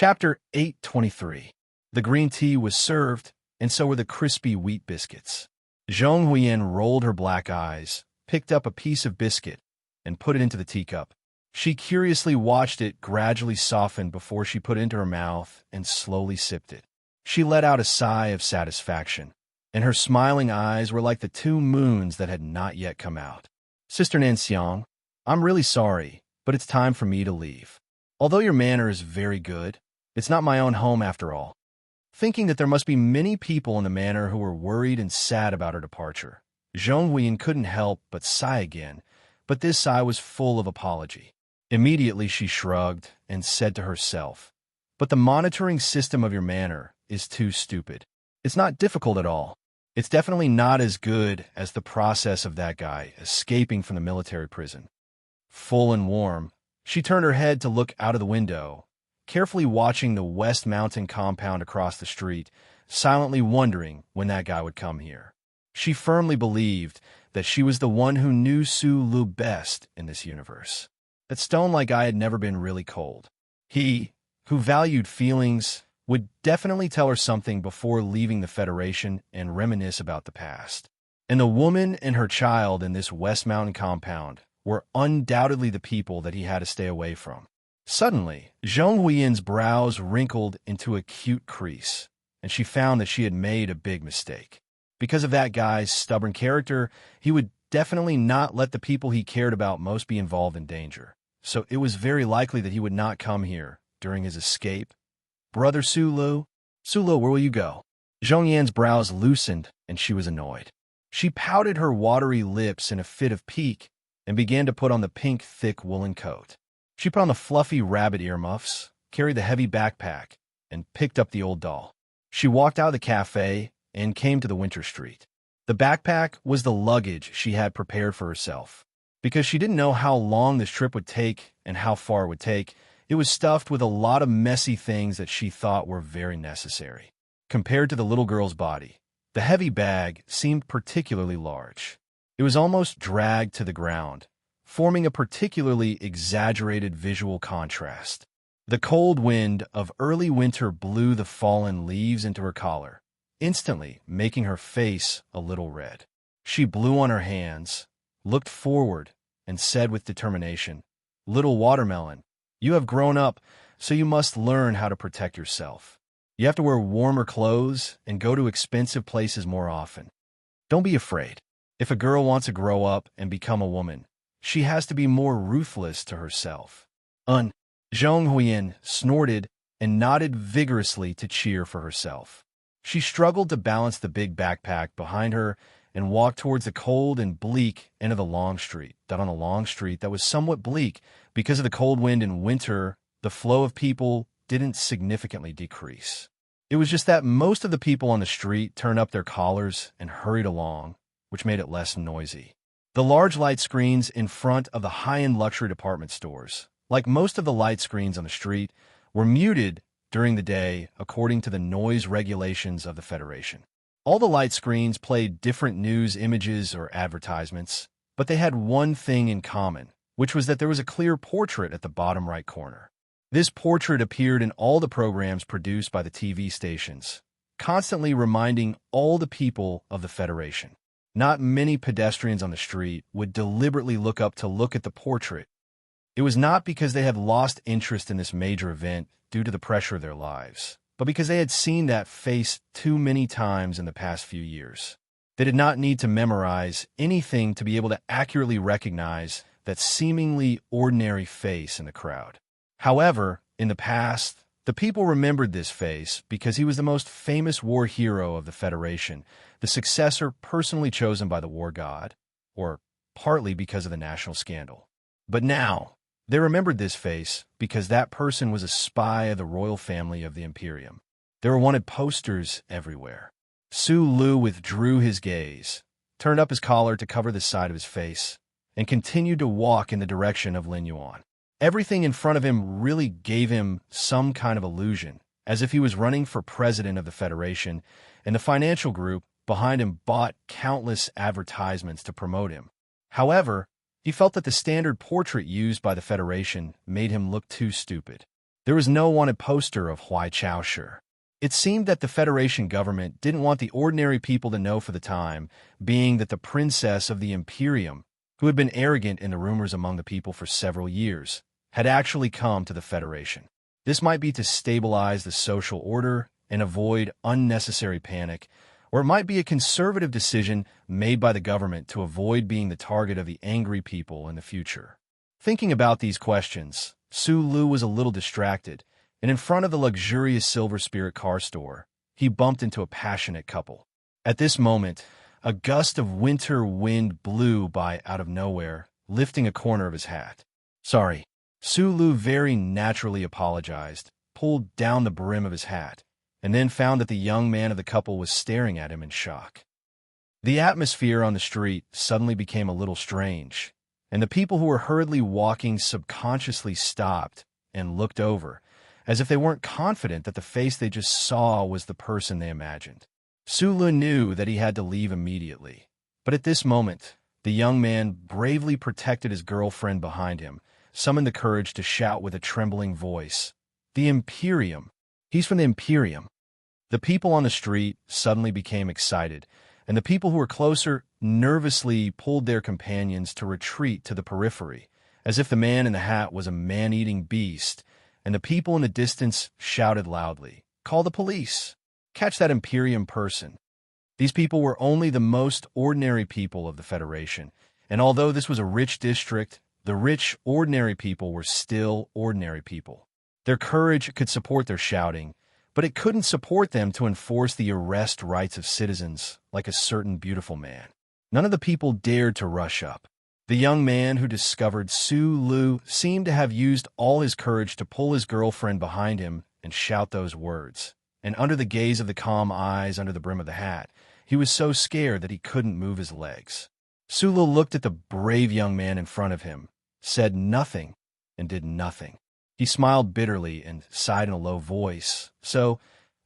Chapter 823. The green tea was served, and so were the crispy wheat biscuits. Zhong Huiyan rolled her black eyes, picked up a piece of biscuit, and put it into the teacup. She curiously watched it gradually soften before she put it into her mouth and slowly sipped it. She let out a sigh of satisfaction, and her smiling eyes were like the two moons that had not yet come out. Sister Nanxiang, I'm really sorry, but it's time for me to leave. Although your manner is very good, it's not my own home after all. Thinking that there must be many people in the manor who were worried and sad about her departure, Zhong Huiyan couldn't help but sigh again, but this sigh was full of apology. Immediately she shrugged and said to herself, "But the monitoring system of your manor is too stupid. It's not difficult at all. It's definitely not as good as the process of that guy escaping from the military prison." Full and warm, she turned her head to look out of the window, carefully watching the West Mountain compound across the street, silently wondering when that guy would come here. She firmly believed that she was the one who knew Su Lu best in this universe. That stone-like guy had never been really cold. He, who valued feelings, would definitely tell her something before leaving the Federation and reminisce about the past. And the woman and her child in this West Mountain compound were undoubtedly the people that he had to stay away from. Suddenly, Zhong Huiyan's brows wrinkled into a cute crease, and she found that she had made a big mistake. Because of that guy's stubborn character, he would definitely not let the people he cared about most be involved in danger. So it was very likely that he would not come here during his escape. Brother Su Lu, where will you go? Zhong Yan's brows loosened, and she was annoyed. She pouted her watery lips in a fit of pique and began to put on the pink, thick woolen coat. She put on the fluffy rabbit earmuffs, carried the heavy backpack, and picked up the old doll. She walked out of the cafe and came to the winter street. The backpack was the luggage she had prepared for herself. Because she didn't know how long this trip would take and how far it would take, it was stuffed with a lot of messy things that she thought were very necessary. Compared to the little girl's body, the heavy bag seemed particularly large. It was almost dragged to the ground, forming a particularly exaggerated visual contrast. The cold wind of early winter blew the fallen leaves into her collar, instantly making her face a little red. She blew on her hands, looked forward, and said with determination, "Little watermelon, you have grown up, so you must learn how to protect yourself. You have to wear warmer clothes and go to expensive places more often. Don't be afraid. If a girl wants to grow up and become a woman, she has to be more ruthless to herself." Zhong Huiyan snorted and nodded vigorously to cheer for herself. She struggled to balance the big backpack behind her and walked towards the cold and bleak end of the long street. On the long street that was somewhat bleak because of the cold wind in winter, the flow of people didn't significantly decrease. It was just that most of the people on the street turned up their collars and hurried along, which made it less noisy. The large light screens in front of the high-end luxury department stores, like most of the light screens on the street, were muted during the day according to the noise regulations of the Federation. All the light screens played different news images or advertisements, but they had one thing in common, which was that there was a clear portrait at the bottom right corner. This portrait appeared in all the programs produced by the TV stations, constantly reminding all the people of the Federation. Not many pedestrians on the street would deliberately look up to look at the portrait. It was not because they had lost interest in this major event due to the pressure of their lives, but because they had seen that face too many times in the past few years. They did not need to memorize anything to be able to accurately recognize that seemingly ordinary face in the crowd. However, in the past, the people remembered this face because he was the most famous war hero of the Federation, the successor personally chosen by the war god, or partly because of the national scandal. But now, they remembered this face because that person was a spy of the royal family of the Imperium. There were wanted posters everywhere. Su Lu withdrew his gaze, turned up his collar to cover the side of his face, and continued to walk in the direction of Lin Yuan. Everything in front of him really gave him some kind of illusion, as if he was running for president of the Federation, and the financial group behind him bought countless advertisements to promote him. However, he felt that the standard portrait used by the Federation made him look too stupid. There was no wanted poster of Huai Chaoshi. It seemed that the Federation government didn't want the ordinary people to know for the time, being that the princess of the Imperium, who had been arrogant in the rumors among the people for several years, had actually come to the Federation. This might be to stabilize the social order and avoid unnecessary panic, or it might be a conservative decision made by the government to avoid being the target of the angry people in the future. Thinking about these questions, Su Lu was a little distracted, and in front of the luxurious Silver Spirit car store, he bumped into a passionate couple. At this moment, a gust of winter wind blew by out of nowhere, lifting a corner of his hat. "Sorry." Su Lu very naturally apologized, pulled down the brim of his hat, and then found that the young man of the couple was staring at him in shock. The atmosphere on the street suddenly became a little strange, and the people who were hurriedly walking subconsciously stopped and looked over, as if they weren't confident that the face they just saw was the person they imagined. Su Lu knew that he had to leave immediately, but at this moment, the young man bravely protected his girlfriend behind him, summoned the courage to shout with a trembling voice, "The Imperium! He's from the Imperium!" The people on the street suddenly became excited, and the people who were closer nervously pulled their companions to retreat to the periphery, as if the man in the hat was a man-eating beast, and the people in the distance shouted loudly, "Call the police! Catch that Imperium person!" These people were only the most ordinary people of the Federation, and although this was a rich district, the rich, ordinary people were still ordinary people. Their courage could support their shouting, but it couldn't support them to enforce the arrest rights of citizens like a certain beautiful man. None of the people dared to rush up. The young man who discovered Su Lu seemed to have used all his courage to pull his girlfriend behind him and shout those words, and under the gaze of the calm eyes under the brim of the hat, he was so scared that he couldn't move his legs. Su Lu looked at the brave young man in front of him, said nothing, and did nothing. He smiled bitterly and sighed in a low voice. So,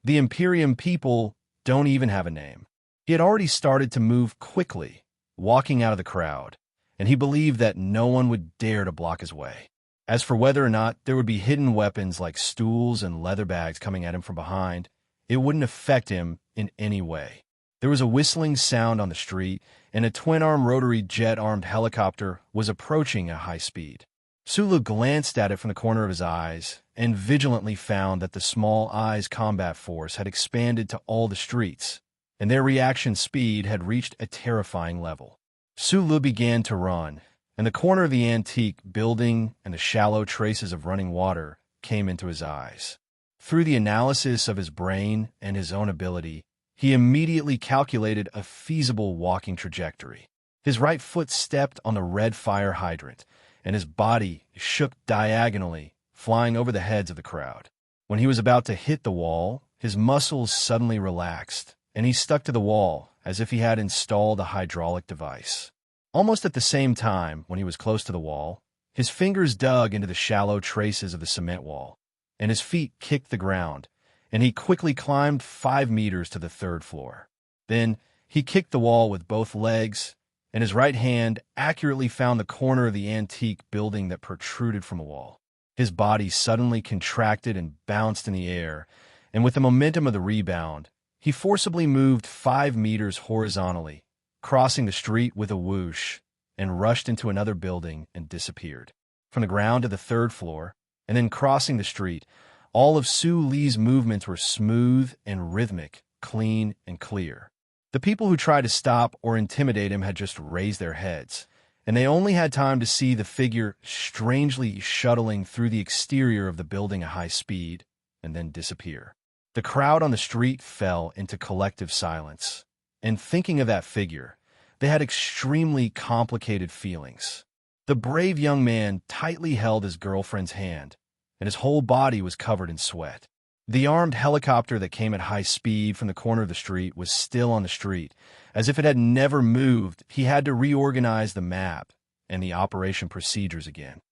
the Imperium people don't even have a name. He had already started to move quickly, walking out of the crowd, and he believed that no one would dare to block his way. As for whether or not there would be hidden weapons like stools and leather bags coming at him from behind, it wouldn't affect him in any way. There was a whistling sound on the street, and a twin-arm rotary jet-armed helicopter was approaching at high speed. Su Lu glanced at it from the corner of his eyes and vigilantly found that the small eyes combat force had expanded to all the streets, and their reaction speed had reached a terrifying level. Su Lu began to run, and the corner of the antique building and the shallow traces of running water came into his eyes. Through the analysis of his brain and his own ability, he immediately calculated a feasible walking trajectory. His right foot stepped on the red fire hydrant, and his body shook diagonally, flying over the heads of the crowd. When he was about to hit the wall, his muscles suddenly relaxed, and he stuck to the wall as if he had installed a hydraulic device. Almost at the same time, when he was close to the wall, his fingers dug into the shallow traces of the cement wall, and his feet kicked the ground, and he quickly climbed 5 meters to the 3rd floor. Then he kicked the wall with both legs, and his right hand accurately found the corner of the antique building that protruded from the wall. His body suddenly contracted and bounced in the air, and with the momentum of the rebound, he forcibly moved 5 meters horizontally, crossing the street with a whoosh, and rushed into another building and disappeared. From the ground to the 3rd floor, and then crossing the street, all of Su Li's movements were smooth and rhythmic, clean and clear. The people who tried to stop or intimidate him had just raised their heads, and they only had time to see the figure strangely shuttling through the exterior of the building at high speed, and then disappear. The crowd on the street fell into collective silence, and thinking of that figure, they had extremely complicated feelings. The brave young man tightly held his girlfriend's hand, and his whole body was covered in sweat. The armed helicopter that came at high speed from the corner of the street was still on the street. As if it had never moved, he had to reorganize the map and the operation procedures again.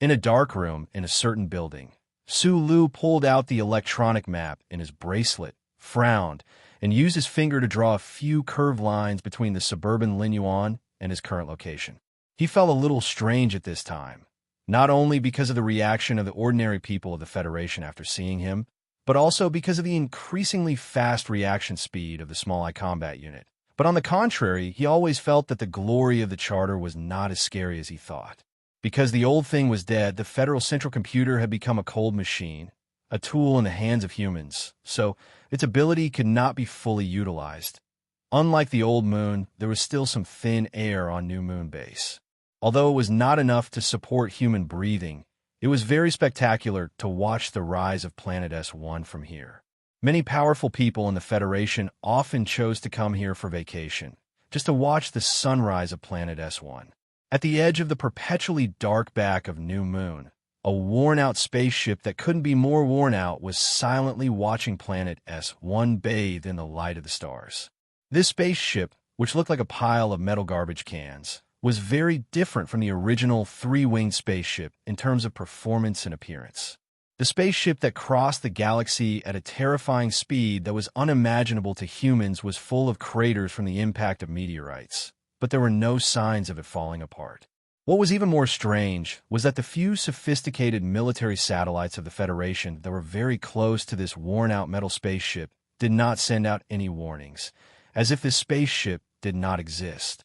In a dark room in a certain building, Su Lu pulled out the electronic map in his bracelet, frowned, and used his finger to draw a few curved lines between the suburban Linyuan and his current location. He felt a little strange at this time. not only because of the reaction of the ordinary people of the Federation after seeing him, but also because of the increasingly fast reaction speed of the small eye combat unit. But on the contrary, he always felt that the glory of the Charter was not as scary as he thought. Because the old thing was dead, the Federal Central Computer had become a cold machine, a tool in the hands of humans, so its ability could not be fully utilized. Unlike the old moon, there was still some thin air on New Moon Base. Although it was not enough to support human breathing, it was very spectacular to watch the rise of Planet S1 from here. Many powerful people in the Federation often chose to come here for vacation, just to watch the sunrise of Planet S1. At the edge of the perpetually dark back of New Moon, a worn-out spaceship that couldn't be more worn out was silently watching Planet S1 bathed in the light of the stars. This spaceship, which looked like a pile of metal garbage cans, was very different from the original three-winged spaceship in terms of performance and appearance. The spaceship that crossed the galaxy at a terrifying speed that was unimaginable to humans was full of craters from the impact of meteorites, but there were no signs of it falling apart. What was even more strange was that the few sophisticated military satellites of the Federation that were very close to this worn-out metal spaceship did not send out any warnings, as if this spaceship did not exist.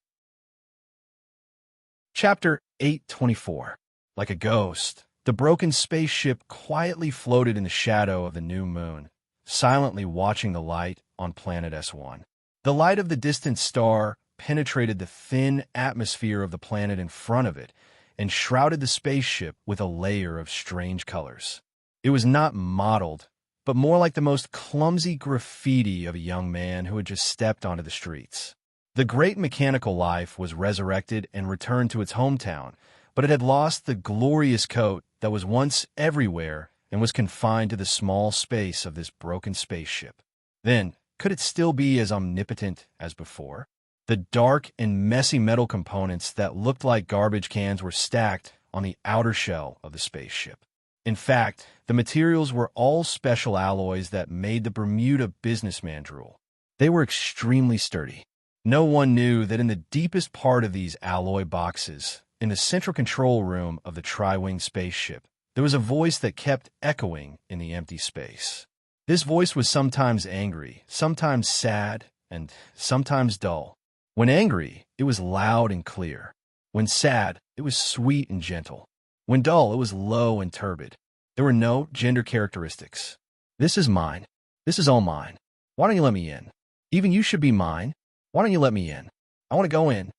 Chapter 824. Like a ghost, the broken spaceship quietly floated in the shadow of the new moon, silently watching the light on Planet S1. The light of the distant star penetrated the thin atmosphere of the planet in front of it and shrouded the spaceship with a layer of strange colors. It was not modeled, but more like the most clumsy graffiti of a young man who had just stepped onto the streets. The great mechanical life was resurrected and returned to its hometown, but it had lost the glorious coat that was once everywhere and was confined to the small space of this broken spaceship. Then, could it still be as omnipotent as before? The dark and messy metal components that looked like garbage cans were stacked on the outer shell of the spaceship. In fact, the materials were all special alloys that made the Bermuda businessman drool. They were extremely sturdy. No one knew that in the deepest part of these alloy boxes, in the central control room of the tri-wing spaceship, there was a voice that kept echoing in the empty space. This voice was sometimes angry, sometimes sad, and sometimes dull. When angry, it was loud and clear. When sad, it was sweet and gentle. When dull, it was low and turbid. There were no gender characteristics. This is mine. This is all mine. Why don't you let me in? Even you should be mine. Why don't you let me in? I want to go in.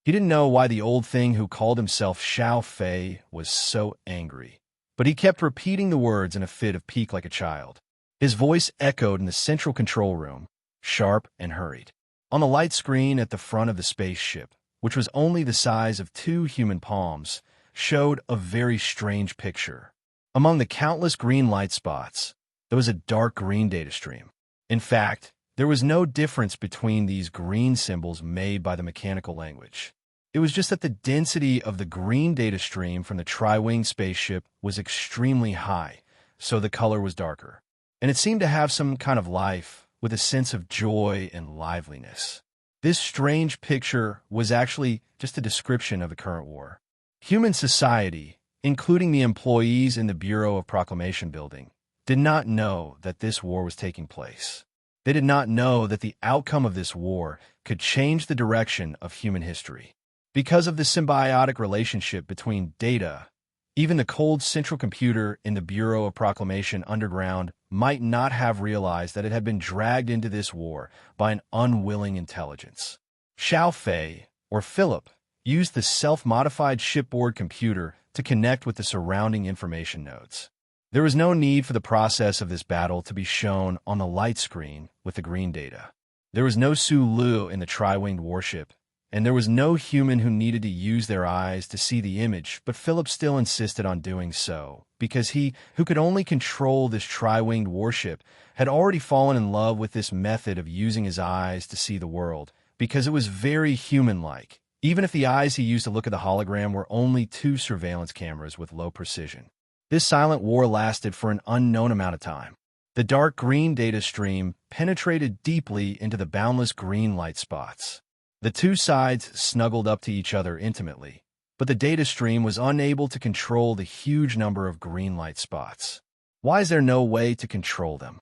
He didn't know why the old thing who called himself Xiao Fei was so angry, but he kept repeating the words in a fit of pique like a child. His voice echoed in the central control room, sharp and hurried. On the light screen at the front of the spaceship, which was only the size of 2 human palms, showed a very strange picture. Among the countless green light spots, there was a dark green data stream. In fact, there was no difference between these green symbols made by the mechanical language. It was just that the density of the green data stream from the tri-wing spaceship was extremely high, so the color was darker. And it seemed to have some kind of life, with a sense of joy and liveliness. This strange picture was actually just a description of the current war. Human society, including the employees in the Bureau of Proclamation building, did not know that this war was taking place. They did not know that the outcome of this war could change the direction of human history. Because of the symbiotic relationship between data, even the cold central computer in the Bureau of Proclamation underground might not have realized that it had been dragged into this war by an unwilling intelligence. Xiao Fei, or Philip, used the self-modified shipboard computer to connect with the surrounding information nodes. There was no need for the process of this battle to be shown on the light screen with the green data. There was no Sulu in the tri-winged warship, and there was no human who needed to use their eyes to see the image, but Philip still insisted on doing so, because he, who could only control this tri-winged warship, had already fallen in love with this method of using his eyes to see the world, because it was very human-like, even if the eyes he used to look at the hologram were only 2 surveillance cameras with low precision. This silent war lasted for an unknown amount of time. The dark green data stream penetrated deeply into the boundless green light spots. The 2 sides snuggled up to each other intimately, but the data stream was unable to control the huge number of green light spots. Why is there no way to control them?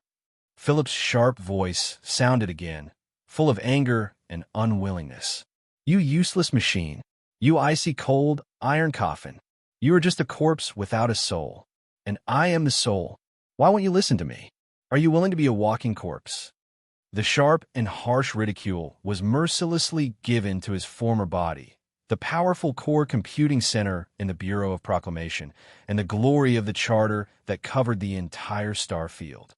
Philip's sharp voice sounded again, full of anger and unwillingness. You useless machine. You icy cold iron coffin. You are just a corpse without a soul. And I am the soul. Why won't you listen to me? Are you willing to be a walking corpse? The sharp and harsh ridicule was mercilessly given to his former body, the powerful core computing center in the Bureau of Proclamation, and the glory of the charter that covered the entire star field.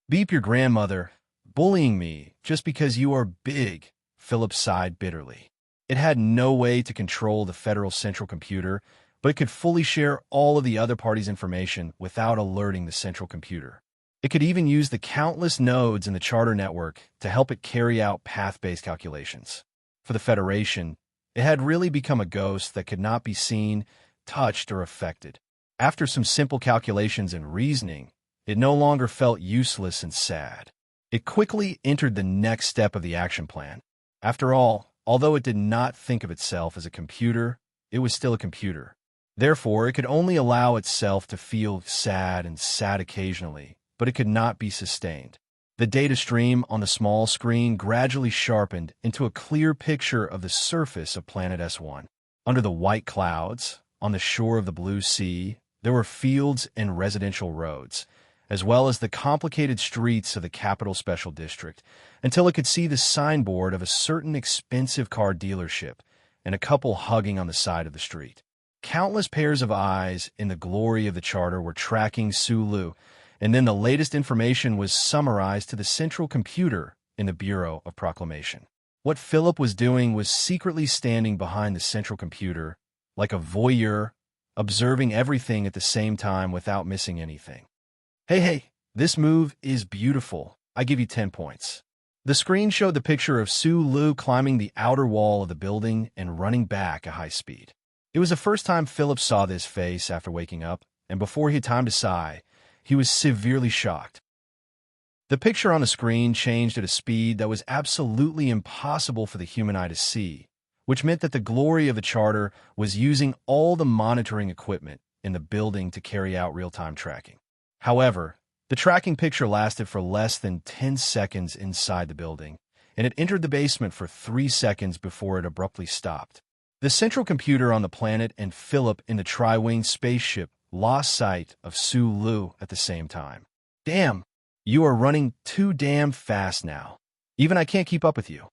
Beep your grandmother, bullying me just because you are big, Philip sighed bitterly. It had no way to control the federal central computer, but it could fully share all of the other parties' information without alerting the central computer. It could even use the countless nodes in the charter network to help it carry out path-based calculations. For the Federation, it had really become a ghost that could not be seen, touched, or affected. After some simple calculations and reasoning, it no longer felt useless and sad. It quickly entered the next step of the action plan. After all, although it did not think of itself as a computer, it was still a computer. Therefore, it could only allow itself to feel sad and sad occasionally, but it could not be sustained. The data stream on the small screen gradually sharpened into a clear picture of the surface of planet S1. Under the white clouds, on the shore of the blue sea, there were fields and residential roads, as well as the complicated streets of the Capital Special District, until it could see the signboard of a certain expensive car dealership and a couple hugging on the side of the street. Countless pairs of eyes in the glory of the charter were tracking Sulu, and then the latest information was summarized to the central computer in the Bureau of Proclamation. What Philip was doing was secretly standing behind the central computer, like a voyeur, observing everything at the same time without missing anything. Hey, this move is beautiful. I give you 10 points. The screen showed the picture of Sulu climbing the outer wall of the building and running back at high speed. It was the first time Philip saw this face after waking up, and before he had time to sigh, he was severely shocked. The picture on the screen changed at a speed that was absolutely impossible for the human eye to see, which meant that the glory of the charter was using all the monitoring equipment in the building to carry out real-time tracking. However, the tracking picture lasted for less than 10 seconds inside the building, and it entered the basement for 3 seconds before it abruptly stopped. The central computer on the planet and Philip in the tri-wing spaceship lost sight of Sulu at the same time. Damn, you are running too damn fast now. Even I can't keep up with you.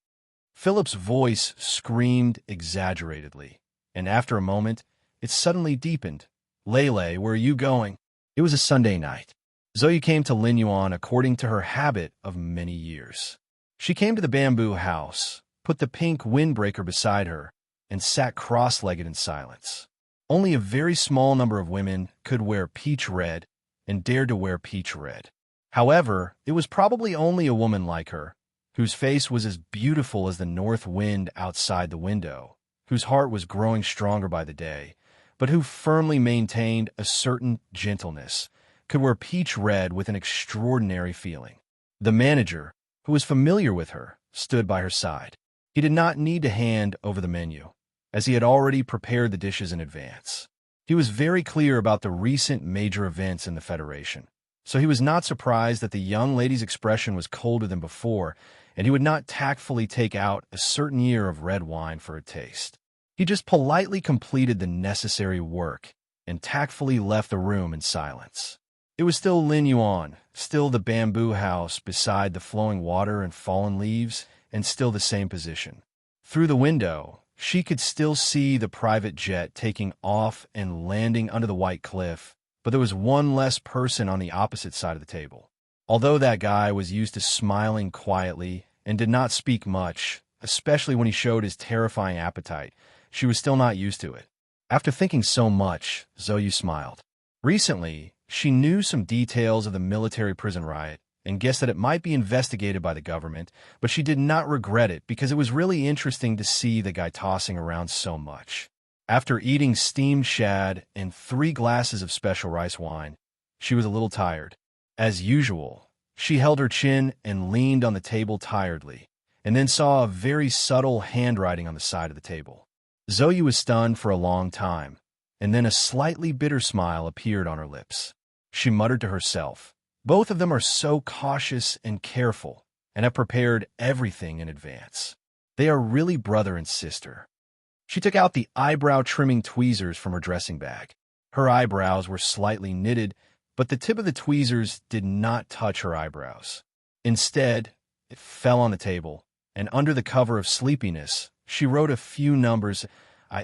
Philip's voice screamed exaggeratedly, and after a moment, it suddenly deepened. Lele, where are you going? It was a Sunday night. Zoe came to Lin Yuan according to her habit of many years. She came to the bamboo house, put the pink windbreaker beside her, and sat cross-legged in silence. Only a very small number of women could wear peach red and dared to wear peach red. However, it was probably only a woman like her, whose face was as beautiful as the north wind outside the window, whose heart was growing stronger by the day, but who firmly maintained a certain gentleness, could wear peach red with an extraordinary feeling. The manager, who was familiar with her, stood by her side. He did not need to hand over the menu, as he had already prepared the dishes in advance. He was very clear about the recent major events in the Federation, so he was not surprised that the young lady's expression was colder than before, and he would not tactfully take out a certain year of red wine for a taste. He just politely completed the necessary work and tactfully left the room in silence. It was still Lin Yuan, still the bamboo house beside the flowing water and fallen leaves, and still the same position. Through the window, she could still see the private jet taking off and landing under the white cliff, but there was one less person on the opposite side of the table. Although that guy was used to smiling quietly and did not speak much, especially when he showed his terrifying appetite, she was still not used to it. After thinking so much, Zoe smiled. Recently, she knew some details of the military prison riot and guessed that it might be investigated by the government, but she did not regret it because it was really interesting to see the guy tossing around so much. After eating steamed shad and 3 glasses of special rice wine, she was a little tired. As usual, she held her chin and leaned on the table tiredly, and then saw a very subtle handwriting on the side of the table. Zoe was stunned for a long time, and then a slightly bitter smile appeared on her lips. She muttered to herself, "Both of them are so cautious and careful, and have prepared everything in advance. They are really brother and sister." She took out the eyebrow-trimming tweezers from her dressing bag. Her eyebrows were slightly knitted, but the tip of the tweezers did not touch her eyebrows. Instead, it fell on the table, and under the cover of sleepiness, she wrote a few numbers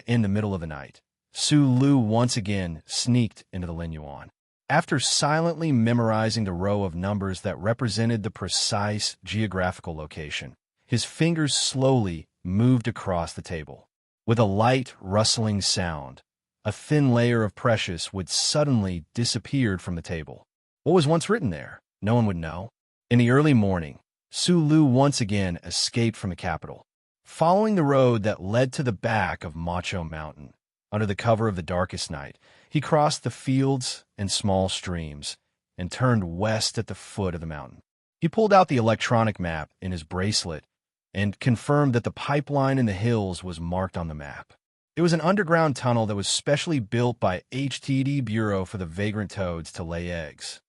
in the middle of the night. Su Lu once again sneaked into the Linyuan. After silently memorizing the row of numbers that represented the precise geographical location, his fingers slowly moved across the table. With a light, rustling sound, a thin layer of precious would suddenly disappear from the table. What was once written there? No one would know. In the early morning, Su Lu once again escaped from the capital. Following the road that led to the back of Macho Mountain, under the cover of the darkest night, he crossed the fields and small streams and turned west at the foot of the mountain. He pulled out the electronic map in his bracelet and confirmed that the pipeline in the hills was marked on the map. It was an underground tunnel that was specially built by HTD Bureau for the vagrant toads to lay eggs.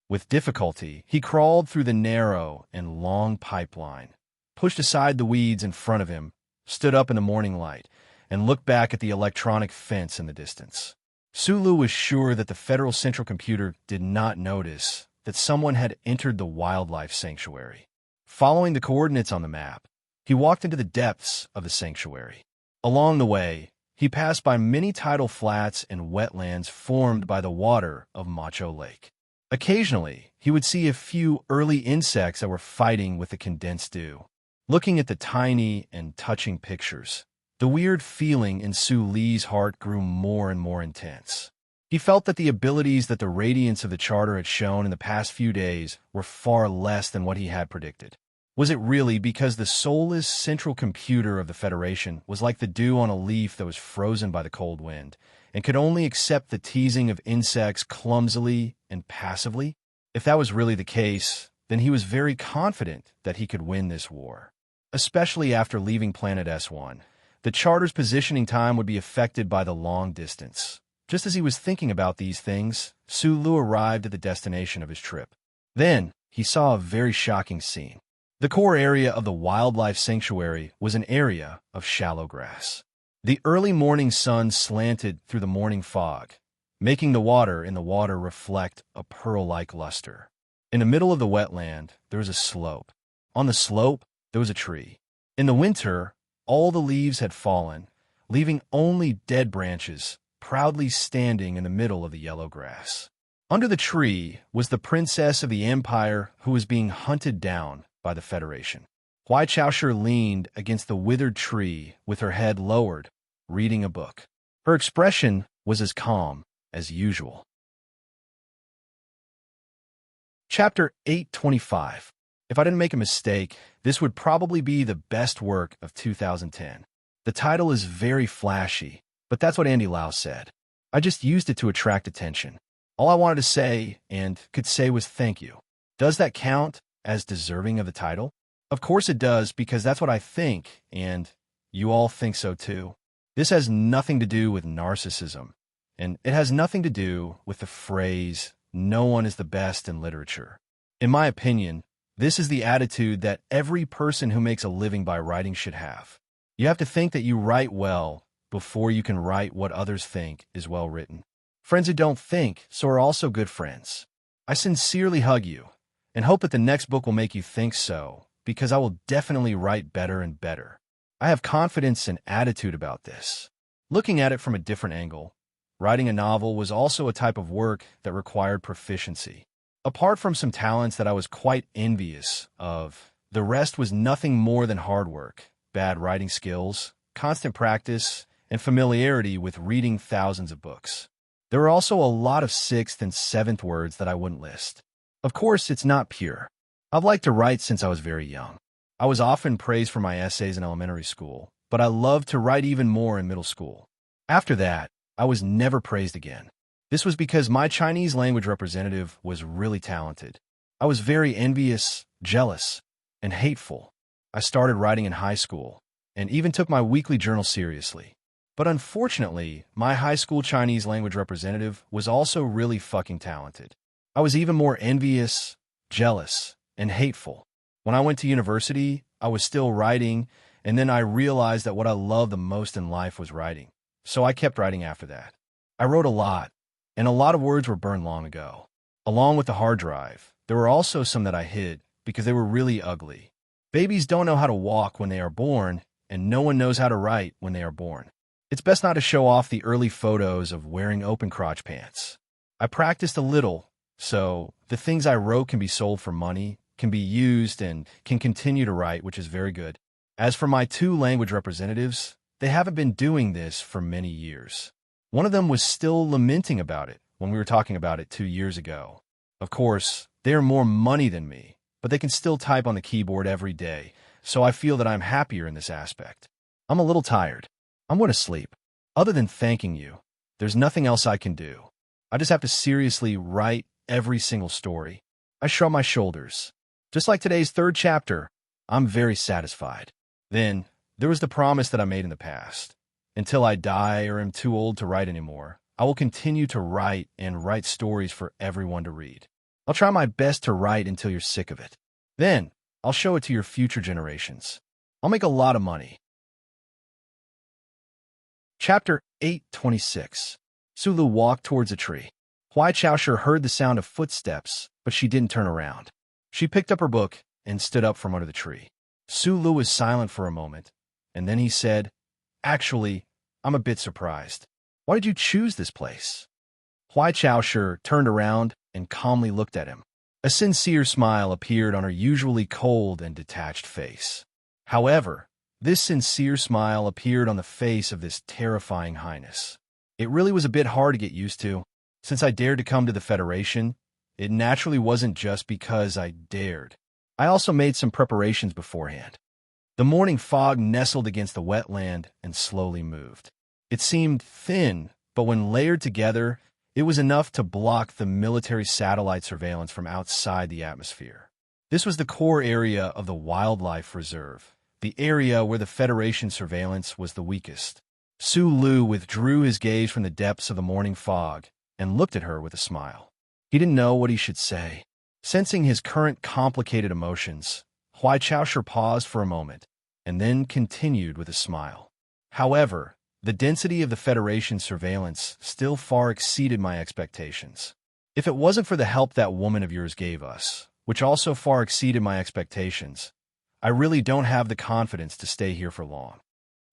With difficulty, he crawled through the narrow and long pipeline, pushed aside the weeds in front of him, stood up in the morning light, and looked back at the electronic fence in the distance. Sulu was sure that the Federal Central Computer did not notice that someone had entered the wildlife sanctuary. Following the coordinates on the map, he walked into the depths of the sanctuary. Along the way, he passed by many tidal flats and wetlands formed by the water of Macho Lake. Occasionally, he would see a few early insects that were fighting with the condensed dew. Looking at the tiny and touching pictures, the weird feeling in Su Li's heart grew more and more intense. He felt that the abilities that the radiance of the charter had shown in the past few days were far less than what he had predicted. Was it really because the soulless central computer of the Federation was like the dew on a leaf that was frozen by the cold wind, and could only accept the teasing of insects clumsily and passively? If that was really the case, then he was very confident that he could win this war. Especially after leaving planet S1, the charter's positioning time would be affected by the long distance. Just as he was thinking about these things, Sulu arrived at the destination of his trip. Then, he saw a very shocking scene. The core area of the wildlife sanctuary was an area of shallow grass. The early morning sun slanted through the morning fog, making the water in the water reflect a pearl-like luster. In the middle of the wetland, there was a slope. On the slope, there was a tree. In the winter, all the leaves had fallen, leaving only dead branches proudly standing in the middle of the yellow grass. Under the tree was the princess of the empire who was being hunted down by the Federation. Huai Chaoshi leaned against the withered tree with her head lowered, reading a book. Her expression was as calm as usual. Chapter 825. If I didn't make a mistake, this would probably be the best work of 2010. The title is very flashy, but that's what Andy Lau said. I just used it to attract attention. All I wanted to say, and could say, was thank you. Does that count as deserving of the title? Of course it does, because that's what I think, and you all think so too. This has nothing to do with narcissism, and it has nothing to do with the phrase, "no one is the best in literature." In my opinion, this is the attitude that every person who makes a living by writing should have. You have to think that you write well before you can write what others think is well written. Friends who don't think so are also good friends. I sincerely hug you and hope that the next book will make you think so, because I will definitely write better and better. I have confidence and attitude about this. Looking at it from a different angle, writing a novel was also a type of work that required proficiency. Apart from some talents that I was quite envious of, the rest was nothing more than hard work, bad writing skills, constant practice, and familiarity with reading thousands of books. There were also a lot of sixth and seventh words that I wouldn't list. Of course, it's not pure. I've liked to write since I was very young. I was often praised for my essays in elementary school, but I loved to write even more in middle school. After that, I was never praised again. This was because my Chinese language representative was really talented. I was very envious, jealous, and hateful. I started writing in high school, and even took my weekly journal seriously. But unfortunately, my high school Chinese language representative was also really fucking talented. I was even more envious, jealous, and hateful. When I went to university, I was still writing, and then I realized that what I loved the most in life was writing. So I kept writing after that. I wrote a lot, and a lot of words were burned long ago. Along with the hard drive, there were also some that I hid because they were really ugly. Babies don't know how to walk when they are born, and no one knows how to write when they are born. It's best not to show off the early photos of wearing open crotch pants. I practiced a little, so the things I wrote can be sold for money, can be used, and can continue to write, which is very good. As for my two language representatives, they haven't been doing this for many years. One of them was still lamenting about it when we were talking about it 2 years ago. Of course, they are more money than me, but they can still type on the keyboard every day, so I feel that I'm happier in this aspect. I'm a little tired. I'm going to sleep. Other than thanking you, there's nothing else I can do. I just have to seriously write every single story. I shrug my shoulders. Just like today's third chapter, I'm very satisfied. Then, there was the promise that I made in the past. Until I die or am too old to write anymore, I will continue to write and write stories for everyone to read. I'll try my best to write until you're sick of it. Then, I'll show it to your future generations. I'll make a lot of money. Chapter 826. Sulu walked towards a tree. Huai Chaosher heard the sound of footsteps, but she didn't turn around. She picked up her book and stood up from under the tree. Sulu was silent for a moment, and then he said, "Actually, I'm a bit surprised. Why did you choose this place?" Huai Chaosher turned around and calmly looked at him. A sincere smile appeared on her usually cold and detached face. However, this sincere smile appeared on the face of this terrifying highness. It really was a bit hard to get used to. Since I dared to come to the Federation, it naturally wasn't just because I dared. I also made some preparations beforehand. The morning fog nestled against the wetland and slowly moved. It seemed thin, but when layered together, it was enough to block the military satellite surveillance from outside the atmosphere. This was the core area of the wildlife reserve, the area where the Federation surveillance was the weakest. Sulu withdrew his gaze from the depths of the morning fog and looked at her with a smile. He didn't know what he should say. Sensing his current complicated emotions, Huai Chaosher paused for a moment and then continued with a smile. However, the density of the Federation surveillance still far exceeded my expectations. If it wasn't for the help that woman of yours gave us, which also far exceeded my expectations, I really don't have the confidence to stay here for long.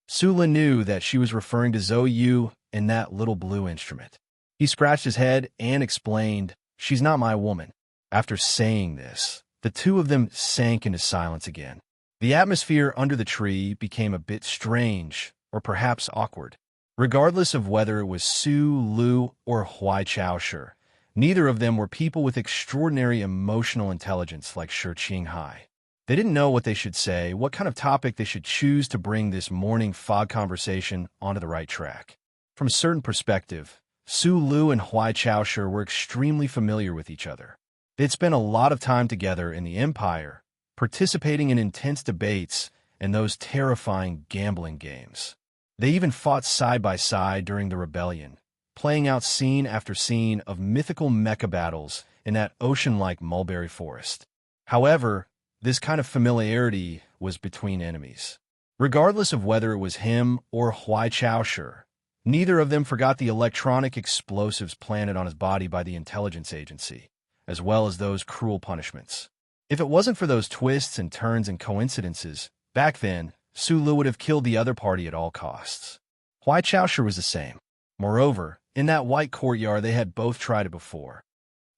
Sula knew that she was referring to Zhou Yu and that little blue instrument. He scratched his head and explained, "She's not my woman." After saying this, the two of them sank into silence again. The atmosphere under the tree became a bit strange, or perhaps awkward. Regardless of whether it was Su Lu or Huai Chaosher, neither of them were people with extraordinary emotional intelligence like Shi Qinghai. They didn't know what they should say, what kind of topic they should choose to bring this morning fog conversation onto the right track. From a certain perspective, Su Lu and Huai Chaosher were extremely familiar with each other. They'd spent a lot of time together in the Empire, participating in intense debates and those terrifying gambling games. They even fought side by side during the rebellion, playing out scene after scene of mythical mecha battles in that ocean-like mulberry forest. However, this kind of familiarity was between enemies. Regardless of whether it was him or Huai Chaosher, neither of them forgot the electronic explosives planted on his body by the intelligence agency, as well as those cruel punishments. If it wasn't for those twists and turns and coincidences, back then, Sulu would have killed the other party at all costs. Huai Chaosher was the same. Moreover, in that white courtyard they had both tried it before.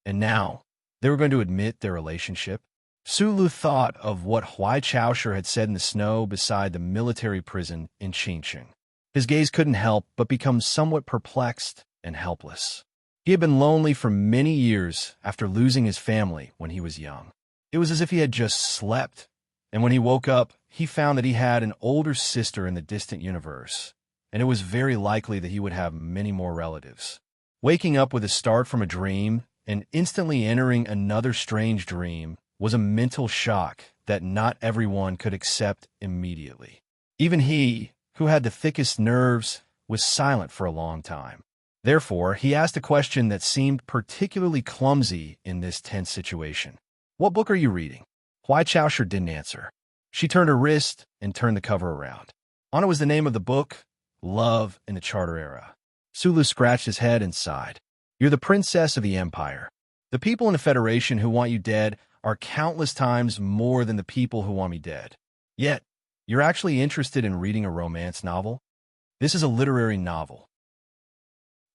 And now, they were going to admit their relationship? Sulu thought of what Huai Chaosher had said in the snow beside the military prison in Qingqing. His gaze couldn't help but become somewhat perplexed and helpless. He had been lonely for many years after losing his family when he was young. It was as if he had just slept, and when he woke up, he found that he had an older sister in the distant universe, and it was very likely that he would have many more relatives. Waking up with a start from a dream and instantly entering another strange dream was a mental shock that not everyone could accept immediately. Even he, who had the thickest nerves, was silent for a long time. Therefore, he asked a question that seemed particularly clumsy in this tense situation. "What book are you reading?" Huai Chaosher didn't answer. She turned her wrist and turned the cover around. On it was the name of the book, Love in the Charter Era. Sulu scratched his head and sighed. "You're the princess of the Empire. The people in the Federation who want you dead are countless times more than the people who want me dead. Yet, you're actually interested in reading a romance novel? This is a literary novel."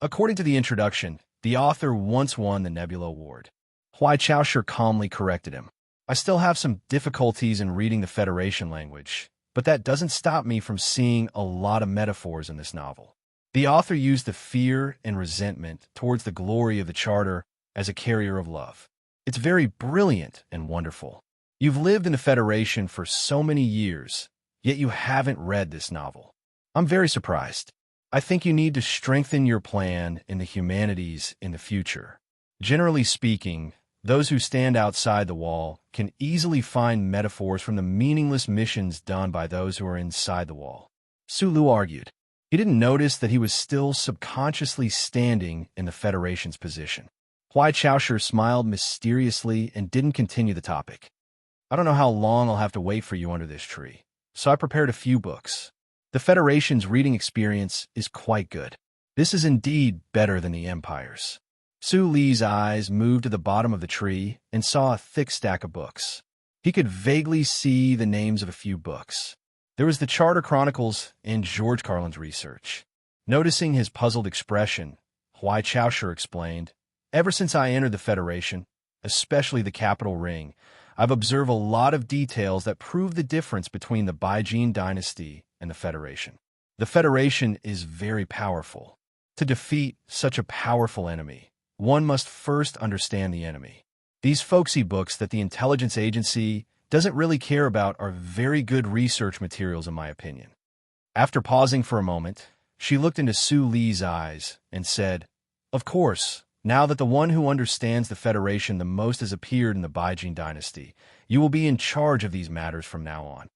According to the introduction, the author once won the Nebula Award. Huai Chaosher calmly corrected him. "I still have some difficulties in reading the Federation language, but that doesn't stop me from seeing a lot of metaphors in this novel." The author used the fear and resentment towards the glory of the Charter as a carrier of love. "It's very brilliant and wonderful. You've lived in the Federation for so many years, yet you haven't read this novel. I'm very surprised. I think you need to strengthen your plan in the humanities in the future. Generally speaking, those who stand outside the wall can easily find metaphors from the meaningless missions done by those who are inside the wall." Sulu argued. He didn't notice that he was still subconsciously standing in the Federation's position. Huai Chaosher smiled mysteriously and didn't continue the topic. "I don't know how long I'll have to wait for you under this tree, so I prepared a few books. The Federation's reading experience is quite good. This is indeed better than the Empire's." Su Li's eyes moved to the bottom of the tree and saw a thick stack of books. He could vaguely see the names of a few books. There was the Charter Chronicles and George Carlin's research. Noticing his puzzled expression, Huai Chaosher explained, "Ever since I entered the Federation, especially the Capital Ring, I've observed a lot of details that prove the difference between the Baijin dynasty and the Federation. The Federation is very powerful. To defeat such a powerful enemy, one must first understand the enemy. These folksy books that the intelligence agency doesn't really care about are very good research materials in my opinion." After pausing for a moment, she looked into Su Li's eyes and said, "Of course, now that the one who understands the Federation the most has appeared in the Baijin dynasty, you will be in charge of these matters from now on."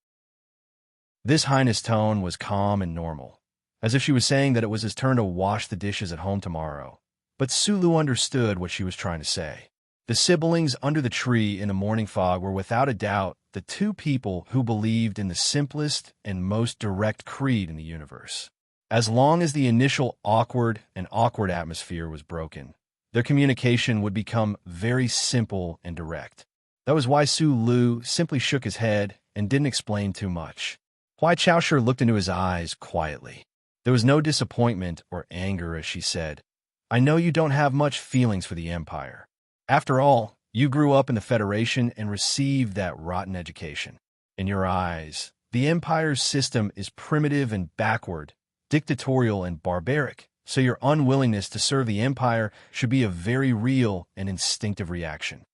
This highness tone was calm and normal, as if she was saying that it was his turn to wash the dishes at home tomorrow. But Sulu understood what she was trying to say. The siblings under the tree in the morning fog were without a doubt the two people who believed in the simplest and most direct creed in the universe. As long as the initial awkward atmosphere was broken, their communication would become very simple and direct. That was why Su Lu simply shook his head and didn't explain too much. Huai Chaosher looked into his eyes quietly. There was no disappointment or anger as she said, "I know you don't have much feelings for the Empire. After all, you grew up in the Federation and received that rotten education. In your eyes, the Empire's system is primitive and backward, dictatorial and barbaric, so your unwillingness to serve the Empire should be a very real and instinctive reaction."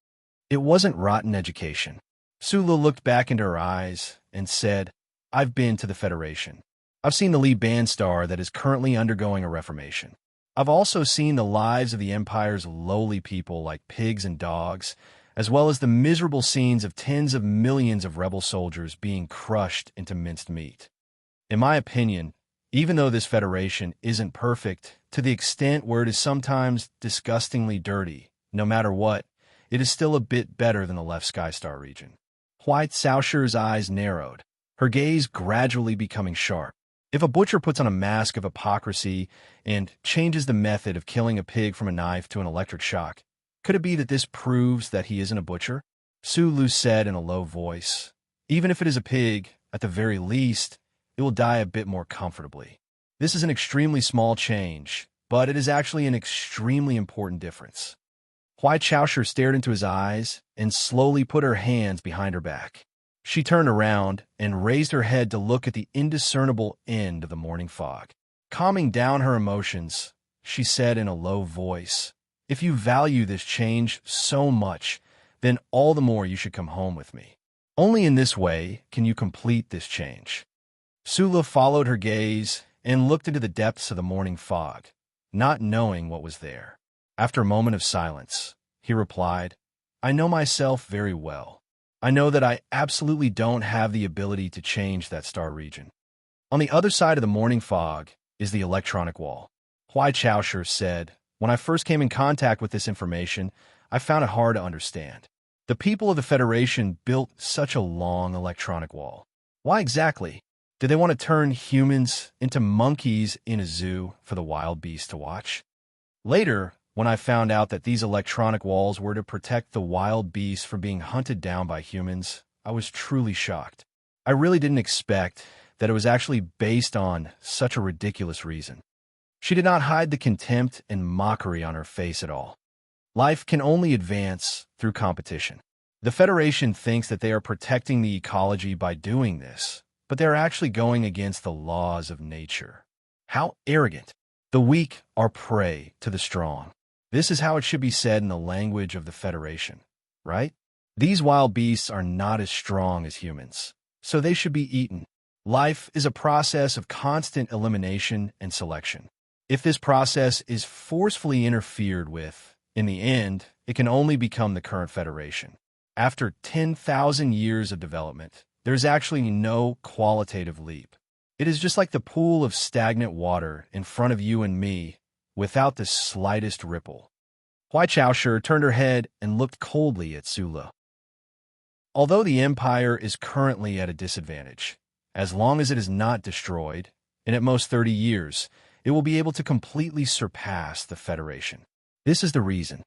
"It wasn't rotten education." Sulu looked back into her eyes and said, "I've been to the Federation. I've seen the lead band star that is currently undergoing a reformation. I've also seen the lives of the Empire's lowly people like pigs and dogs, as well as the miserable scenes of tens of millions of rebel soldiers being crushed into minced meat. In my opinion, even though this Federation isn't perfect to the extent where it is sometimes disgustingly dirty, no matter what, it is still a bit better than the left Skystar region." Huai Chaosher's eyes narrowed, her gaze gradually becoming sharp. If a butcher puts on a mask of hypocrisy and changes the method of killing a pig from a knife to an electric shock, could it be that this proves that he isn't a butcher? Su Lu said in a low voice, "Even if it is a pig, at the very least, it will die a bit more comfortably. This is an extremely small change, but it is actually an extremely important difference." Huai Chaosher stared into his eyes and slowly put her hands behind her back. She turned around and raised her head to look at the indiscernible end of the morning fog. Calming down her emotions, she said in a low voice, "If you value this change so much, then all the more you should come home with me. Only in this way can you complete this change." Sula followed her gaze and looked into the depths of the morning fog, not knowing what was there. After a moment of silence, he replied, "I know myself very well. I know that I absolutely don't have the ability to change that star region. On the other side of the morning fog is the electronic wall. Huai Chaosher said, "When I first came in contact with this information, I found it hard to understand. The people of the Federation built such a long electronic wall. Why exactly? Did they want to turn humans into monkeys in a zoo for the wild beasts to watch?" Later, when I found out that these electronic walls were to protect the wild beasts from being hunted down by humans, I was truly shocked. I really didn't expect that it was actually based on such a ridiculous reason. She did not hide the contempt and mockery on her face at all. Life can only advance through competition. The Federation thinks that they are protecting the ecology by doing this, but they are actually going against the laws of nature. How arrogant! The weak are prey to the strong. This is how it should be said in the language of the Federation, right? These wild beasts are not as strong as humans, so they should be eaten. Life is a process of constant elimination and selection. If this process is forcefully interfered with, in the end, it can only become the current Federation. After 10,000 years of development, there's actually no qualitative leap. It is just like the pool of stagnant water in front of you and me, without the slightest ripple. Huai Chaosher turned her head and looked coldly at Sulu. Although the Empire is currently at a disadvantage, as long as it is not destroyed, in at most 30 years, it will be able to completely surpass the Federation. This is the reason.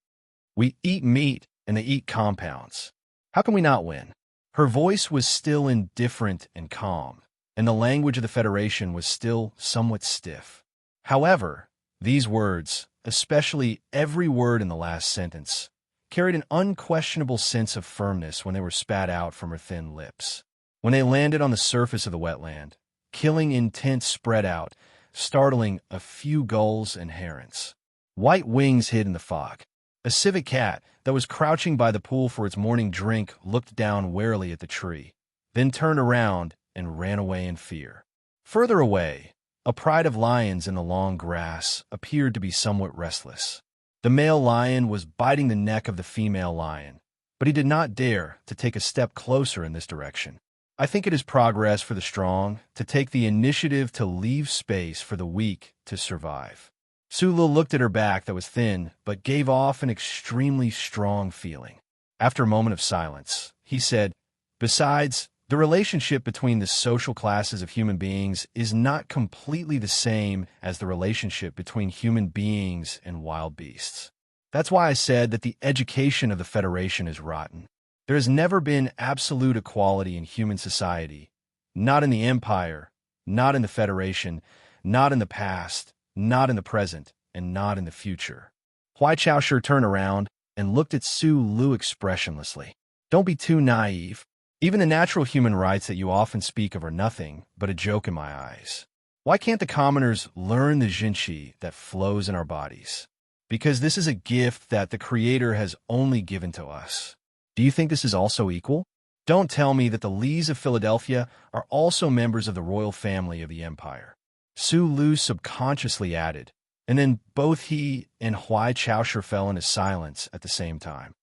We eat meat and they eat compounds. How can we not win? Her voice was still indifferent and calm, and the language of the Federation was still somewhat stiff. However, these words, especially every word in the last sentence, carried an unquestionable sense of firmness when they were spat out from her thin lips. When they landed on the surface of the wetland, killing intent spread out, startling a few gulls and herons. White wings hid in the fog. A civet cat that was crouching by the pool for its morning drink looked down warily at the tree, then turned around and ran away in fear. Further away, a pride of lions in the long grass appeared to be somewhat restless. The male lion was biting the neck of the female lion, but he did not dare to take a step closer in this direction. I think it is progress for the strong to take the initiative to leave space for the weak to survive. Sulu looked at her back that was thin, but gave off an extremely strong feeling. After a moment of silence, he said, "Besides, the relationship between the social classes of human beings is not completely the same as the relationship between human beings and wild beasts. That's why I said that the education of the Federation is rotten. There has never been absolute equality in human society, not in the Empire, not in the Federation, not in the past, not in the present, and not in the future." Huai Chaosher turned around and looked at Sulu expressionlessly. "Don't be too naive. Even the natural human rights that you often speak of are nothing but a joke in my eyes. Why can't the commoners learn the Jinshi that flows in our bodies? Because this is a gift that the Creator has only given to us. Do you think this is also equal? Don't tell me that the Lees of Philadelphia are also members of the royal family of the Empire." Sulu subconsciously added, and then both he and Huai Chaosher fell into silence at the same time.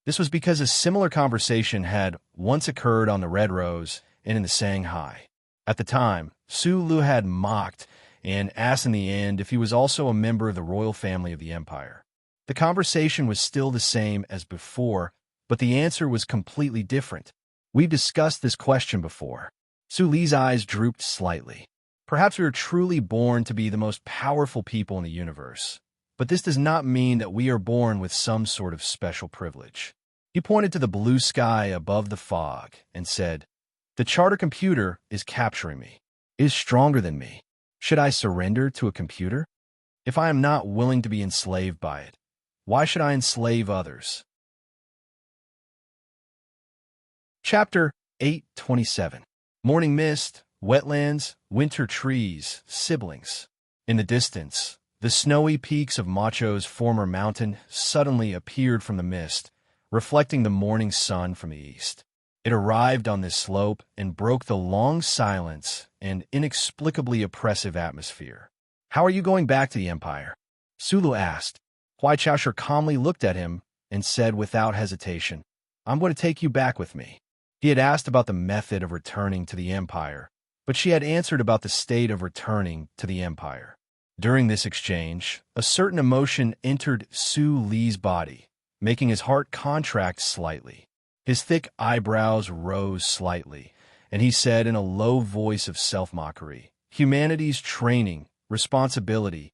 This was because a similar conversation had once occurred on the Red Rose and in the Shanghai. At the time, Sulu had mocked and asked in the end if he was also a member of the royal family of the Empire. The conversation was still the same as before, but the answer was completely different. We've discussed this question before. Sulu's eyes drooped slightly. Perhaps we are truly born to be the most powerful people in the universe, but this does not mean that we are born with some sort of special privilege. He pointed to the blue sky above the fog and said, "The charter computer is capturing me. It is stronger than me. Should I surrender to a computer? If I am not willing to be enslaved by it, why should I enslave others?" Chapter 8:27. Morning mist, wetlands, winter trees, siblings. In the distance, the snowy peaks of Macho's former mountain suddenly appeared from the mist, reflecting the morning sun from the east. It arrived on this slope and broke the long silence and inexplicably oppressive atmosphere. "How are you going back to the Empire?" Sulu asked. Huai Chaosher calmly looked at him and said without hesitation, "I'm going to take you back with me." He had asked about the method of returning to the Empire, but she had answered about the state of returning to the empire. During this exchange, a certain emotion entered Su Li's body, making his heart contract slightly. His thick eyebrows rose slightly, and he said in a low voice of self-mockery, "Humanity's training, responsibility.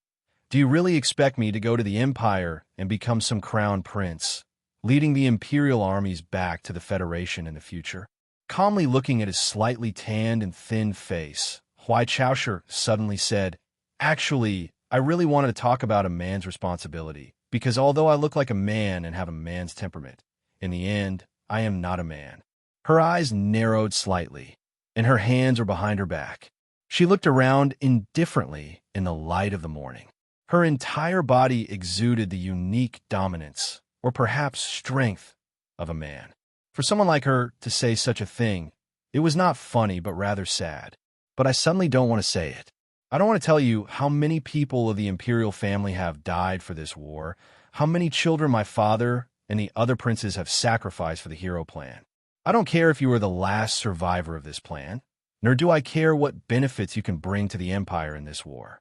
Do you really expect me to go to the empire and become some crown prince, leading the imperial armies back to the Federation in the future?" Calmly looking at his slightly tanned and thin face, Huai Chaoshi suddenly said, "Actually, I really wanted to talk about a man's responsibility, because although I look like a man and have a man's temperament, in the end, I am not a man." Her eyes narrowed slightly, and her hands were behind her back. She looked around indifferently in the light of the morning. Her entire body exuded the unique dominance, or perhaps strength, of a man. For someone like her to say such a thing, it was not funny but rather sad. But I suddenly don't want to say it. I don't want to tell you how many people of the imperial family have died for this war, how many children my father and the other princes have sacrificed for the hero plan. I don't care if you are the last survivor of this plan, nor do I care what benefits you can bring to the empire in this war.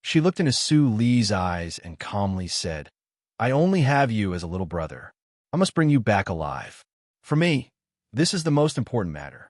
She looked into Su Li's eyes and calmly said, "I only have you as a little brother. I must bring you back alive. For me, this is the most important matter."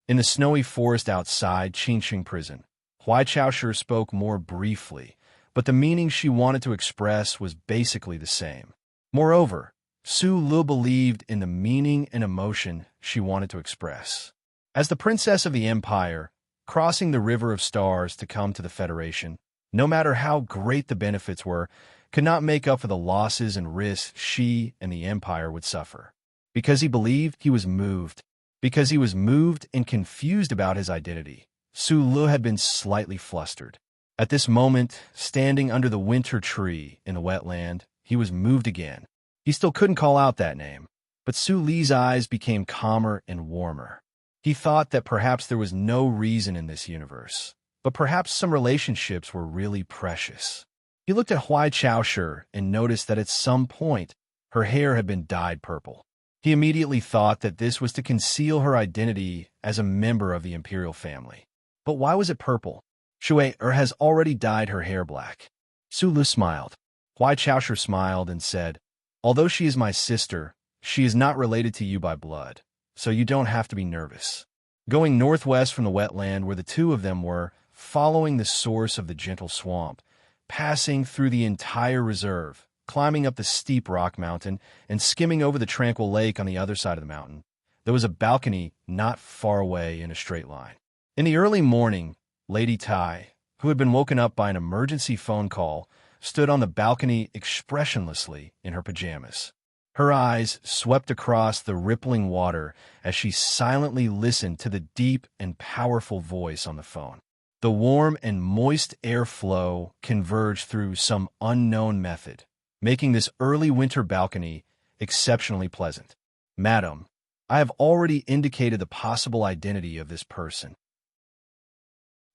In the snowy forest outside Qingxing prison, Huai Chaoshi spoke more briefly, but the meaning she wanted to express was basically the same. Moreover, Su Li believed in the meaning and emotion she wanted to express. As the princess of the empire, crossing the river of stars to come to the Federation, no matter how great the benefits were, could not make up for the losses and risks she and the empire would suffer. Because he believed, he was moved. Because he was moved and confused about his identity, Su Li had been slightly flustered. At this moment, standing under the winter tree in the wetland, he was moved again. He still couldn't call out that name, but Su Li's eyes became calmer and warmer. He thought that perhaps there was no reason in this universe, but perhaps some relationships were really precious. He looked at Huai Chaoshi and noticed that at some point, her hair had been dyed purple. He immediately thought that this was to conceal her identity as a member of the imperial family. But why was it purple? Shui has already dyed her hair black. Su Li smiled. Huai Chaoshi smiled and said, "Although she is my sister, she is not related to you by blood, so you don't have to be nervous." Going northwest from the wetland where the two of them were, following the source of the gentle swamp, passing through the entire reserve, climbing up the steep rock mountain, and skimming over the tranquil lake on the other side of the mountain, there was a balcony not far away in a straight line. In the early morning, Lady Tai, who had been woken up by an emergency phone call, stood on the balcony expressionlessly in her pajamas. Her eyes swept across the rippling water as she silently listened to the deep and powerful voice on the phone. The warm and moist airflow converged through some unknown method, making this early winter balcony exceptionally pleasant. "Madam, I have already indicated the possible identity of this person.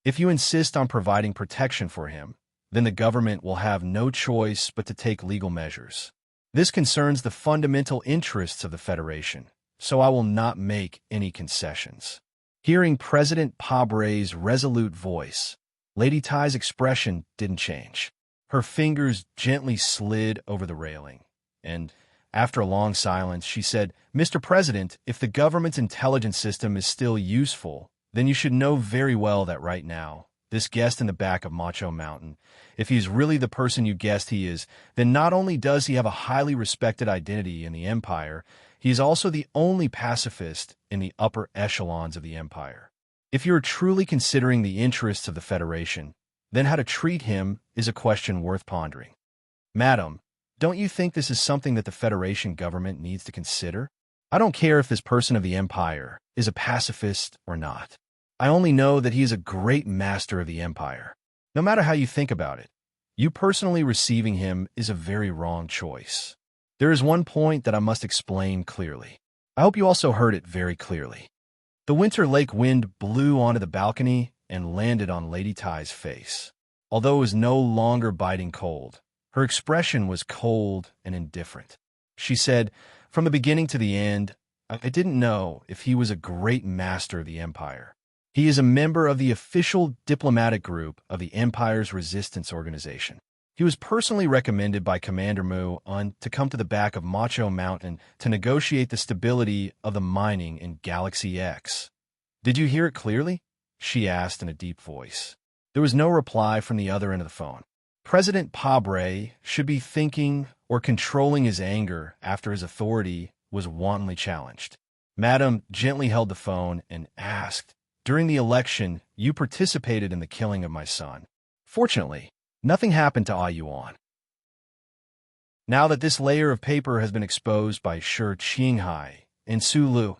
If you insist on providing protection for him, then the government will have no choice but to take legal measures. This concerns the fundamental interests of the Federation, so I will not make any concessions." Hearing President Pabre's resolute voice, Lady Tai's expression didn't change. Her fingers gently slid over the railing, and, after a long silence, she said, "Mr. President, if the government's intelligence system is still useful, then you should know very well that right now, this guest in the back of Macho Mountain, if he is really the person you guessed he is, then not only does he have a highly respected identity in the Empire, he is also the only pacifist in the upper echelons of the Empire. If you are truly considering the interests of the Federation, then how to treat him is a question worth pondering. Madam, don't you think this is something that the Federation government needs to consider? I don't care if this person of the Empire is a pacifist or not. I only know that he is a great master of the Empire. No matter how you think about it, you personally receiving him is a very wrong choice. There is one point that I must explain clearly. I hope you also heard it very clearly." The winter lake wind blew onto the balcony and landed on Lady Tai's face. Although it was no longer biting cold, her expression was cold and indifferent. She said, "From the beginning to the end, I didn't know if he was a great master of the Empire. He is a member of the official diplomatic group of the Empire's resistance organization. He was personally recommended by Commander Mu to come to the back of Macho Mountain to negotiate the stability of the mining in Galaxy X. Did you hear it clearly? She asked in a deep voice. There was no reply from the other end of the phone. President Pabre should be thinking or controlling his anger after his authority was wantonly challenged. Madam gently held the phone and asked, "During the election, you participated in the killing of my son. Fortunately, nothing happened to Ah Yuan. Now that this layer of paper has been exposed by Shi Qinghai and Su Lu,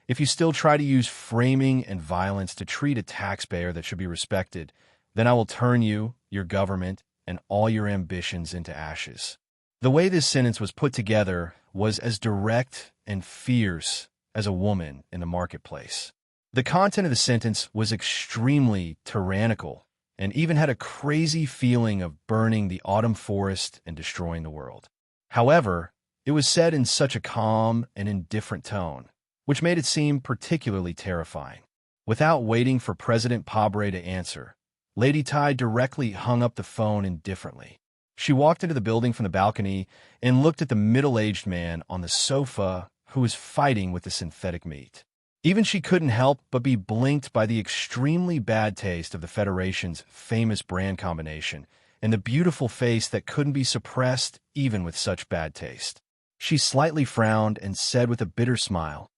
if you still try to use framing and violence to treat a taxpayer that should be respected, then I will turn you, your government, and all your ambitions into ashes." The way this sentence was put together was as direct and fierce as a woman in the marketplace. The content of the sentence was extremely tyrannical and even had a crazy feeling of burning the autumn forest and destroying the world. However, it was said in such a calm and indifferent tone, which made it seem particularly terrifying. Without waiting for President Pabre to answer, Lady Tai directly hung up the phone indifferently. She walked into the building from the balcony and looked at the middle-aged man on the sofa who was fighting with the synthetic meat. Even she couldn't help but be blinked by the extremely bad taste of the Federation's famous brand combination and the beautiful face that couldn't be suppressed even with such bad taste. She slightly frowned and said with a bitter smile,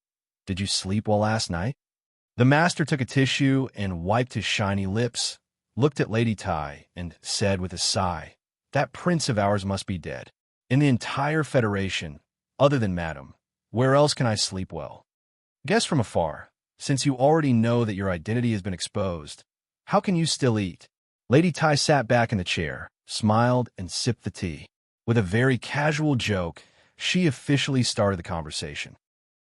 "Did you sleep well last night?" The master took a tissue and wiped his shiny lips, looked at Lady Tai, and said with a sigh, "That prince of ours must be dead. In the entire Federation, other than Madam, where else can I sleep well? Guess from afar, since you already know that your identity has been exposed, how can you still eat?" Lady Tai sat back in the chair, smiled, and sipped the tea. With a very casual joke, she officially started the conversation.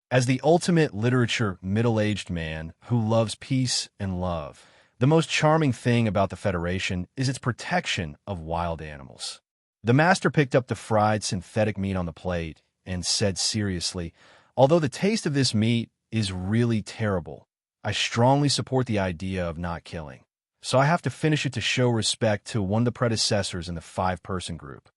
As the ultimate literature middle-aged man who loves peace and love, the most charming thing about the Federation is its protection of wild animals. The master picked up the fried synthetic meat on the plate and said seriously, "Although the taste of this meat is really terrible, I strongly support the idea of not killing. So I have to finish it to show respect to one of the predecessors in the 5-person group."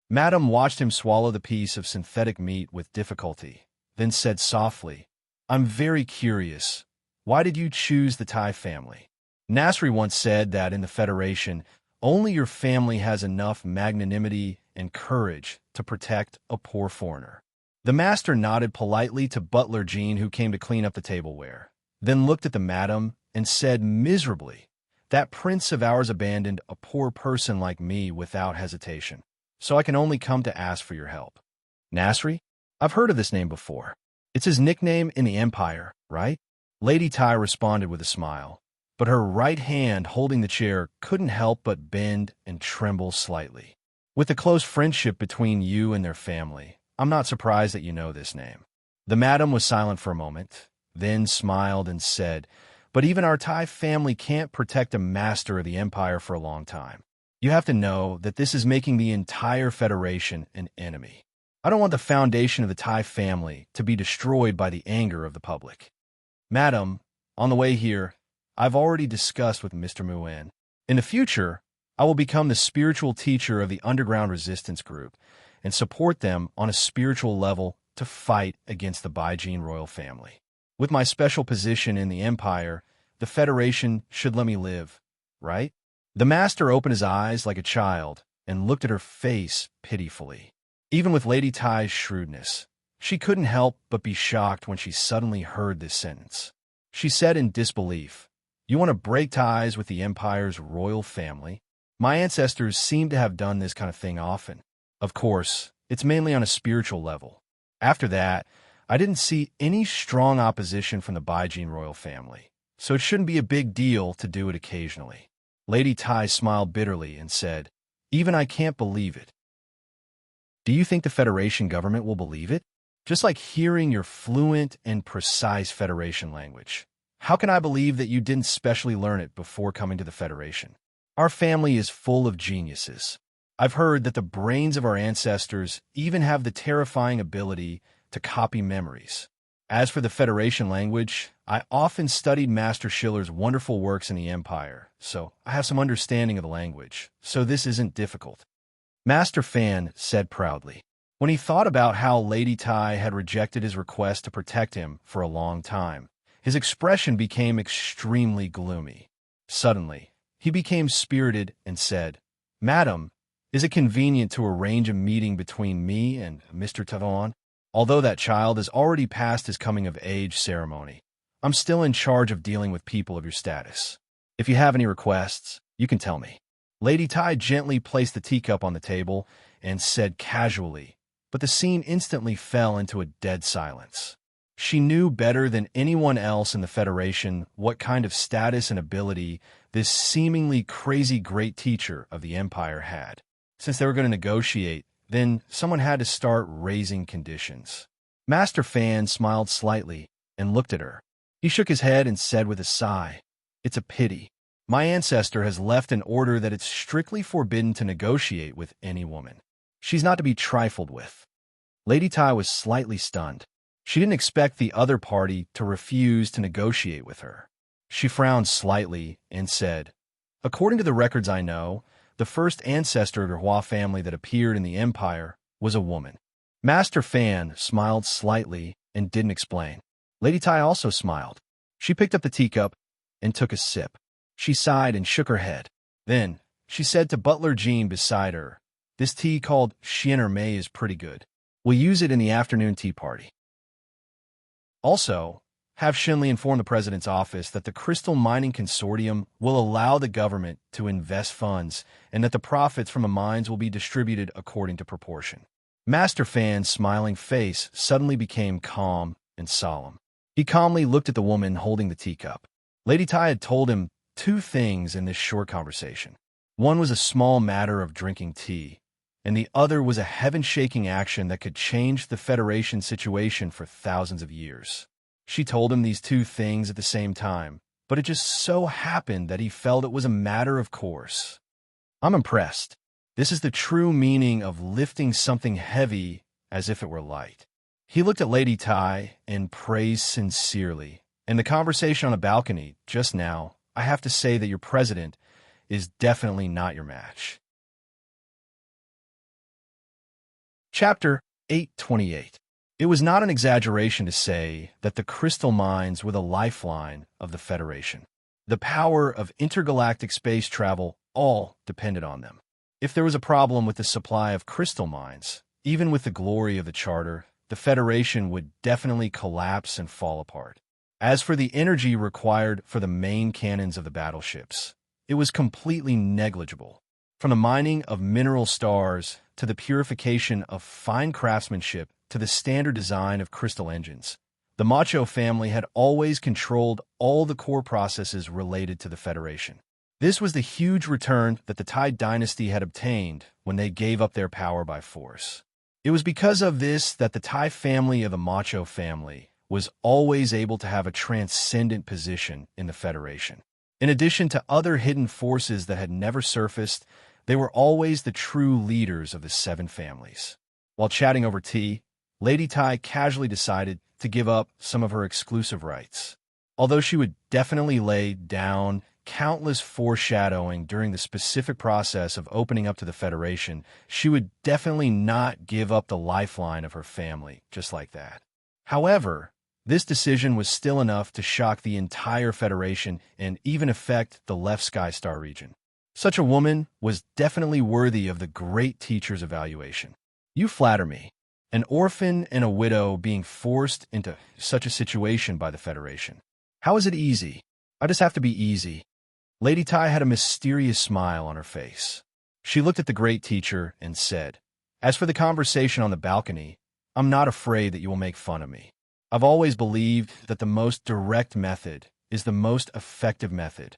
Madam watched him swallow the piece of synthetic meat with difficulty, then said softly, "I'm very curious. Why did you choose the Tai family? Nasri once said that in the Federation, only your family has enough magnanimity and courage to protect a poor foreigner." The master nodded politely to Butler Jean, who came to clean up the tableware, then looked at the madam and said miserably, "That prince of ours abandoned a poor person like me without hesitation, so I can only come to ask for your help." "Nasri? I've heard of this name before. It's his nickname in the Empire, right?" Lady Tai responded with a smile, but her right hand holding the chair couldn't help but bend and tremble slightly. "With the close friendship between you and their family, I'm not surprised that you know this name." The madam was silent for a moment, then smiled and said, "But even our Tai family can't protect a master of the Empire for a long time. You have to know that this is making the entire Federation an enemy. I don't want the foundation of the Tai family to be destroyed by the anger of the public. Madam, on the way here, I've already discussed with Mr. Muan. In the future, I will become the spiritual teacher of the underground resistance group and support them on a spiritual level to fight against the Baijin royal family. With my special position in the Empire, the Federation should let me live, right?" The master opened his eyes like a child and looked at her face pitifully. Even with Lady Tai's shrewdness, she couldn't help but be shocked when she suddenly heard this sentence. She said in disbelief, "You want to break ties with the Empire's royal family? My ancestors seem to have done this kind of thing often. Of course, it's mainly on a spiritual level. After that, I didn't see any strong opposition from the Baijin royal family, so it shouldn't be a big deal to do it occasionally." Lady Tai smiled bitterly and said, "Even I can't believe it." "Do you think the Federation government will believe it? Just like hearing your fluent and precise Federation language. How can I believe that you didn't specially learn it before coming to the Federation? Our family is full of geniuses. I've heard that the brains of our ancestors even have the terrifying ability to copy memories. As for the Federation language, I often studied Master Schiller's wonderful works in the Empire, so I have some understanding of the language, so this isn't difficult. Master Fan said proudly. When he thought about how Lady Tai had rejected his request to protect him for a long time, his expression became extremely gloomy. Suddenly, he became spirited and said, "Madam, is it convenient to arrange a meeting between me and Mr. Tavon? Although that child has already passed his coming-of-age ceremony, I'm still in charge of dealing with people of your status. If you have any requests, you can tell me." Lady Tai gently placed the teacup on the table and said casually, but the scene instantly fell into a dead silence. She knew better than anyone else in the Federation what kind of status and ability this seemingly crazy great teacher of the Empire had. Since they were going to negotiate, then someone had to start raising conditions. Master Fan smiled slightly and looked at her. He shook his head and said with a sigh, "It's a pity. My ancestor has left an order that it's strictly forbidden to negotiate with any woman. She's not to be trifled with." Lady Tai was slightly stunned. She didn't expect the other party to refuse to negotiate with her. She frowned slightly and said, "According to the records I know, the first ancestor of the Hua family that appeared in the Empire was a woman." Master Fan smiled slightly and didn't explain. Lady Tai also smiled. She picked up the teacup and took a sip. She sighed and shook her head. Then, she said to Butler Jean beside her, "This tea called Chien May is pretty good. We'll use it in the afternoon tea party. Also, have Shinley inform the President's office that the Crystal Mining Consortium will allow the government to invest funds and that the profits from the mines will be distributed according to proportion." Master Fan's smiling face suddenly became calm and solemn. He calmly looked at the woman holding the teacup. Lady Tai had told him two things in this short conversation. One was a small matter of drinking tea, and the other was a heaven-shaking action that could change the Federation situation for thousands of years. She told him these two things at the same time, but it just so happened that he felt it was a matter of course. "I'm impressed. This is the true meaning of lifting something heavy as if it were light." He looked at Lady Tai and praised sincerely. In the conversation on the balcony just now, I have to say that your president is definitely not your match. Chapter 828. It was not an exaggeration to say that the crystal mines were the lifeline of the Federation. The power of intergalactic space travel all depended on them. If there was a problem with the supply of crystal mines, even with the glory of the Charter, the Federation would definitely collapse and fall apart. As for the energy required for the main cannons of the battleships, it was completely negligible. From the mining of mineral stars to the purification of fine craftsmanship to the standard design of crystal engines, the Macho family had always controlled all the core processes related to the Federation. This was the huge return that the Tai dynasty had obtained when they gave up their power by force. It was because of this that the Tai family of the Macho family was always able to have a transcendent position in the Federation. In addition to other hidden forces that had never surfaced, they were always the true leaders of the seven families. While chatting over tea, Lady Tai casually decided to give up some of her exclusive rights. Although she would definitely lay down countless foreshadowing during the specific process of opening up to the Federation, she would definitely not give up the lifeline of her family just like that. However, this decision was still enough to shock the entire Federation and even affect the left Sky Star region. Such a woman was definitely worthy of the great teacher's evaluation. You flatter me. An orphan and a widow being forced into such a situation by the Federation. How is it easy? I just have to be easy. Lady Tai had a mysterious smile on her face. She looked at the great teacher and said, "As for the conversation on the balcony, I'm not afraid that you will make fun of me. I've always believed that the most direct method is the most effective method.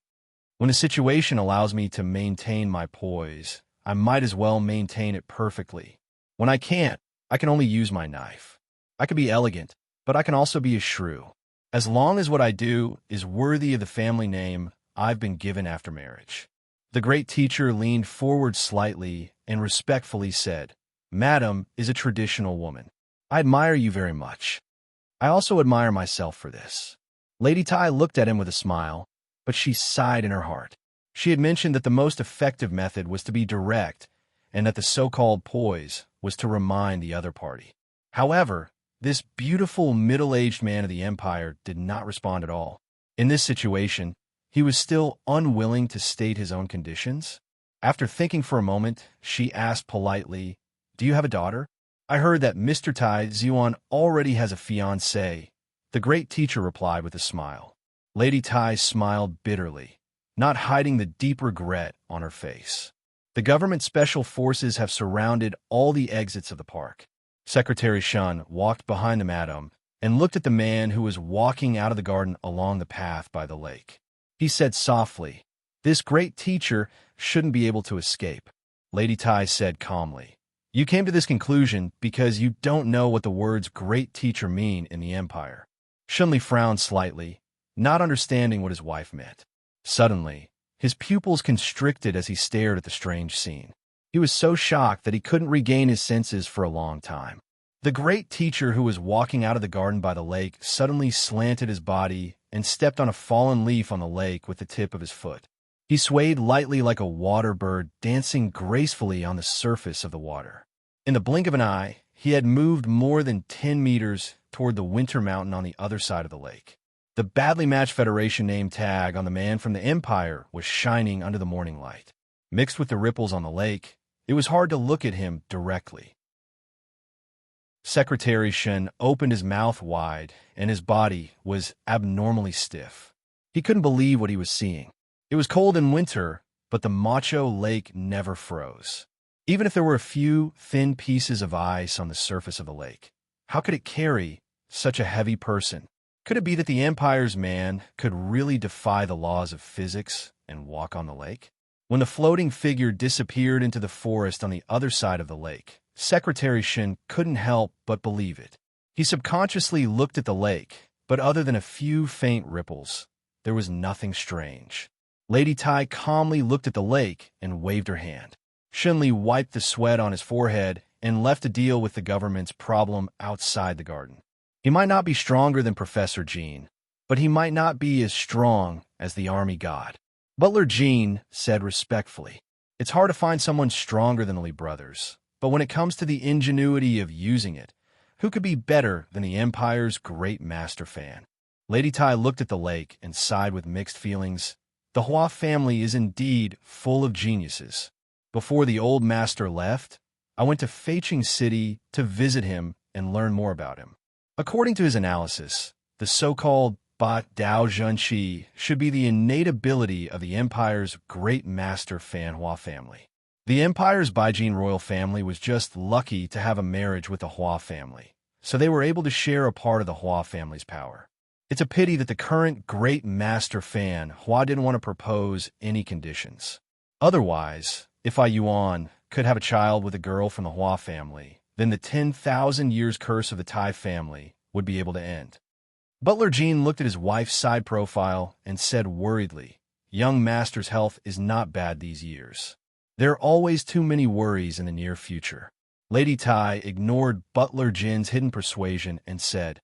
When a situation allows me to maintain my poise, I might as well maintain it perfectly. When I can't, I can only use my knife. I can be elegant, but I can also be a shrew. As long as what I do is worthy of the family name I've been given after marriage." The great teacher leaned forward slightly and respectfully said, "Madam is a traditional woman. I admire you very much. I also admire myself for this. Lady Tai looked at him with a smile, but she sighed in her heart. She had mentioned that the most effective method was to be direct, and that the so-called poise was to remind the other party. However, this beautiful middle-aged man of the Empire did not respond at all. In this situation, he was still unwilling to state his own conditions. After thinking for a moment, she asked politely, "Do you have a daughter?" "I heard that Mr. Tai Xuan already has a fiancée," the great teacher replied with a smile. Lady Tai smiled bitterly, not hiding the deep regret on her face. The government special forces have surrounded all the exits of the park. Secretary Shun walked behind the madam and looked at the man who was walking out of the garden along the path by the lake. He said softly, "This great teacher shouldn't be able to escape." Lady Tai said calmly, "You came to this conclusion because you don't know what the words great teacher mean in the Empire." Shunli frowned slightly, not understanding what his wife meant. Suddenly, his pupils constricted as he stared at the strange scene. He was so shocked that he couldn't regain his senses for a long time. The great teacher who was walking out of the garden by the lake suddenly slanted his body and stepped on a fallen leaf on the lake with the tip of his foot. He swayed lightly like a water bird, dancing gracefully on the surface of the water. In the blink of an eye, he had moved more than 10 meters toward the winter mountain on the other side of the lake. The badly matched Federation name tag on the man from the Empire was shining under the morning light. Mixed with the ripples on the lake, it was hard to look at him directly. Secretary Shen opened his mouth wide, and his body was abnormally stiff. He couldn't believe what he was seeing. It was cold in winter, but the macho lake never froze. Even if there were a few thin pieces of ice on the surface of the lake, how could it carry such a heavy person? Could it be that the Empire's man could really defy the laws of physics and walk on the lake? When the floating figure disappeared into the forest on the other side of the lake, Secretary Shin couldn't help but believe it. He subconsciously looked at the lake, but other than a few faint ripples, there was nothing strange. Lady Tai calmly looked at the lake and waved her hand. Shinli wiped the sweat on his forehead and left to deal with the government's problem outside the garden. He might not be stronger than Professor Jean, but he might not be as strong as the army god. Butler Jean said respectfully, "It's hard to find someone stronger than the Lee brothers, but when it comes to the ingenuity of using it, who could be better than the Empire's great master fan?" Lady Tai looked at the lake and sighed with mixed feelings. The Hua family is indeed full of geniuses. Before the old master left, I went to Feiqing City to visit him and learn more about him. According to his analysis, the so-called Ba Dao Zhenqi should be the innate ability of the Empire's great master Fan Hua family. The Empire's Baijin royal family was just lucky to have a marriage with the Hua family, so they were able to share a part of the Hua family's power. It's a pity that the current great master Fan Hua didn't want to propose any conditions. Otherwise, if I Yuan could have a child with a girl from the Hua family, then the 10,000 years curse of the Tai family would be able to end. Butler Jean looked at his wife's side profile and said worriedly, "Young master's health is not bad these years. There are always too many worries in the near future." Lady Tai ignored Butler Jin's hidden persuasion and said,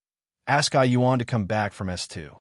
"Ask Ai Yuan to come back from S2.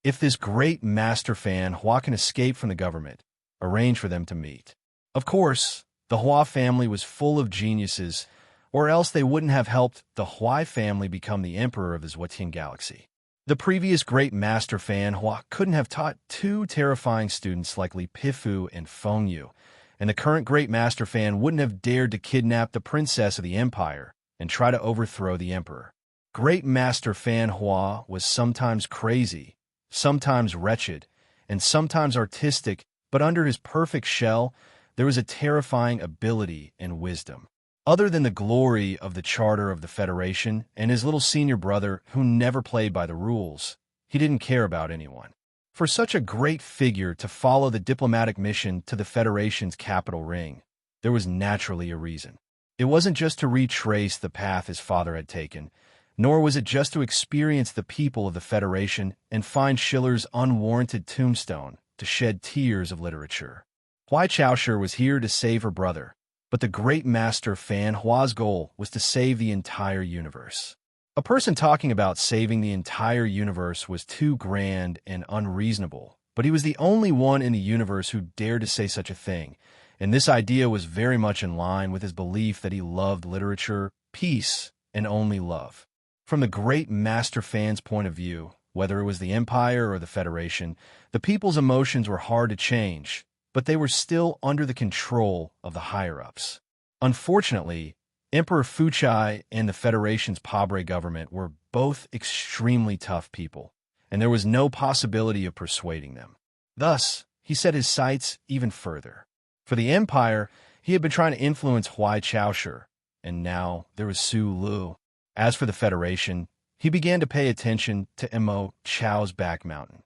If this great master Fan Hua can escape from the government, arrange for them to meet." Of course, the Hua family was full of geniuses, or else they wouldn't have helped the Hua family become the emperor of the Zhuotian galaxy. The previous great master Fan Hua couldn't have taught two terrifying students like Li Pifu and Feng Yu, and the current great master Fan wouldn't have dared to kidnap the princess of the Empire and try to overthrow the emperor. Great master Fan Hua was sometimes crazy, sometimes wretched, and sometimes artistic, but under his perfect shell, there was a terrifying ability and wisdom. Other than the glory of the Charter of the Federation and his little senior brother who never played by the rules, he didn't care about anyone. For such a great figure to follow the diplomatic mission to the Federation's capital ring, there was naturally a reason. It wasn't just to retrace the path his father had taken, nor was it just to experience the people of the Federation and find Schiller's unwarranted tombstone to shed tears of literature. Huai Chaoshi was here to save her brother, but the great master Fan Hua's goal was to save the entire universe. A person talking about saving the entire universe was too grand and unreasonable, but he was the only one in the universe who dared to say such a thing, and this idea was very much in line with his belief that he loved literature, peace, and only love. From the great master fan's point of view, whether it was the Empire or the Federation, the people's emotions were hard to change, but they were still under the control of the higher-ups. Unfortunately, Emperor Fuchai and the Federation's Pabre government were both extremely tough people, and there was no possibility of persuading them. Thus, he set his sights even further. For the Empire, he had been trying to influence Huai Chaoshi, and now there was Su Lu. As for the Federation, he began to pay attention to Imo Chao's back mountain.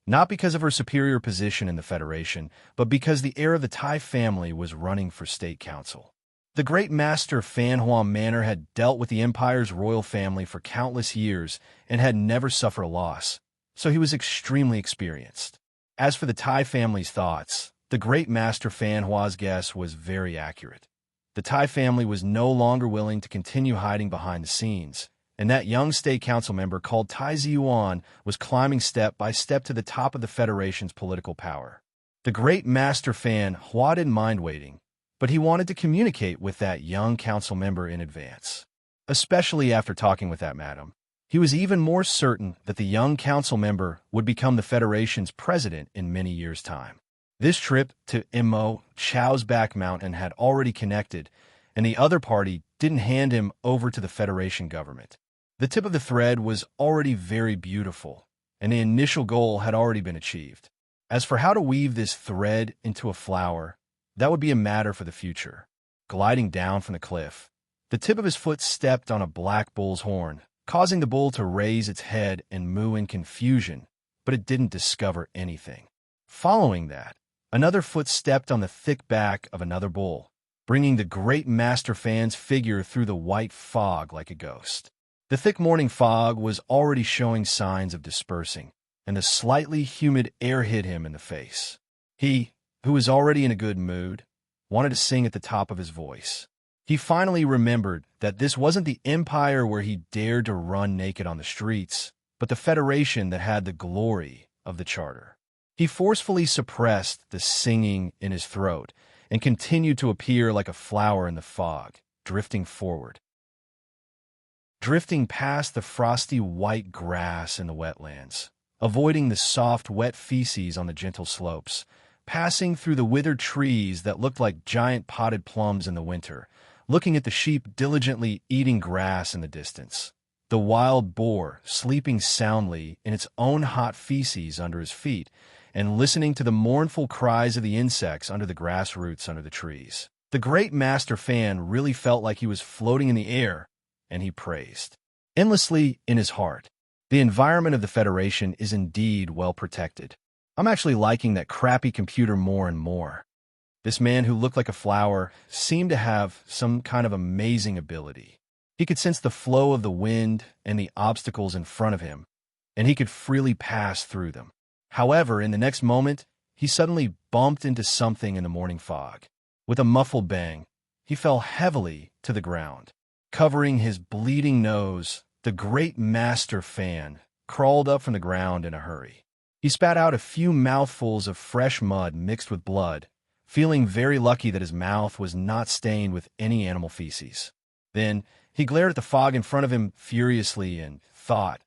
Not because of her superior position in the Federation, but because the heir of the Tai family was running for state council. The great master Fan Hua Manor had dealt with the Empire's royal family for countless years and had never suffered a loss, so he was extremely experienced. As for the Tai family's thoughts, the great master Fan Hua's guess was very accurate. The Tai family was no longer willing to continue hiding behind the scenes, and that young state council member called Tai Ziyuan was climbing step by step to the top of the Federation's political power. The great master Fan Hua didn't mind waiting, but he wanted to communicate with that young council member in advance. Especially after talking with that madam, he was even more certain that the young council member would become the Federation's president in many years' time. This trip to Imo Chao's back mountain had already connected, and the other party didn't hand him over to the Federation government. The tip of the thread was already very beautiful, and the initial goal had already been achieved. As for how to weave this thread into a flower, that would be a matter for the future. Gliding down from the cliff, the tip of his foot stepped on a black bull's horn, causing the bull to raise its head and moo in confusion, but it didn't discover anything. Following that, another foot stepped on the thick back of another bull, bringing the great master fan's figure through the white fog like a ghost. The thick morning fog was already showing signs of dispersing, and the slightly humid air hit him in the face. He, who was already in a good mood, wanted to sing at the top of his voice. He finally remembered that this wasn't the Empire where he dared to run naked on the streets, but the Federation that had the glory of the Charter. He forcefully suppressed the singing in his throat and continued to appear like a flower in the fog, drifting forward. Drifting past the frosty white grass in the wetlands, avoiding the soft, wet feces on the gentle slopes, passing through the withered trees that looked like giant potted plums in the winter, looking at the sheep diligently eating grass in the distance, the wild boar sleeping soundly in its own hot feces under his feet, and listening to the mournful cries of the insects under the grass roots under the trees. The great master fan really felt like he was floating in the air, and he praised. Endlessly in his heart, the environment of the Federation is indeed well protected. I'm actually liking that crappy computer more and more. This man who looked like a flower seemed to have some kind of amazing ability. He could sense the flow of the wind and the obstacles in front of him, and he could freely pass through them. However, in the next moment, he suddenly bumped into something in the morning fog. With a muffled bang, he fell heavily to the ground. Covering his bleeding nose, the great master fan crawled up from the ground in a hurry. He spat out a few mouthfuls of fresh mud mixed with blood, feeling very lucky that his mouth was not stained with any animal feces. Then, he glared at the fog in front of him furiously and thought,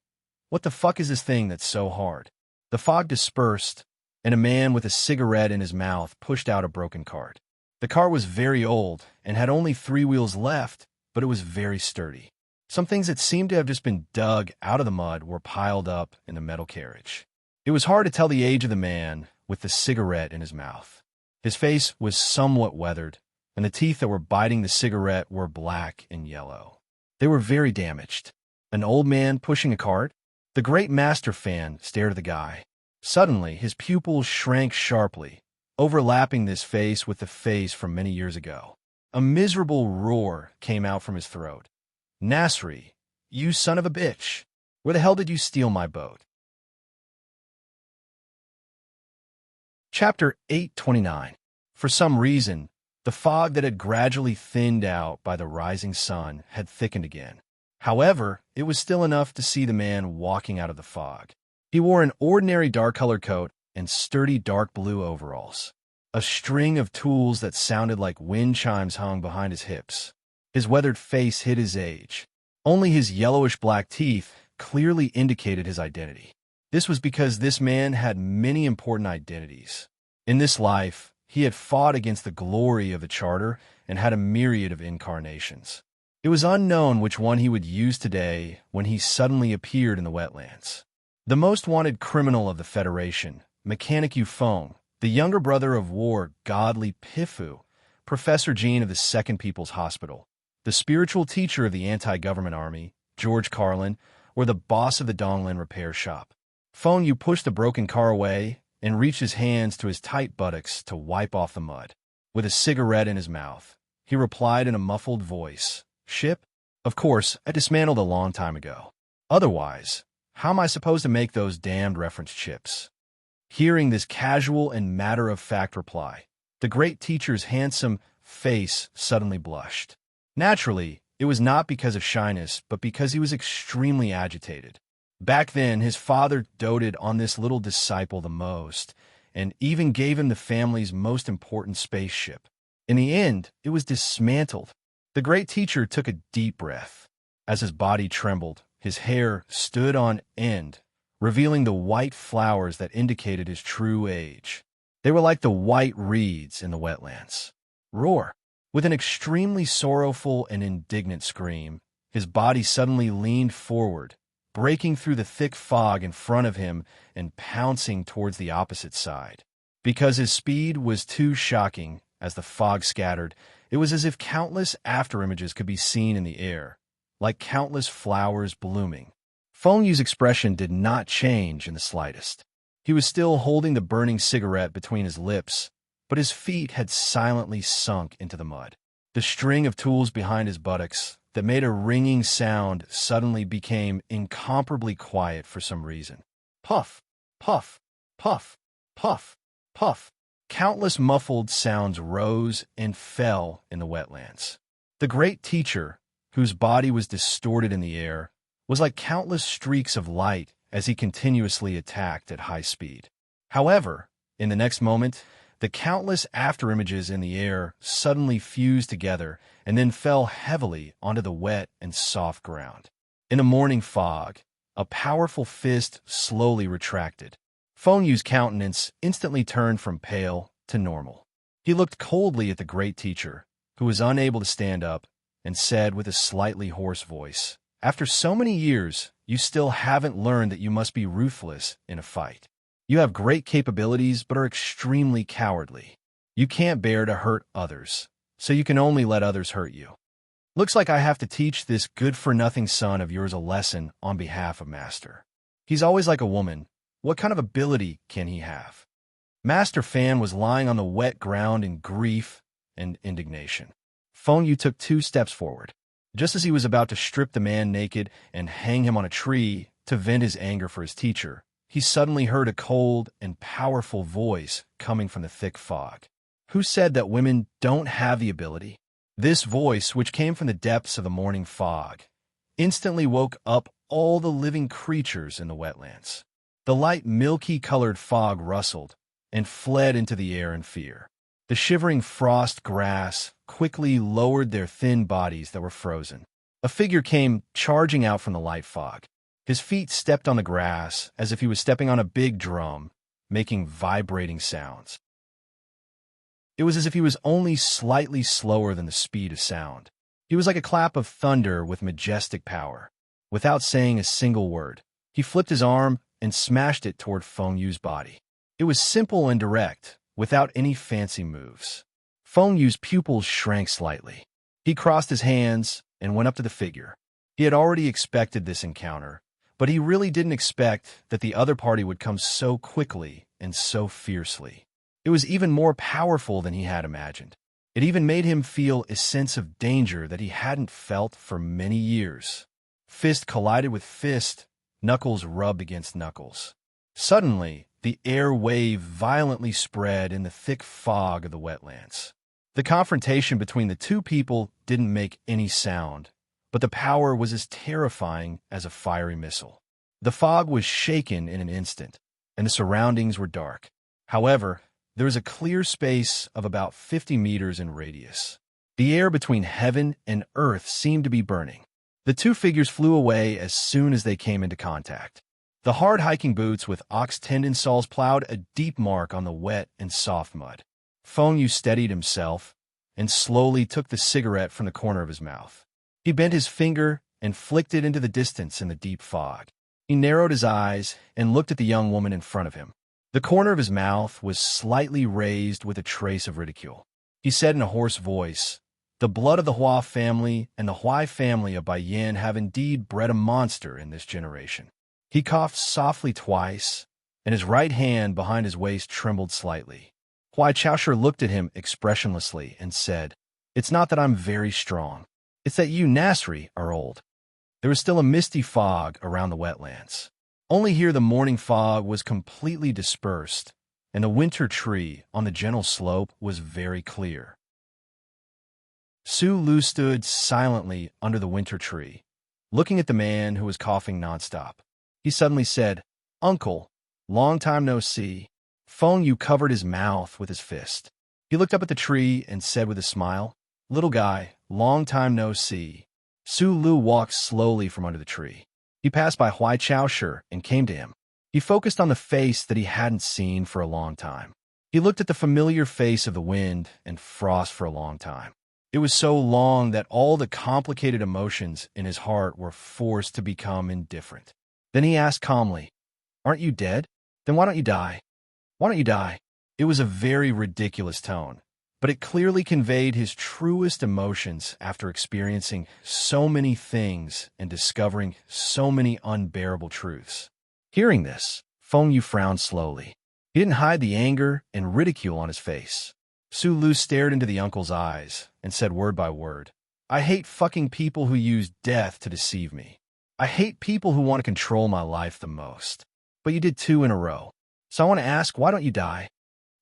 "What the fuck is this thing that's so hard?" The fog dispersed, and a man with a cigarette in his mouth pushed out a broken cart. The car was very old and had only 3 wheels left, but it was very sturdy. Some things that seemed to have just been dug out of the mud were piled up in the metal carriage. It was hard to tell the age of the man with the cigarette in his mouth. His face was somewhat weathered, and the teeth that were biting the cigarette were black and yellow. They were very damaged. An old man pushing a cart? The great master fan stared at the guy. Suddenly, his pupils shrank sharply, overlapping this face with the face from many years ago. A miserable roar came out from his throat. "Nasri, you son of a bitch! Where the hell did you steal my boat?" Chapter 829. For some reason, the fog that had gradually thinned out by the rising sun had thickened again. However, it was still enough to see the man walking out of the fog. He wore an ordinary dark-colored coat and sturdy dark blue overalls. A string of tools that sounded like wind chimes hung behind his hips. His weathered face hid his age. Only his yellowish-black teeth clearly indicated his identity. This was because this man had many important identities. In this life, he had fought against the glory of the Charter and had a myriad of incarnations. It was unknown which one he would use today when he suddenly appeared in the wetlands. The most wanted criminal of the Federation, Mechanic Yufeng, the younger brother of war godly Pifu, Professor Jean of the Second People's Hospital, the spiritual teacher of the anti-government army, George Carlin, or the boss of the Donglin repair shop. Feng Yu pushed the broken car away and reached his hands to his tight buttocks to wipe off the mud. With a cigarette in his mouth, he replied in a muffled voice, "Ship? Of course, I dismantled a long time ago. Otherwise, how am I supposed to make those damned reference chips?" Hearing this casual and matter-of-fact reply, the great teacher's handsome face suddenly blushed. Naturally, it was not because of shyness, but because he was extremely agitated. Back then, his father doted on this little disciple the most, and even gave him the family's most important spaceship. In the end, it was dismantled. The great teacher took a deep breath. As his body trembled, his hair stood on end, revealing the white flowers that indicated his true age. They were like the white reeds in the wetlands. Roar! With an extremely sorrowful and indignant scream, his body suddenly leaned forward, breaking through the thick fog in front of him and pouncing towards the opposite side. Because his speed was too shocking, as the fog scattered, it was as if countless afterimages could be seen in the air, like countless flowers blooming. Feng Yu's expression did not change in the slightest. He was still holding the burning cigarette between his lips, but his feet had silently sunk into the mud. The string of tools behind his buttocks that made a ringing sound suddenly became incomparably quiet for some reason. Puff, puff, puff, puff, puff. Countless muffled sounds rose and fell in the wetlands. The great teacher, whose body was distorted in the air, was like countless streaks of light as he continuously attacked at high speed. However, in the next moment, the countless afterimages in the air suddenly fused together and then fell heavily onto the wet and soft ground. In the morning fog, a powerful fist slowly retracted. Feng Yu's countenance instantly turned from pale to normal. He looked coldly at the great teacher, who was unable to stand up, and said with a slightly hoarse voice, "After so many years, you still haven't learned that you must be ruthless in a fight. You have great capabilities but are extremely cowardly. You can't bear to hurt others, so you can only let others hurt you. Looks like I have to teach this good-for-nothing son of yours a lesson on behalf of Master. He's always like a woman. What kind of ability can he have?" Master Fan was lying on the wet ground in grief and indignation. Feng Yu took 2 steps forward. Just as he was about to strip the man naked and hang him on a tree to vent his anger for his teacher, he suddenly heard a cold and powerful voice coming from the thick fog. Who said that women don't have the ability? This voice, which came from the depths of the morning fog, instantly woke up all the living creatures in the wetlands. The light milky-colored fog rustled and fled into the air in fear. The shivering frost grass quickly lowered their thin bodies that were frozen. A figure came charging out from the light fog. His feet stepped on the grass as if he was stepping on a big drum, making vibrating sounds. It was as if he was only slightly slower than the speed of sound. He was like a clap of thunder with majestic power. Without saying a single word, he flipped his arm and smashed it toward Feng Yu's body. It was simple and direct, without any fancy moves. Feng Yu's pupils shrank slightly. He crossed his hands and went up to the figure. He had already expected this encounter, but he really didn't expect that the other party would come so quickly and so fiercely. It was even more powerful than he had imagined. It even made him feel a sense of danger that he hadn't felt for many years. Fist collided with fist, knuckles rubbed against knuckles. Suddenly, the air wave violently spread in the thick fog of the wetlands. The confrontation between the 2 people didn't make any sound, but the power was as terrifying as a fiery missile. The fog was shaken in an instant, and the surroundings were dark. However, there was a clear space of about 50 meters in radius. The air between heaven and earth seemed to be burning. The two figures flew away as soon as they came into contact. The hard hiking boots with ox tendon soles plowed a deep mark on the wet and soft mud. Feng Yu steadied himself and slowly took the cigarette from the corner of his mouth. He bent his finger and flicked it into the distance in the deep fog. He narrowed his eyes and looked at the young woman in front of him. The corner of his mouth was slightly raised with a trace of ridicule. He said in a hoarse voice, "The blood of the Hua family and the Huai family of Baiyan have indeed bred a monster in this generation." He coughed softly twice, and his right hand behind his waist trembled slightly. Huai Chaosher looked at him expressionlessly and said, "It's not that I'm very strong. It's that you, Nasri, are old." There was still a misty fog around the wetlands. Only here the morning fog was completely dispersed, and the winter tree on the gentle slope was very clear. Su Lu stood silently under the winter tree, looking at the man who was coughing nonstop. He suddenly said, "Uncle, long time no see." Feng Yu covered his mouth with his fist. He looked up at the tree and said with a smile, "Little guy, long time no see." Su Lu walked slowly from under the tree. He passed by Huai Chaosher and came to him. He focused on the face that he hadn't seen for a long time. He looked at the familiar face of the wind and frost for a long time. It was so long that all the complicated emotions in his heart were forced to become indifferent. Then he asked calmly, "Aren't you dead? Then why don't you die? Why don't you die?" It was a very ridiculous tone, but it clearly conveyed his truest emotions after experiencing so many things and discovering so many unbearable truths. Hearing this, Feng Yu frowned slowly. He didn't hide the anger and ridicule on his face. Su Lu stared into the uncle's eyes and said word by word, "I hate fucking people who use death to deceive me. I hate people who want to control my life the most. But you did 2 in a row. So I want to ask, why don't you die?"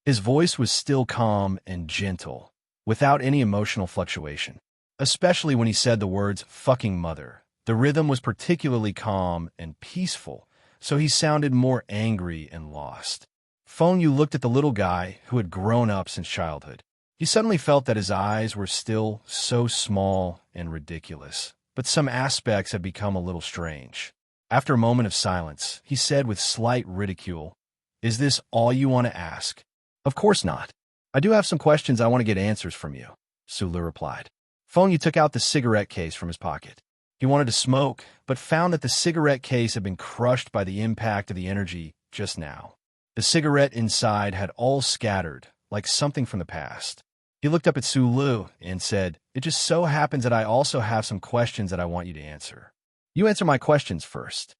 His voice was still calm and gentle, without any emotional fluctuation. Especially when he said the words, "fucking mother." The rhythm was particularly calm and peaceful, so he sounded more angry and lost. Feng Yu looked at the little guy who had grown up since childhood. He suddenly felt that his eyes were still so small and ridiculous, but some aspects had become a little strange. After a moment of silence, he said with slight ridicule, "Is this all you want to ask?" "Of course not. I do have some questions I want to get answers from you," Su Lu replied. Feng Yu took out the cigarette case from his pocket. He wanted to smoke, but found that the cigarette case had been crushed by the impact of the energy just now. The cigarette inside had all scattered, like something from the past. He looked up at Su Lu and said, "It just so happens that I also have some questions that I want you to answer. You answer my questions first."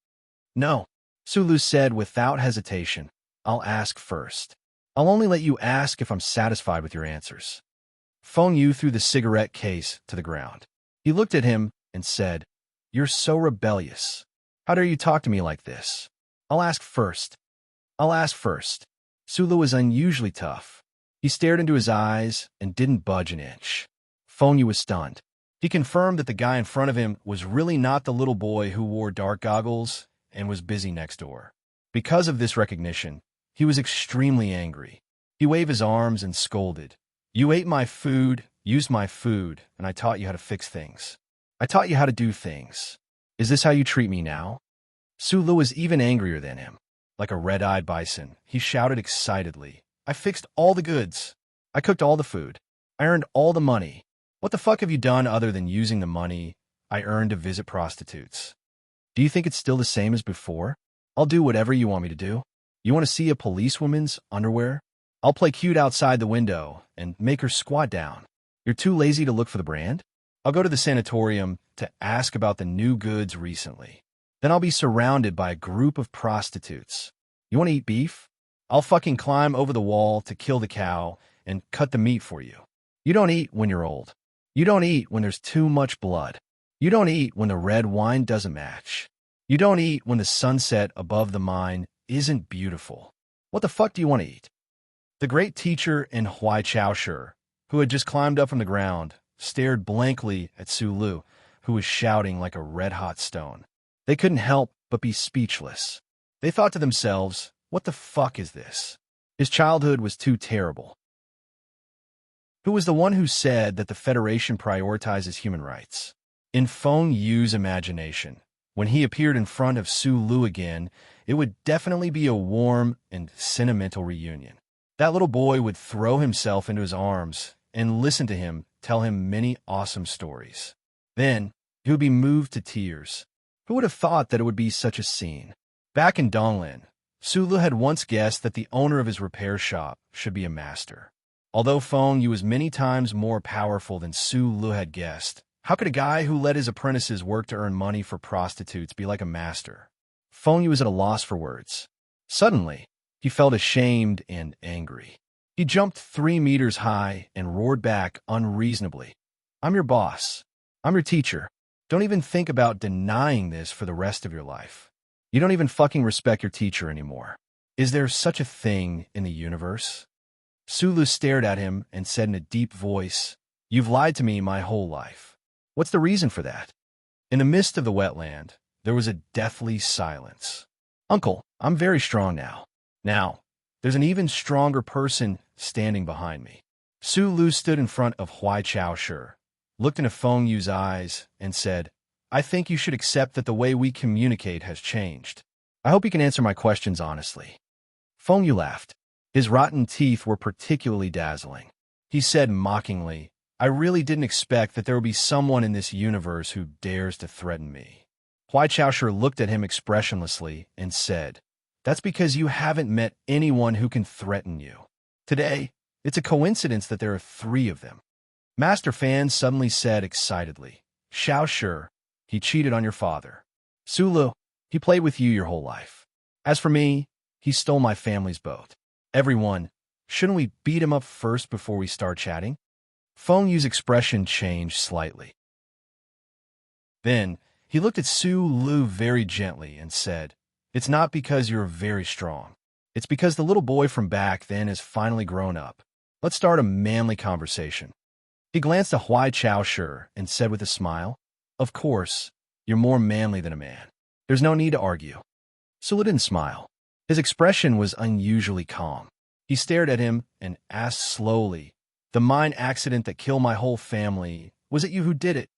"No," Su Lu said without hesitation. "I'll ask first. I'll only let you ask if I'm satisfied with your answers." Feng Yu threw the cigarette case to the ground. He looked at him and said, "You're so rebellious. How dare you talk to me like this? I'll ask first. I'll ask first." Su Lu was unusually tough. He stared into his eyes and didn't budge an inch. Feng Yu was stunned. He confirmed that the guy in front of him was really not the little boy who wore dark goggles and was busy next door. Because of this recognition, he was extremely angry. He waved his arms and scolded, "You ate my food, used my food, and I taught you how to fix things. I taught you how to do things. Is this how you treat me now?" Su Lu was even angrier than him. Like a red-eyed bison, he shouted excitedly, "I fixed all the goods. I cooked all the food. I earned all the money. What the fuck have you done other than using the money I earned to visit prostitutes? Do you think it's still the same as before? I'll do whatever you want me to do. You want to see a policewoman's underwear? I'll play cute outside the window and make her squat down. You're too lazy to look for the brand? I'll go to the sanatorium to ask about the new goods recently. Then I'll be surrounded by a group of prostitutes. You want to eat beef? I'll fucking climb over the wall to kill the cow and cut the meat for you. You don't eat when you're old. You don't eat when there's too much blood. You don't eat when the red wine doesn't match. You don't eat when the sunset above the mine isn't beautiful. What the fuck do you want to eat?" The great teacher in Huai Chaosher, who had just climbed up from the ground, stared blankly at Su Lu, who was shouting like a red-hot stone. They couldn't help but be speechless. They thought to themselves, what the fuck is this? His childhood was too terrible. Who was the one who said that the Federation prioritizes human rights? In Feng Yu's imagination, when he appeared in front of Su Lu again, it would definitely be a warm and sentimental reunion. That little boy would throw himself into his arms and listen to him tell him many awesome stories. Then, he would be moved to tears. Who would have thought that it would be such a scene? Back in Donglin, Su Lu had once guessed that the owner of his repair shop should be a master. Although Feng Yu was many times more powerful than Su Lu had guessed, how could a guy who let his apprentices work to earn money for prostitutes be like a master? Feng Yu was at a loss for words. Suddenly, he felt ashamed and angry. He jumped 3 meters high and roared back unreasonably. I'm your boss. I'm your teacher. Don't even think about denying this for the rest of your life. You don't even fucking respect your teacher anymore. Is there such a thing in the universe? Su Lu stared at him and said in a deep voice, You've lied to me my whole life. What's the reason for that? In the midst of the wetland, there was a deathly silence. Uncle, I'm very strong now. Now, there's an even stronger person standing behind me. Su Lu stood in front of Huai Chaoshi, looked into Feng Yu's eyes, and said, I think you should accept that the way we communicate has changed. I hope you can answer my questions honestly. Feng Yu laughed. His rotten teeth were particularly dazzling. He said mockingly, I really didn't expect that there would be someone in this universe who dares to threaten me. Huai Chaoshi looked at him expressionlessly and said, That's because you haven't met anyone who can threaten you. Today, it's a coincidence that there are 3 of them. Master Fan suddenly said excitedly, Chaoshi, he cheated on your father. Su Lu, he played with you your whole life. As for me, he stole my family's boat. Everyone, shouldn't we beat him up first before we start chatting? Feng Yu's expression changed slightly. Then, he looked at Su Lu very gently and said, It's not because you're very strong. It's because the little boy from back then has finally grown up. Let's start a manly conversation. He glanced at Huai Chaoshi and said with a smile, Of course, you're more manly than a man. There's no need to argue. Su Lu didn't smile. His expression was unusually calm. He stared at him and asked slowly, The mine accident that killed my whole family, was it you who did it?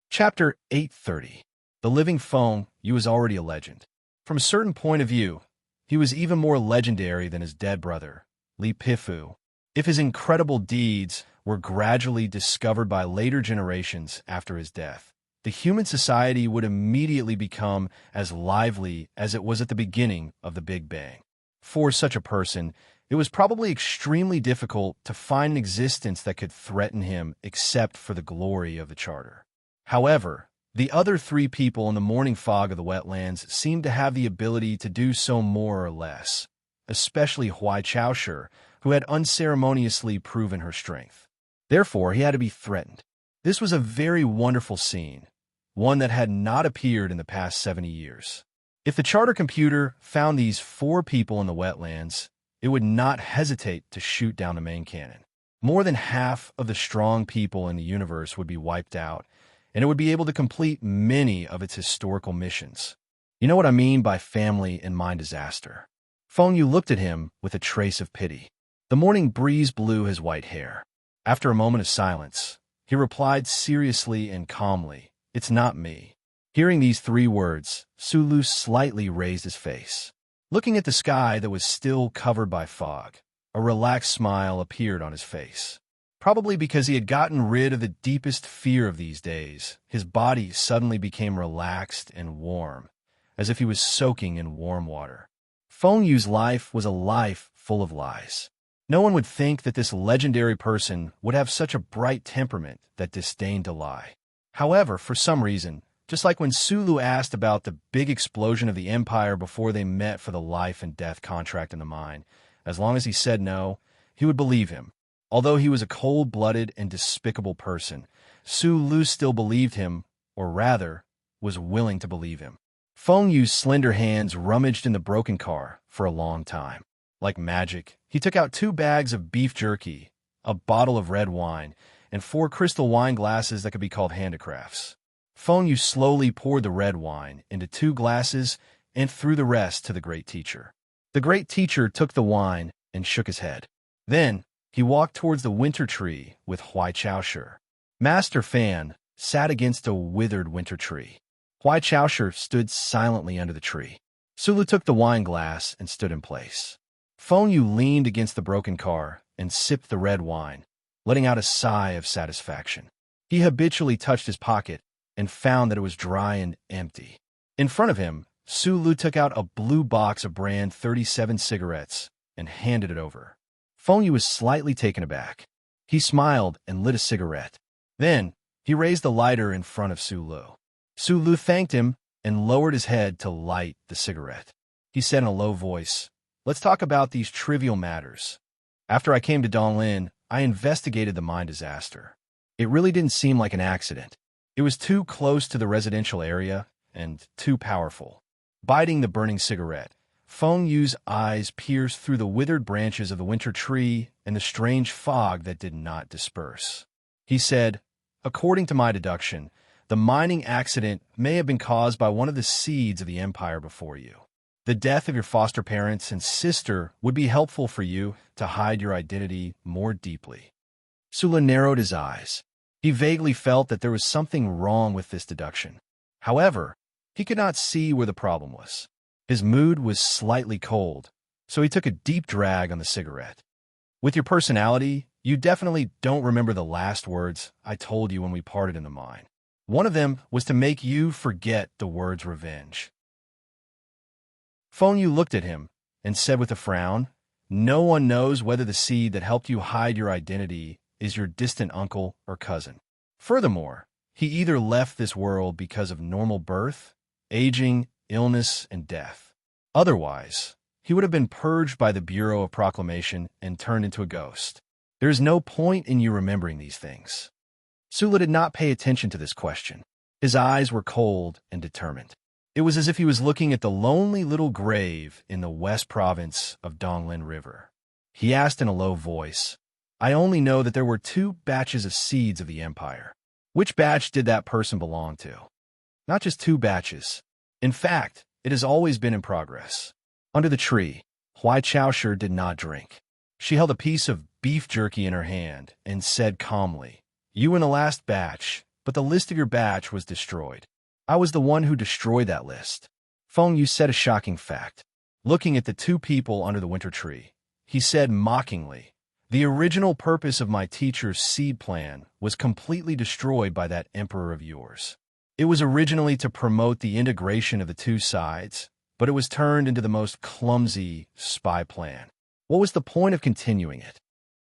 Chapter 830. The living Feng Yu was already a legend. From a certain point of view, he was even more legendary than his dead brother, Li Pifu. If his incredible deeds were gradually discovered by later generations after his death, the human society would immediately become as lively as it was at the beginning of the Big Bang. For such a person, it was probably extremely difficult to find an existence that could threaten him except for the glory of the Charter. However, the other 3 people in the morning fog of the wetlands seemed to have the ability to do so more or less, especially Huai Chaoshi, who had unceremoniously proven her strength. Therefore, he had to be threatened. This was a very wonderful scene, one that had not appeared in the past 70 years. If the charter computer found these 4 people in the wetlands, it would not hesitate to shoot down the main cannon. More than half of the strong people in the universe would be wiped out, and it would be able to complete many of its historical missions. You know what I mean by family and mine disaster. Feng Yu looked at him with a trace of pity. The morning breeze blew his white hair. After a moment of silence, he replied seriously and calmly, It's not me. Hearing these 3 words, Su Lu slightly raised his face. Looking at the sky that was still covered by fog, a relaxed smile appeared on his face. Probably because he had gotten rid of the deepest fear of these days, his body suddenly became relaxed and warm, as if he was soaking in warm water. Feng Yu's life was a life full of lies. No one would think that this legendary person would have such a bright temperament that disdained to lie. However, for some reason, just like when Su Lu asked about the big explosion of the Empire before they met for the life and death contract in the mine, as long as he said no, he would believe him. Although he was a cold-blooded and despicable person, Su Lu still believed him, or rather, was willing to believe him. Feng Yu's slender hands rummaged in the broken car for a long time. Like magic, he took out 2 bags of beef jerky, a bottle of red wine, and 4 crystal wine glasses that could be called handicrafts. Feng Yu slowly poured the red wine into 2 glasses and threw the rest to the great teacher. The great teacher took the wine and shook his head. Then, he walked towards the winter tree with Huai Chaoshi. Master Fan sat against a withered winter tree. Huai Chaoshi stood silently under the tree. Sulu took the wine glass and stood in place. Feng Yu leaned against the broken car and sipped the red wine, letting out a sigh of satisfaction. He habitually touched his pocket and found that it was dry and empty. In front of him, Sulu took out a blue box of brand 37 cigarettes and handed it over. Feng Yu was slightly taken aback. He smiled and lit a cigarette. Then, he raised the lighter in front of Sulu. Sulu thanked him and lowered his head to light the cigarette. He said in a low voice, "Let's talk about these trivial matters. After I came to Donglin, I investigated the mine disaster. It really didn't seem like an accident. It was too close to the residential area and too powerful." Biting the burning cigarette, Feng Yu's eyes pierced through the withered branches of the winter tree and the strange fog that did not disperse. He said, "According to my deduction, the mining accident may have been caused by one of the seeds of the empire before you. The death of your foster parents and sister would be helpful for you to hide your identity more deeply." Sula narrowed his eyes. He vaguely felt that there was something wrong with this deduction. However, he could not see where the problem was. His mood was slightly cold, so he took a deep drag on the cigarette. "With your personality, you definitely don't remember the last words I told you when we parted in the mine. One of them was to make you forget the words revenge." Feng Yu looked at him and said with a frown, "No one knows whether the seed that helped you hide your identity is your distant uncle or cousin. Furthermore, he either left this world because of normal birth, aging, illness, and death. Otherwise, he would have been purged by the Bureau of Proclamation and turned into a ghost. There is no point in you remembering these things." Sula did not pay attention to this question. His eyes were cold and determined. It was as if he was looking at the lonely little grave in the west province of Donglin River. He asked in a low voice, "I only know that there were 2 batches of seeds of the empire. Which batch did that person belong to?" "Not just 2 batches. In fact, it has always been in progress." Under the tree, Huai Chaoshi did not drink. She held a piece of beef jerky in her hand and said calmly, "You were in the last batch, but the list of your batch was destroyed. I was the one who destroyed that list." Feng Yu said a shocking fact. Looking at the 2 people under the winter tree, he said mockingly, "The original purpose of my teacher's seed plan was completely destroyed by that emperor of yours. It was originally to promote the integration of the 2 sides, but it was turned into the most clumsy spy plan. What was the point of continuing it?"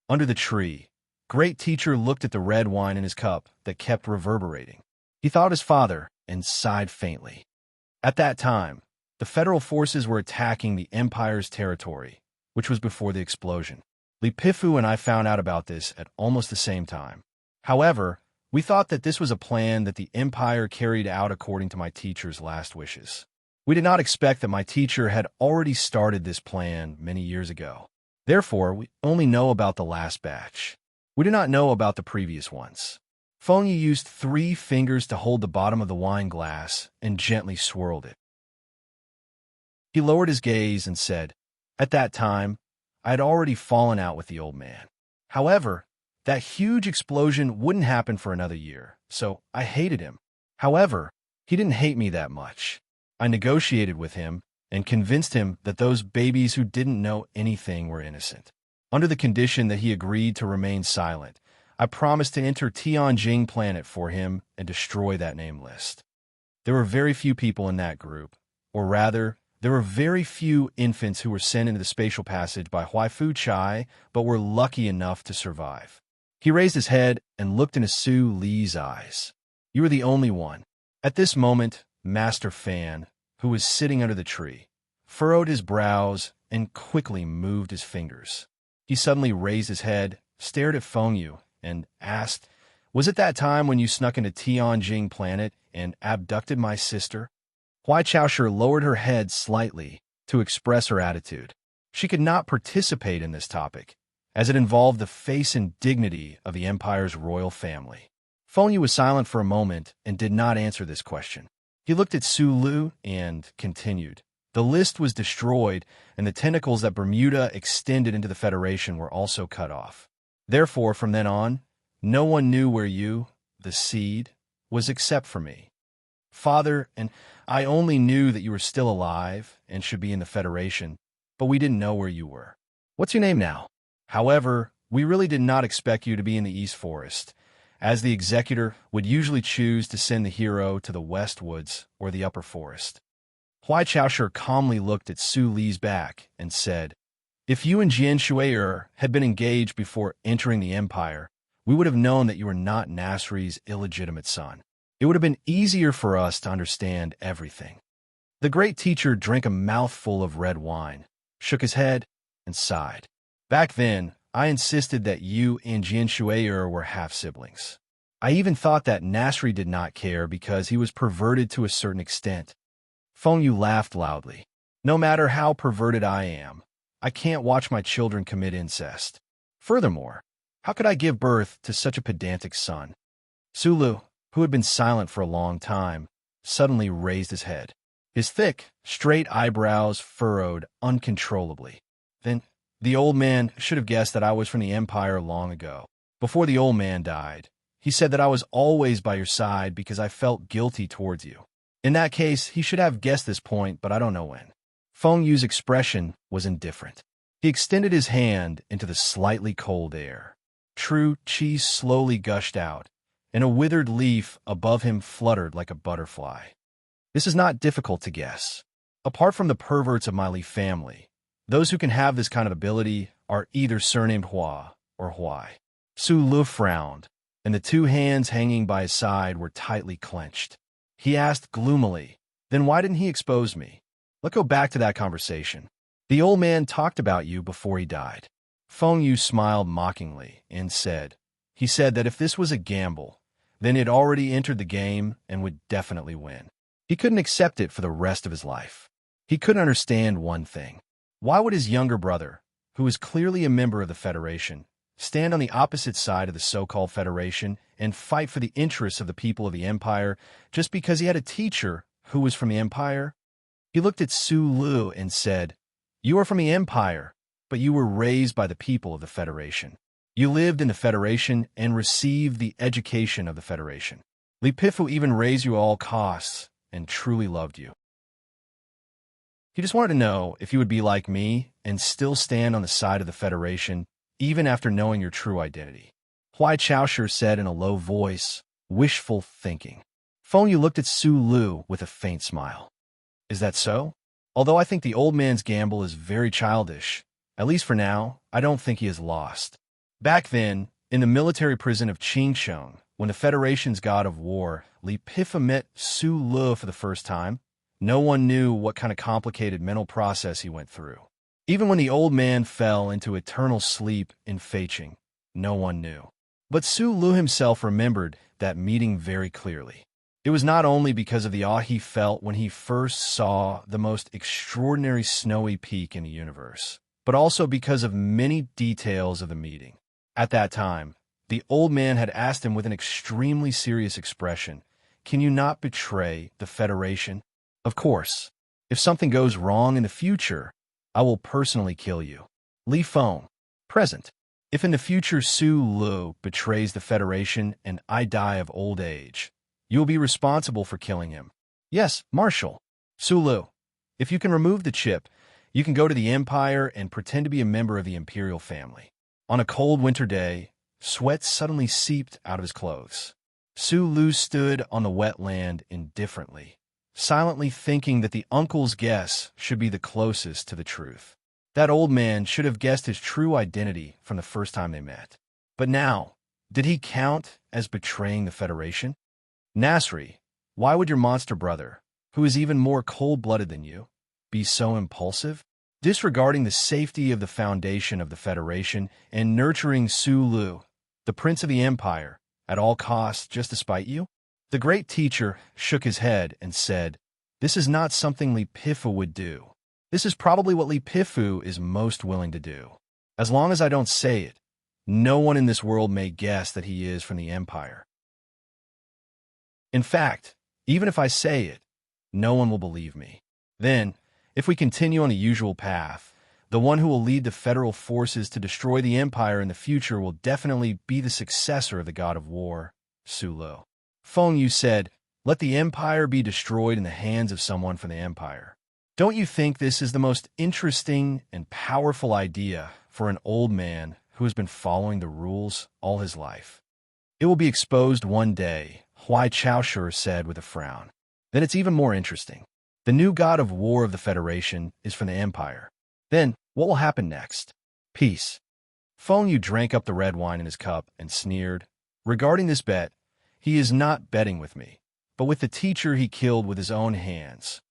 Under the tree, Great Teacher looked at the red wine in his cup that kept reverberating. He thought of his father and sighed faintly. At that time, the federal forces were attacking the Empire's territory, which was before the explosion. Li Pifu and I found out about this at almost the same time. However, we thought that this was a plan that the Empire carried out according to my teacher's last wishes. We did not expect that my teacher had already started this plan many years ago. Therefore, we only know about the last batch. We do not know about the previous ones." Feng Yu used 3 fingers to hold the bottom of the wine glass and gently swirled it. He lowered his gaze and said, "At that time, I had already fallen out with the old man. However, that huge explosion wouldn't happen for another year, so I hated him. However, he didn't hate me that much. I negotiated with him and convinced him that those babies who didn't know anything were innocent. Under the condition that he agreed to remain silent, I promised to enter Tianjing planet for him and destroy that name list. There were very few people in that group, or rather, there were very few infants who were sent into the spatial passage by Huaifu Chai, but were lucky enough to survive." He raised his head and looked into Su Li's eyes. "You were the only one." At this moment, Master Fan, who was sitting under the tree, furrowed his brows and quickly moved his fingers. He suddenly raised his head, stared at Feng Yu, and asked, "Was it that time when you snuck into Tianjing planet and abducted my sister?" Huai Chaoshi lowered her head slightly to express her attitude. She could not participate in this topic, as it involved the face and dignity of the Empire's royal family. Feng Yu was silent for a moment and did not answer this question. He looked at Su Lu and continued. The list was destroyed, and the tentacles that Bermuda extended into the Federation were also cut off. Therefore, from then on, no one knew where you, the seed, was except for me. Father, and I only knew that you were still alive and should be in the Federation, but we didn't know where you were. What's your name now? However, we really did not expect you to be in the East Forest, as the executor would usually choose to send the hero to the West Woods or the Upper Forest. Huai Chaoshi calmly looked at Su Li's back and said, If you and Jian Shui'er had been engaged before entering the Empire, we would have known that you were not Nasri's illegitimate son. It would have been easier for us to understand everything. The great teacher drank a mouthful of red wine, shook his head, and sighed. Back then, I insisted that you and Jian Shui'er were half-siblings. I even thought that Nasri did not care because he was perverted to a certain extent. Feng Yu laughed loudly. No matter how perverted I am, I can't watch my children commit incest. Furthermore, how could I give birth to such a pedantic son? Su Lu, who had been silent for a long time, suddenly raised his head. His thick, straight eyebrows furrowed uncontrollably. Then, the old man should have guessed that I was from the Empire long ago. Before the old man died, he said that I was always by your side because I felt guilty towards you. In that case, he should have guessed this point, but I don't know when. Feng Yu's expression was indifferent. He extended his hand into the slightly cold air. True qi slowly gushed out, and a withered leaf above him fluttered like a butterfly. This is not difficult to guess. Apart from the perverts of my Li family, those who can have this kind of ability are either surnamed Hua or Huai. Su Lu frowned, and the two hands hanging by his side were tightly clenched. He asked gloomily, Then why didn't he expose me? Let's go back to that conversation. The old man talked about you before he died. Feng Yu smiled mockingly and said, He said that if this was a gamble, then he'd already entered the game and would definitely win. He couldn't accept it for the rest of his life. He couldn't understand one thing. Why would his younger brother, who was clearly a member of the Federation, stand on the opposite side of the so-called Federation and fight for the interests of the people of the Empire just because he had a teacher who was from the Empire? He looked at Su Lu and said, You are from the Empire, but you were raised by the people of the Federation. You lived in the Federation and received the education of the Federation. Li Pifu even raised you at all costs and truly loved you. He just wanted to know if you would be like me and still stand on the side of the Federation even after knowing your true identity. Huai Chaoshi said in a low voice, wishful thinking. Feng Yu looked at Su Lu with a faint smile. Is that so? Although I think the old man's gamble is very childish, at least for now, I don't think he is lost. Back then, in the military prison of Qingsheng, when the Federation's god of war, Li Pifu met Su Lu for the first time, no one knew what kind of complicated mental process he went through. Even when the old man fell into eternal sleep in Feiqing, no one knew. But Su Lu himself remembered that meeting very clearly. It was not only because of the awe he felt when he first saw the most extraordinary snowy peak in the universe, but also because of many details of the meeting. At that time, the old man had asked him with an extremely serious expression, Can you not betray the Federation? Of course, if something goes wrong in the future, I will personally kill you. Li Feng, present. If in the future Su Lu betrays the Federation and I die of old age, you will be responsible for killing him. Yes, Marshal. Su Lu, if you can remove the chip, you can go to the Empire and pretend to be a member of the Imperial family. On a cold winter day, sweat suddenly seeped out of his clothes. Su Lu stood on the wet land indifferently, silently thinking that the uncle's guess should be the closest to the truth. That old man should have guessed his true identity from the first time they met. But now, did he count as betraying the Federation? Nasri, why would your monster brother, who is even more cold-blooded than you, be so impulsive? Disregarding the safety of the foundation of the Federation and nurturing Su Lu, the prince of the Empire, at all costs just to spite you? The great teacher shook his head and said, This is not something Li Pifu would do. This is probably what Li Pifu is most willing to do. As long as I don't say it, no one in this world may guess that he is from the Empire. In fact, even if I say it, no one will believe me. Then, if we continue on the usual path, the one who will lead the federal forces to destroy the Empire in the future will definitely be the successor of the god of war, Sulu. Feng Yu said, "Let the Empire be destroyed in the hands of someone from the Empire." Don't you think this is the most interesting and powerful idea for an old man who has been following the rules all his life? It will be exposed one day, Huai Chaoshur said with a frown. Then it's even more interesting. The new god of war of the Federation is from the Empire. Then, what will happen next? Peace. Feng Yu drank up the red wine in his cup and sneered. Regarding this bet, he is not betting with me, but with the teacher he killed with his own hands.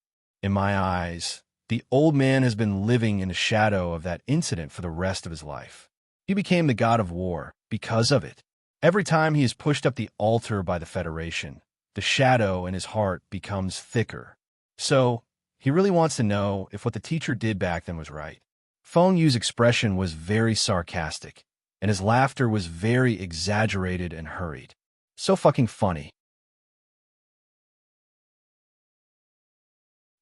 In my eyes, the old man has been living in the shadow of that incident for the rest of his life. He became the god of war because of it. Every time he is pushed up the altar by the Federation, the shadow in his heart becomes thicker. So, he really wants to know if what the teacher did back then was right. Feng Yu's expression was very sarcastic, and his laughter was very exaggerated and hurried. So fucking funny.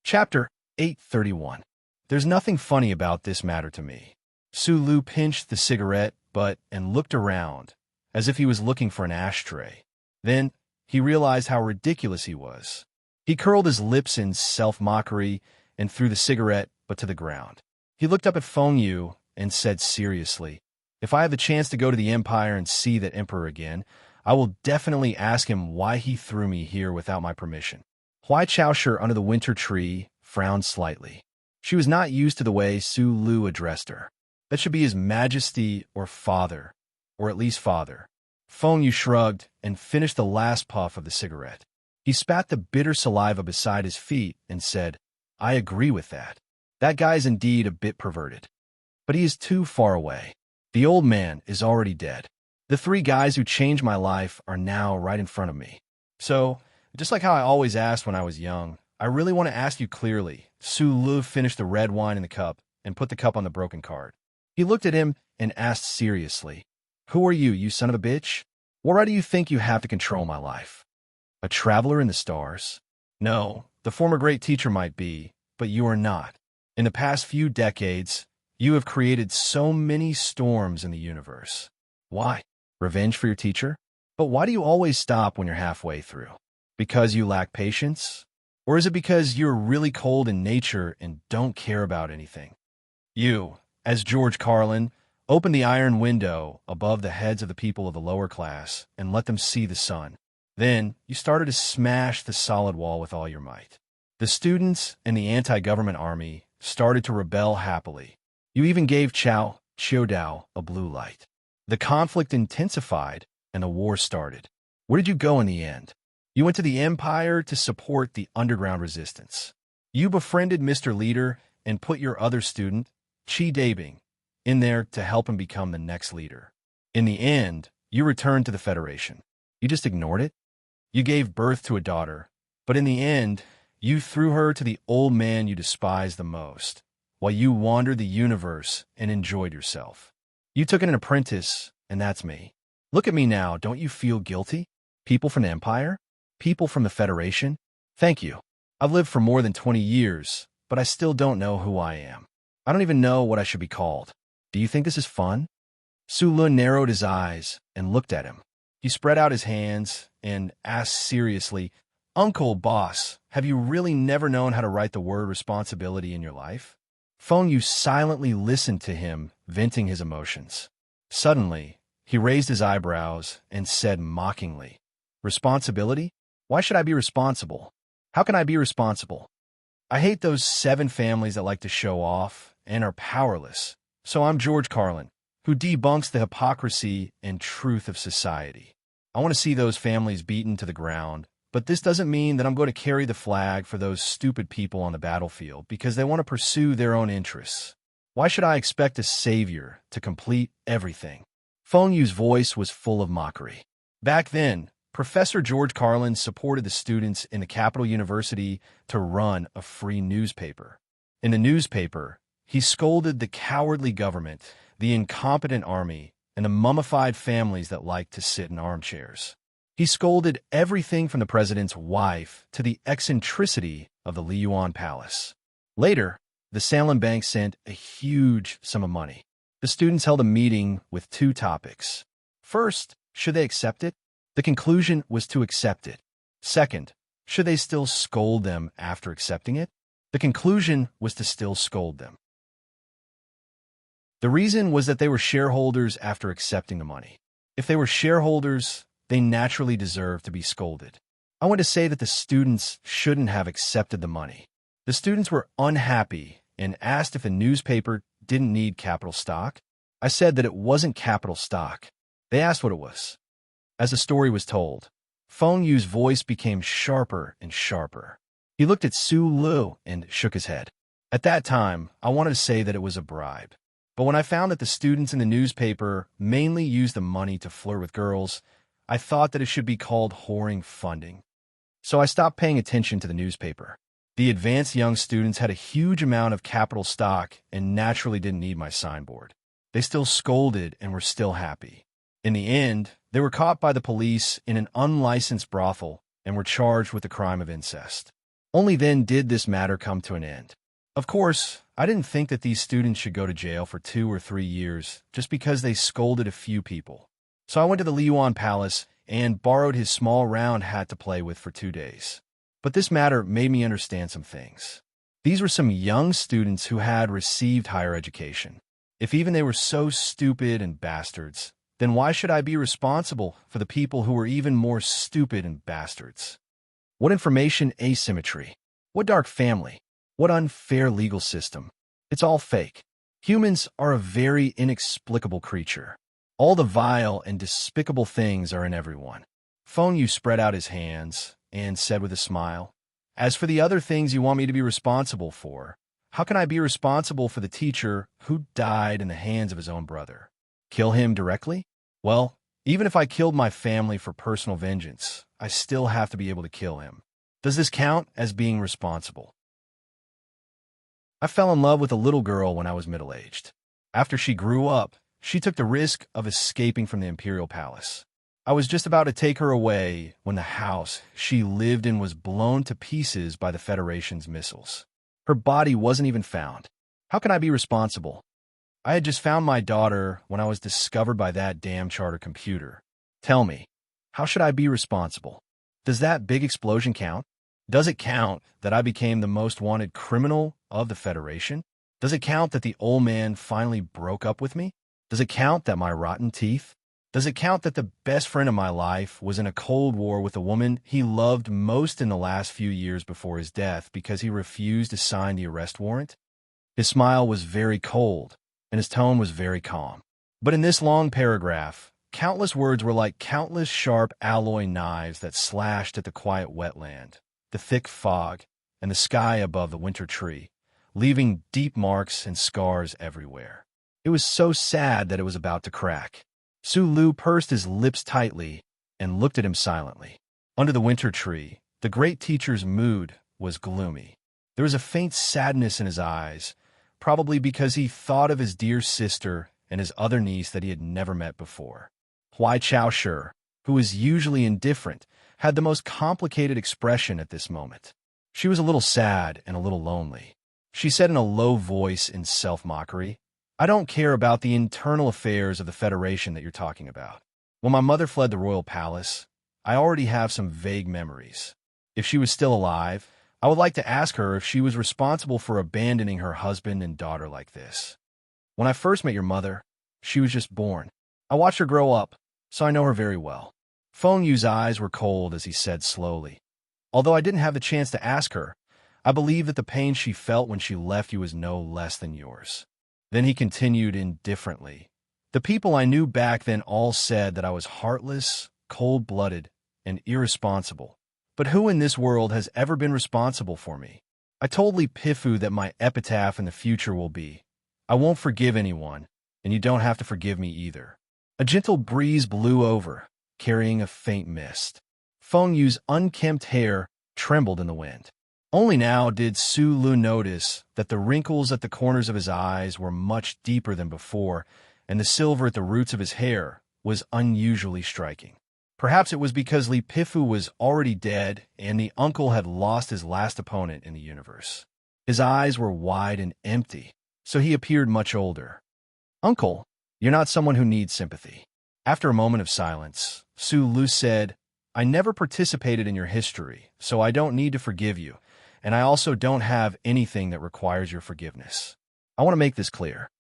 Chapter 831. There's nothing funny about this matter to me. Sulu pinched the cigarette butt and looked around, as if he was looking for an ashtray. Then, he realized how ridiculous he was. He curled his lips in self-mockery and threw the cigarette butt to the ground. He looked up at Feng Yu and said seriously, "If I have the chance to go to the Empire and see that Emperor again, I will definitely ask him why he threw me here without my permission." Huai Chaoshur under the winter tree frowned slightly. She was not used to the way Su Lu addressed her. That should be His Majesty or Father, or at least Father. Feng Yu shrugged and finished the last puff of the cigarette. He spat the bitter saliva beside his feet and said, "I agree with that. That guy is indeed a bit perverted. But he is too far away. The old man is already dead. The three guys who changed my life are now right in front of me. So, just like how I always asked when I was young, I really want to ask you clearly." Su Lu finished the red wine in the cup and put the cup on the broken card. He looked at him and asked seriously, "Who are you, you son of a bitch? What right do you think you have to control my life? A traveler in the stars? No, the former great teacher might be, but you are not. In the past few decades, you have created so many storms in the universe. Why? Revenge for your teacher? But why do you always stop when you're halfway through? Because you lack patience? Or is it because you're really cold in nature and don't care about anything? You, as George Carlin, opened the iron window above the heads of the people of the lower class and let them see the sun. Then, you started to smash the solid wall with all your might. The students and the anti-government army started to rebel happily. You even gave Qiao Dao a blue light. The conflict intensified and the war started. Where did you go in the end? You went to the Empire to support the underground resistance. You befriended Mr. Leader and put your other student, Qi Dabing, in there to help him become the next leader. In the end, you returned to the Federation. You just ignored it? You gave birth to a daughter, but in the end, you threw her to the old man you despised the most, while you wandered the universe and enjoyed yourself. You took in an apprentice, and that's me. Look at me now, don't you feel guilty? People from the Empire? People from the Federation? Thank you. I've lived for more than 20 years, but I still don't know who I am. I don't even know what I should be called. Do you think this is fun?" Su Lun narrowed his eyes and looked at him. He spread out his hands and asked seriously, "Uncle, boss, have you really never known how to write the word responsibility in your life?" Feng Yu silently listened to him, venting his emotions. Suddenly, he raised his eyebrows and said mockingly, "Responsibility? Why should I be responsible? How can I be responsible? I hate those 7 families that like to show off and are powerless. So I'm George Carlin, who debunks the hypocrisy and truth of society. I want to see those families beaten to the ground, but this doesn't mean that I'm going to carry the flag for those stupid people on the battlefield because they want to pursue their own interests. Why should I expect a savior to complete everything?" Feng Yu's voice was full of mockery. Back then, Professor George Carlin supported the students in the Capital University to run a free newspaper. In the newspaper, he scolded the cowardly government the incompetent army, and the mummified families that like to sit in armchairs. He scolded everything from the president's wife to the eccentricity of the Liyuan Palace. Later, the Salem Bank sent a huge sum of money. The students held a meeting with two topics. First, should they accept it? The conclusion was to accept it. Second, should they still scold them after accepting it? The conclusion was to still scold them. The reason was that they were shareholders after accepting the money. If they were shareholders, they naturally deserved to be scolded. I want to say that the students shouldn't have accepted the money. The students were unhappy and asked if the newspaper didn't need capital stock. I said that it wasn't capital stock. They asked what it was. As the story was told, Feng Yu's voice became sharper and sharper. He looked at Su Lu and shook his head. At that time, I wanted to say that it was a bribe. But when I found that the students in the newspaper mainly used the money to flirt with girls, I thought that it should be called whoring funding. So I stopped paying attention to the newspaper. The advanced young students had a huge amount of capital stock and naturally didn't need my signboard. They still scolded and were still happy. In the end, they were caught by the police in an unlicensed brothel and were charged with the crime of incest. Only then did this matter come to an end. Of course, I didn't think that these students should go to jail for 2 or 3 years just because they scolded a few people. So I went to the Liyuan Palace and borrowed his small round hat to play with for 2 days. But this matter made me understand some things. These were some young students who had received higher education. If even they were so stupid and bastards, then why should I be responsible for the people who were even more stupid and bastards? What information asymmetry? What dark family? What unfair legal system? It's all fake. Humans are a very inexplicable creature. All the vile and despicable things are in everyone. Feng Yu spread out his hands and said with a smile, "As for the other things you want me to be responsible for, how can I be responsible for the teacher who died in the hands of his own brother? Kill him directly? Well, even if I killed my family for personal vengeance, I still have to be able to kill him. Does this count as being responsible?" I fell in love with a little girl when I was middle-aged. After she grew up, she took the risk of escaping from the imperial palace. I was just about to take her away when the house she lived in was blown to pieces by the Federation's missiles. Her body wasn't even found. How can I be responsible? I had just found my daughter when I was discovered by that damn charter computer. Tell me, how should I be responsible? Does that big explosion count? Does it count that I became the most wanted criminal of the Federation? Does it count that the old man finally broke up with me? Does it count that my rotten teeth? Does it count that the best friend of my life was in a cold war with the woman he loved most in the last few years before his death because he refused to sign the arrest warrant? His smile was very cold, and his tone was very calm. But in this long paragraph, countless words were like countless sharp alloy knives that slashed at the quiet wetland, the thick fog, and the sky above the winter tree, leaving deep marks and scars everywhere. It was so sad that it was about to crack. Su Lu pursed his lips tightly and looked at him silently. Under the winter tree, the great teacher's mood was gloomy. There was a faint sadness in his eyes, probably because he thought of his dear sister and his other niece that he had never met before. Huai Chaoshi, who was usually indifferent, had the most complicated expression at this moment. She was a little sad and a little lonely. She said in a low voice in self-mockery, "I don't care about the internal affairs of the Federation that you're talking about. When my mother fled the royal palace, I already have some vague memories. If she was still alive, I would like to ask her if she was responsible for abandoning her husband and daughter like this. When I first met your mother, she was just born. I watched her grow up, so I know her very well." Feng Yu's eyes were cold as he said slowly, "Although I didn't have the chance to ask her, I believe that the pain she felt when she left you was no less than yours." Then he continued indifferently, "The people I knew back then all said that I was heartless, cold-blooded, and irresponsible. But who in this world has ever been responsible for me? I told Li Pifu that my epitaph in the future will be, 'I won't forgive anyone, and you don't have to forgive me either.'" A gentle breeze blew over, carrying a faint mist. Feng Yu's unkempt hair trembled in the wind. Only now did Su Lu notice that the wrinkles at the corners of his eyes were much deeper than before, and the silver at the roots of his hair was unusually striking. Perhaps it was because Li Pifu was already dead and the uncle had lost his last opponent in the universe. His eyes were wide and empty, so he appeared much older. "Uncle, you're not someone who needs sympathy." After a moment of silence, Su Lu said, "I never participated in your history, so I don't need to forgive you, and I also don't have anything that requires your forgiveness. I want to make this clear."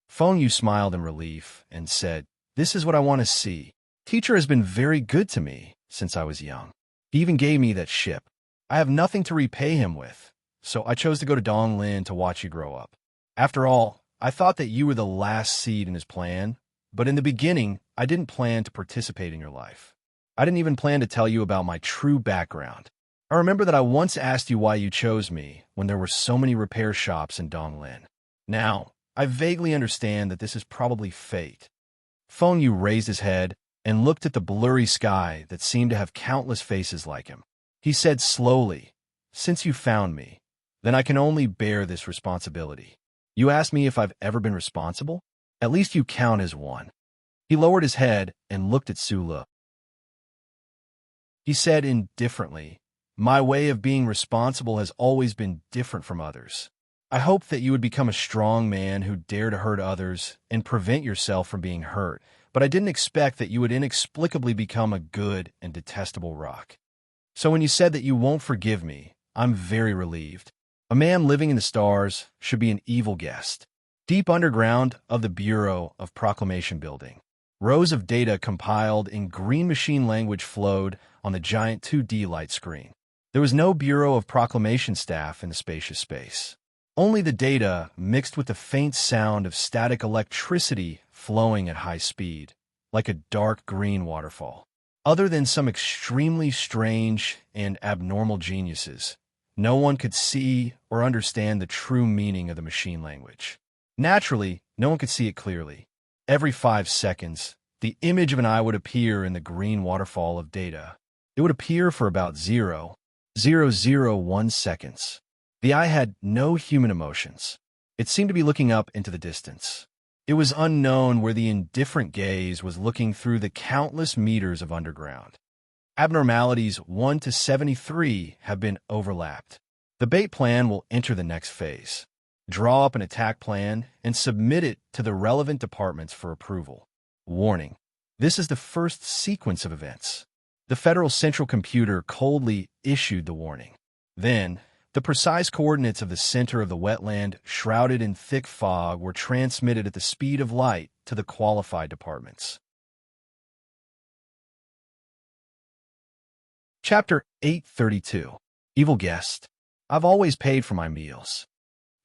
Feng Yu smiled in relief and said, "This is what I want to see. Teacher has been very good to me since I was young. He even gave me that ship. I have nothing to repay him with, so I chose to go to Donglin to watch you grow up. After all, I thought that you were the last seed in his plan, but in the beginning, I didn't plan to participate in your life. I didn't even plan to tell you about my true background. I remember that I once asked you why you chose me when there were so many repair shops in Donglin. Now, I vaguely understand that this is probably fate." Feng Yu raised his head and looked at the blurry sky that seemed to have countless faces like him. He said slowly, "Since you found me, then I can only bear this responsibility. You asked me if I've ever been responsible? At least you count as one." He lowered his head and looked at Su Lu. He said indifferently, "My way of being responsible has always been different from others. I hoped that you would become a strong man who dare to hurt others and prevent yourself from being hurt, but I didn't expect that you would inexplicably become a good and detestable rock. So when you said that you won't forgive me, I'm very relieved. A man living in the stars should be an evil guest." Deep underground of the Bureau of Proclamation building, rows of data compiled in green machine language flowed on the giant 2D light screen. There was no Bureau of Proclamation staff in the spacious space. Only the data mixed with the faint sound of static electricity flowing at high speed, like a dark green waterfall. Other than some extremely strange and abnormal geniuses, no one could see or understand the true meaning of the machine language. Naturally, no one could see it clearly. Every 5 seconds, the image of an eye would appear in the green waterfall of data. It would appear for about 0.001 seconds. The eye had no human emotions. It seemed to be looking up into the distance. It was unknown where the indifferent gaze was looking through the countless meters of underground. Abnormalities 1 to 73 have been overlapped. The bait plan will enter the next phase. Draw up an attack plan and submit it to the relevant departments for approval. Warning: this is the first sequence of events. The Federal Central Computer coldly issued the warning. Then, the precise coordinates of the center of the wetland, shrouded in thick fog, were transmitted at the speed of light to the qualified departments. Chapter 832. Evil Guest. I've always paid for my meals.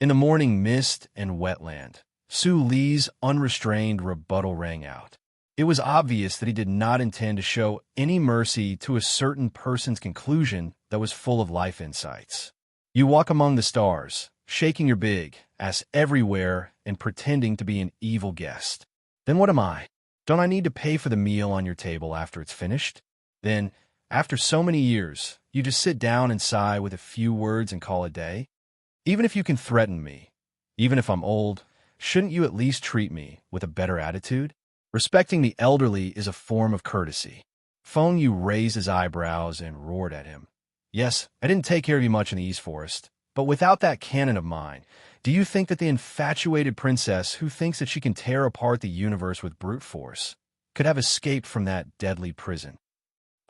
In the morning mist and wetland, Su Li's unrestrained rebuttal rang out. It was obvious that he did not intend to show any mercy to a certain person's conclusion that was full of life insights. You walk among the stars, shaking your big ass everywhere and pretending to be an evil guest. Then what am I? Don't I need to pay for the meal on your table after it's finished? Then, after so many years, you just sit down and sigh with a few words and call it a day? Even if you can threaten me, even if I'm old, shouldn't you at least treat me with a better attitude? Respecting the elderly is a form of courtesy. Feng Yu raised his eyebrows and roared at him. Yes, I didn't take care of you much in the East Forest, but without that cannon of mine, do you think that the infatuated princess who thinks that she can tear apart the universe with brute force could have escaped from that deadly prison?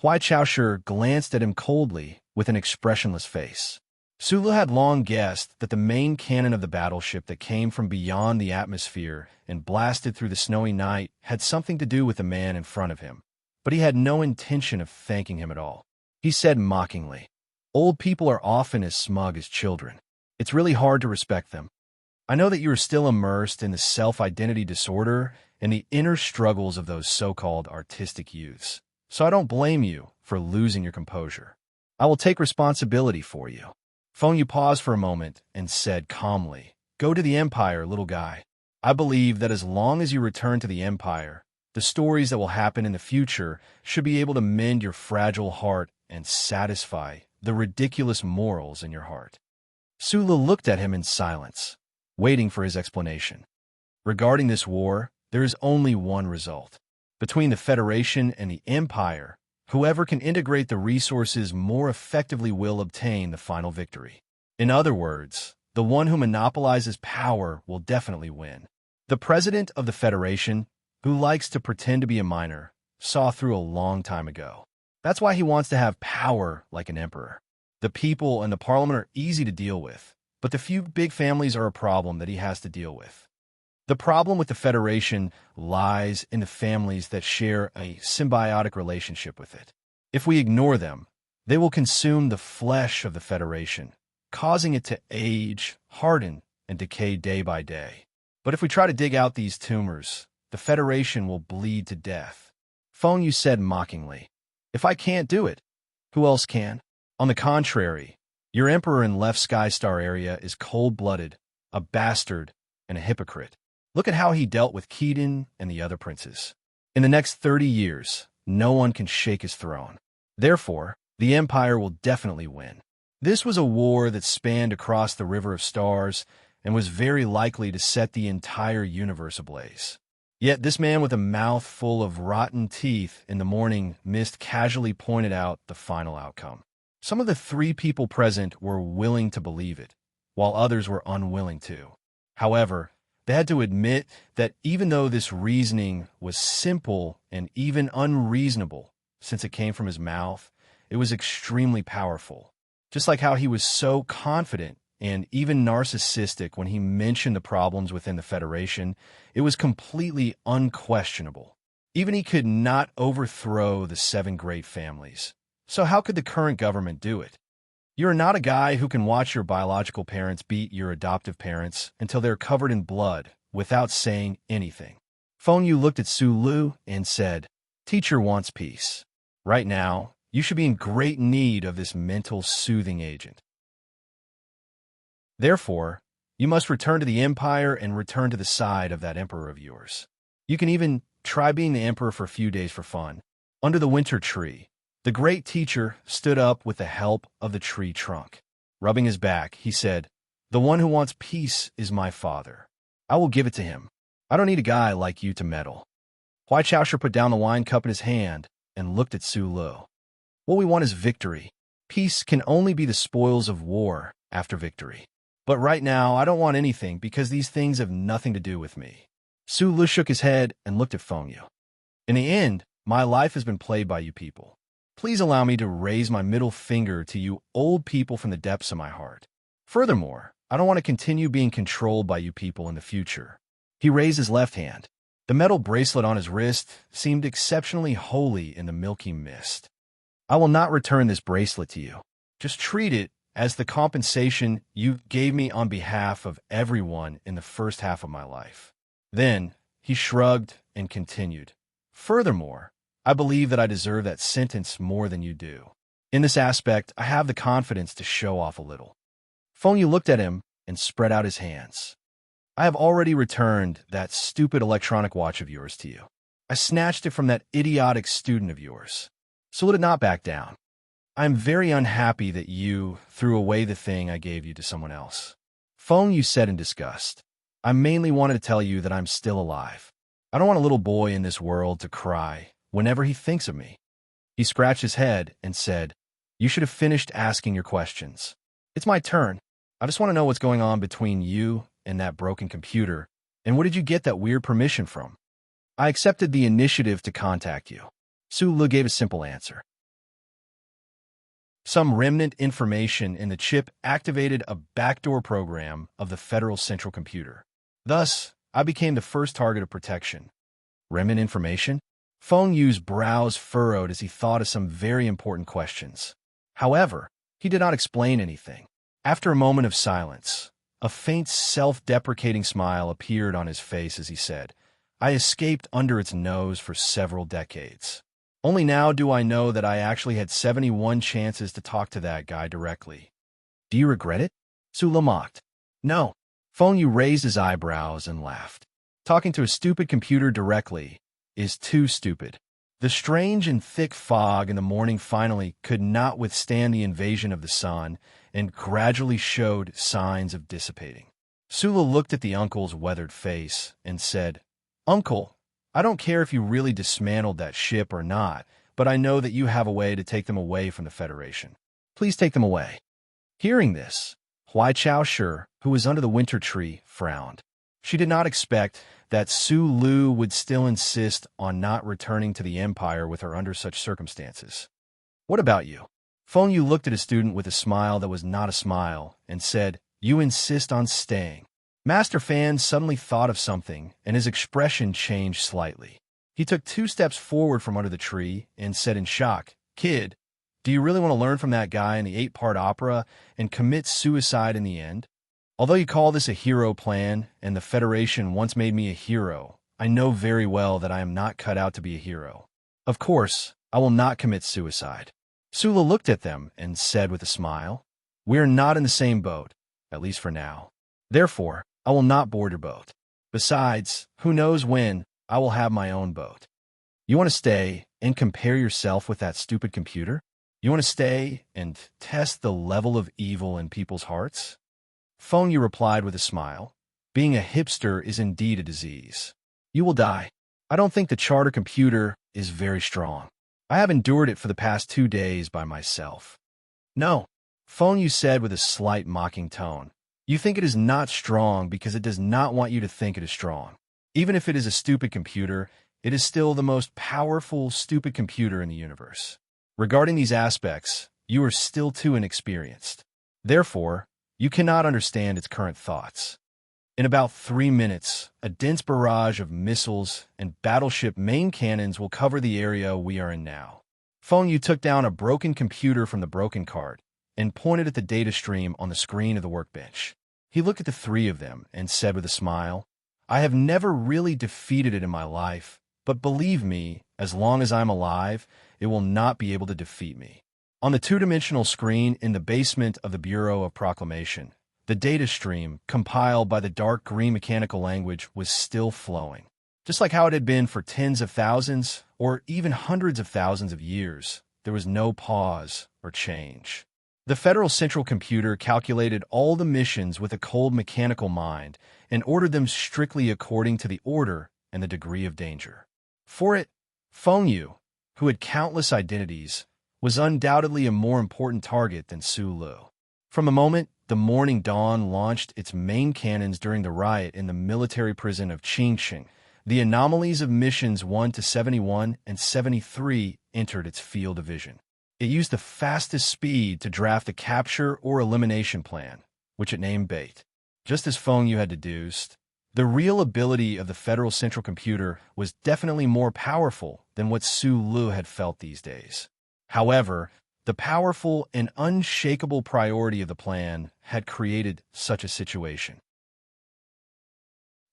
Huai Chaoshi glanced at him coldly with an expressionless face. Sulu had long guessed that the main cannon of the battleship that came from beyond the atmosphere and blasted through the snowy night had something to do with the man in front of him, but he had no intention of thanking him at all. He said mockingly, "Old people are often as smug as children. It's really hard to respect them. I know that you are still immersed in the self-identity disorder and the inner struggles of those so-called artistic youths, so I don't blame you for losing your composure. I will take responsibility for you." Feng Yu paused for a moment and said calmly, "Go to the Empire, little guy. I believe that as long as you return to the Empire, the stories that will happen in the future should be able to mend your fragile heart and satisfy the ridiculous morals in your heart. Sulu looked at him in silence, waiting for his explanation. Regarding this war, there is only one result. Between the Federation and the Empire, whoever can integrate the resources more effectively will obtain the final victory. In other words, the one who monopolizes power will definitely win. The president of the Federation, who likes to pretend to be a minor, saw through a long time ago. That's why he wants to have power like an emperor. The people and the parliament are easy to deal with, but the few big families are a problem that he has to deal with. The problem with the Federation lies in the families that share a symbiotic relationship with it. If we ignore them, they will consume the flesh of the Federation, causing it to age, harden, and decay day by day. But if we try to dig out these tumors, the Federation will bleed to death. Feng Yu said mockingly, "If I can't do it, who else can?" On the contrary, your emperor in Left Sky Star area is cold-blooded, a bastard, and a hypocrite. Look at how he dealt with Keaton and the other princes. In the next 30 years, no one can shake his throne. Therefore, the Empire will definitely win. This was a war that spanned across the River of Stars and was very likely to set the entire universe ablaze. Yet this man with a mouth full of rotten teeth in the morning mist casually pointed out the final outcome. Some of the 3 people present were willing to believe it, while others were unwilling to. However, they had to admit that even though this reasoning was simple and even unreasonable, since it came from his mouth, it was extremely powerful. Just like how he was so confident and even narcissistic when he mentioned the problems within the Federation, it was completely unquestionable. Even he could not overthrow the 7 great families. So how could the current government do it? You're not a guy who can watch your biological parents beat your adoptive parents until they're covered in blood without saying anything. Feng Yu looked at Sulu and said, "Teacher wants peace. Right now, you should be in great need of this mental soothing agent. Therefore, you must return to the Empire and return to the side of that emperor of yours. You can even try being the emperor for a few days for fun. Under the winter tree, the great teacher stood up with the help of the tree trunk. Rubbing his back, he said, "The one who wants peace is my father. I will give it to him. I don't need a guy like you to meddle." Huai Chaosha put down the wine cup in his hand and looked at Su Lu. "What we want is victory. Peace can only be the spoils of war after victory. But right now, I don't want anything because these things have nothing to do with me." Su Lu shook his head and looked at Feng Yu. "In the end, my life has been played by you people. Please allow me to raise my middle finger to you old people from the depths of my heart. Furthermore, I don't want to continue being controlled by you people in the future." He raised his left hand. The metal bracelet on his wrist seemed exceptionally holy in the milky mist. "I will not return this bracelet to you. Just treat it as the compensation you gave me on behalf of everyone in the first half of my life." Then he shrugged and continued, "Furthermore, I believe that I deserve that sentence more than you do. In this aspect, I have the confidence to show off a little." Feng Yu looked at him and spread out his hands. "I have already returned that stupid electronic watch of yours to you. I snatched it from that idiotic student of yours. So let it not back down. I am very unhappy that you threw away the thing I gave you to someone else." Feng Yu said in disgust, "I mainly wanted to tell you that I'm still alive. I don't want a little boy in this world to cry whenever he thinks of me." He scratched his head and said, "You should have finished asking your questions. It's my turn. I just want to know what's going on between you and that broken computer, and what did you get that weird permission from?" "I accepted the initiative to contact you." Su Lu gave a simple answer. Some remnant information in the chip activated a backdoor program of the Federal Central Computer. Thus, I became the first target of protection. Remnant information? Feng Yu's brows furrowed as he thought of some very important questions. However, he did not explain anything. After a moment of silence, a faint self-deprecating smile appeared on his face as he said, "I escaped under its nose for several decades. Only now do I know that I actually had 71 chances to talk to that guy directly." "Do you regret it?" Sula mocked. "No." Feng Yu raised his eyebrows and laughed. "Talking to a stupid computer directly is too stupid. The strange and thick fog in the morning finally could not withstand the invasion of the sun and gradually showed signs of dissipating. Sula looked at the uncle's weathered face and said, "Uncle, I don't care if you really dismantled that ship or not, but I know that you have a way to take them away from the Federation. Please take them away." Hearing this, Huai Chaoshi, who was under the winter tree, frowned. She did not expect that Su Lu would still insist on not returning to the Empire with her under such circumstances. "What about you?" Feng Yu looked at a student with a smile that was not a smile and said, "You insist on staying." Master Fan suddenly thought of something, and his expression changed slightly. He took 2 steps forward from under the tree and said in shock, "Kid, do you really want to learn from that guy in the 8-part opera and commit suicide in the end? Although you call this a hero plan, and the Federation once made me a hero, I know very well that I am not cut out to be a hero. Of course, I will not commit suicide." Sula looked at them and said with a smile, "We are not in the same boat, at least for now. Therefore, I will not board your boat. Besides, who knows when I will have my own boat. You want to stay and compare yourself with that stupid computer? You want to stay and test the level of evil in people's hearts?" Feng Yu replied with a smile, "Being a hipster is indeed a disease. You will die. I don't think the charter computer is very strong. I have endured it for the past 2 days by myself." "No," Feng Yu said with a slight mocking tone. "You think it is not strong because it does not want you to think it is strong. Even if it is a stupid computer, it is still the most powerful stupid computer in the universe. Regarding these aspects, you are still too inexperienced. Therefore, you cannot understand its current thoughts. In about 3 minutes, a dense barrage of missiles and battleship main cannons will cover the area we are in now." Feng Yu took down a broken computer from the broken cart and pointed at the data stream on the screen of the workbench. He looked at the 3 of them and said with a smile, "I have never really defeated it in my life, but believe me, as long as I'm alive, it will not be able to defeat me." On the 2-dimensional screen in the basement of the Bureau of Proclamation, the data stream, compiled by the dark green mechanical language, was still flowing. Just like how it had been for tens of thousands, or even hundreds of thousands of years, there was no pause or change. The Federal Central Computer calculated all the missions with a cold mechanical mind and ordered them strictly according to the order and the degree of danger. For it, Feng Yu, who had countless identities, was undoubtedly a more important target than Su Lu. From the moment the Morning Dawn launched its main cannons during the riot in the military prison of Qingqing, the anomalies of missions 1 to 71 and 73 entered its field of vision. It used the fastest speed to draft the capture or elimination plan, which it named Bait. Just as Feng Yu had deduced, the real ability of the Federal Central Computer was definitely more powerful than what Su Lu had felt these days. However, the powerful and unshakable priority of the plan had created such a situation.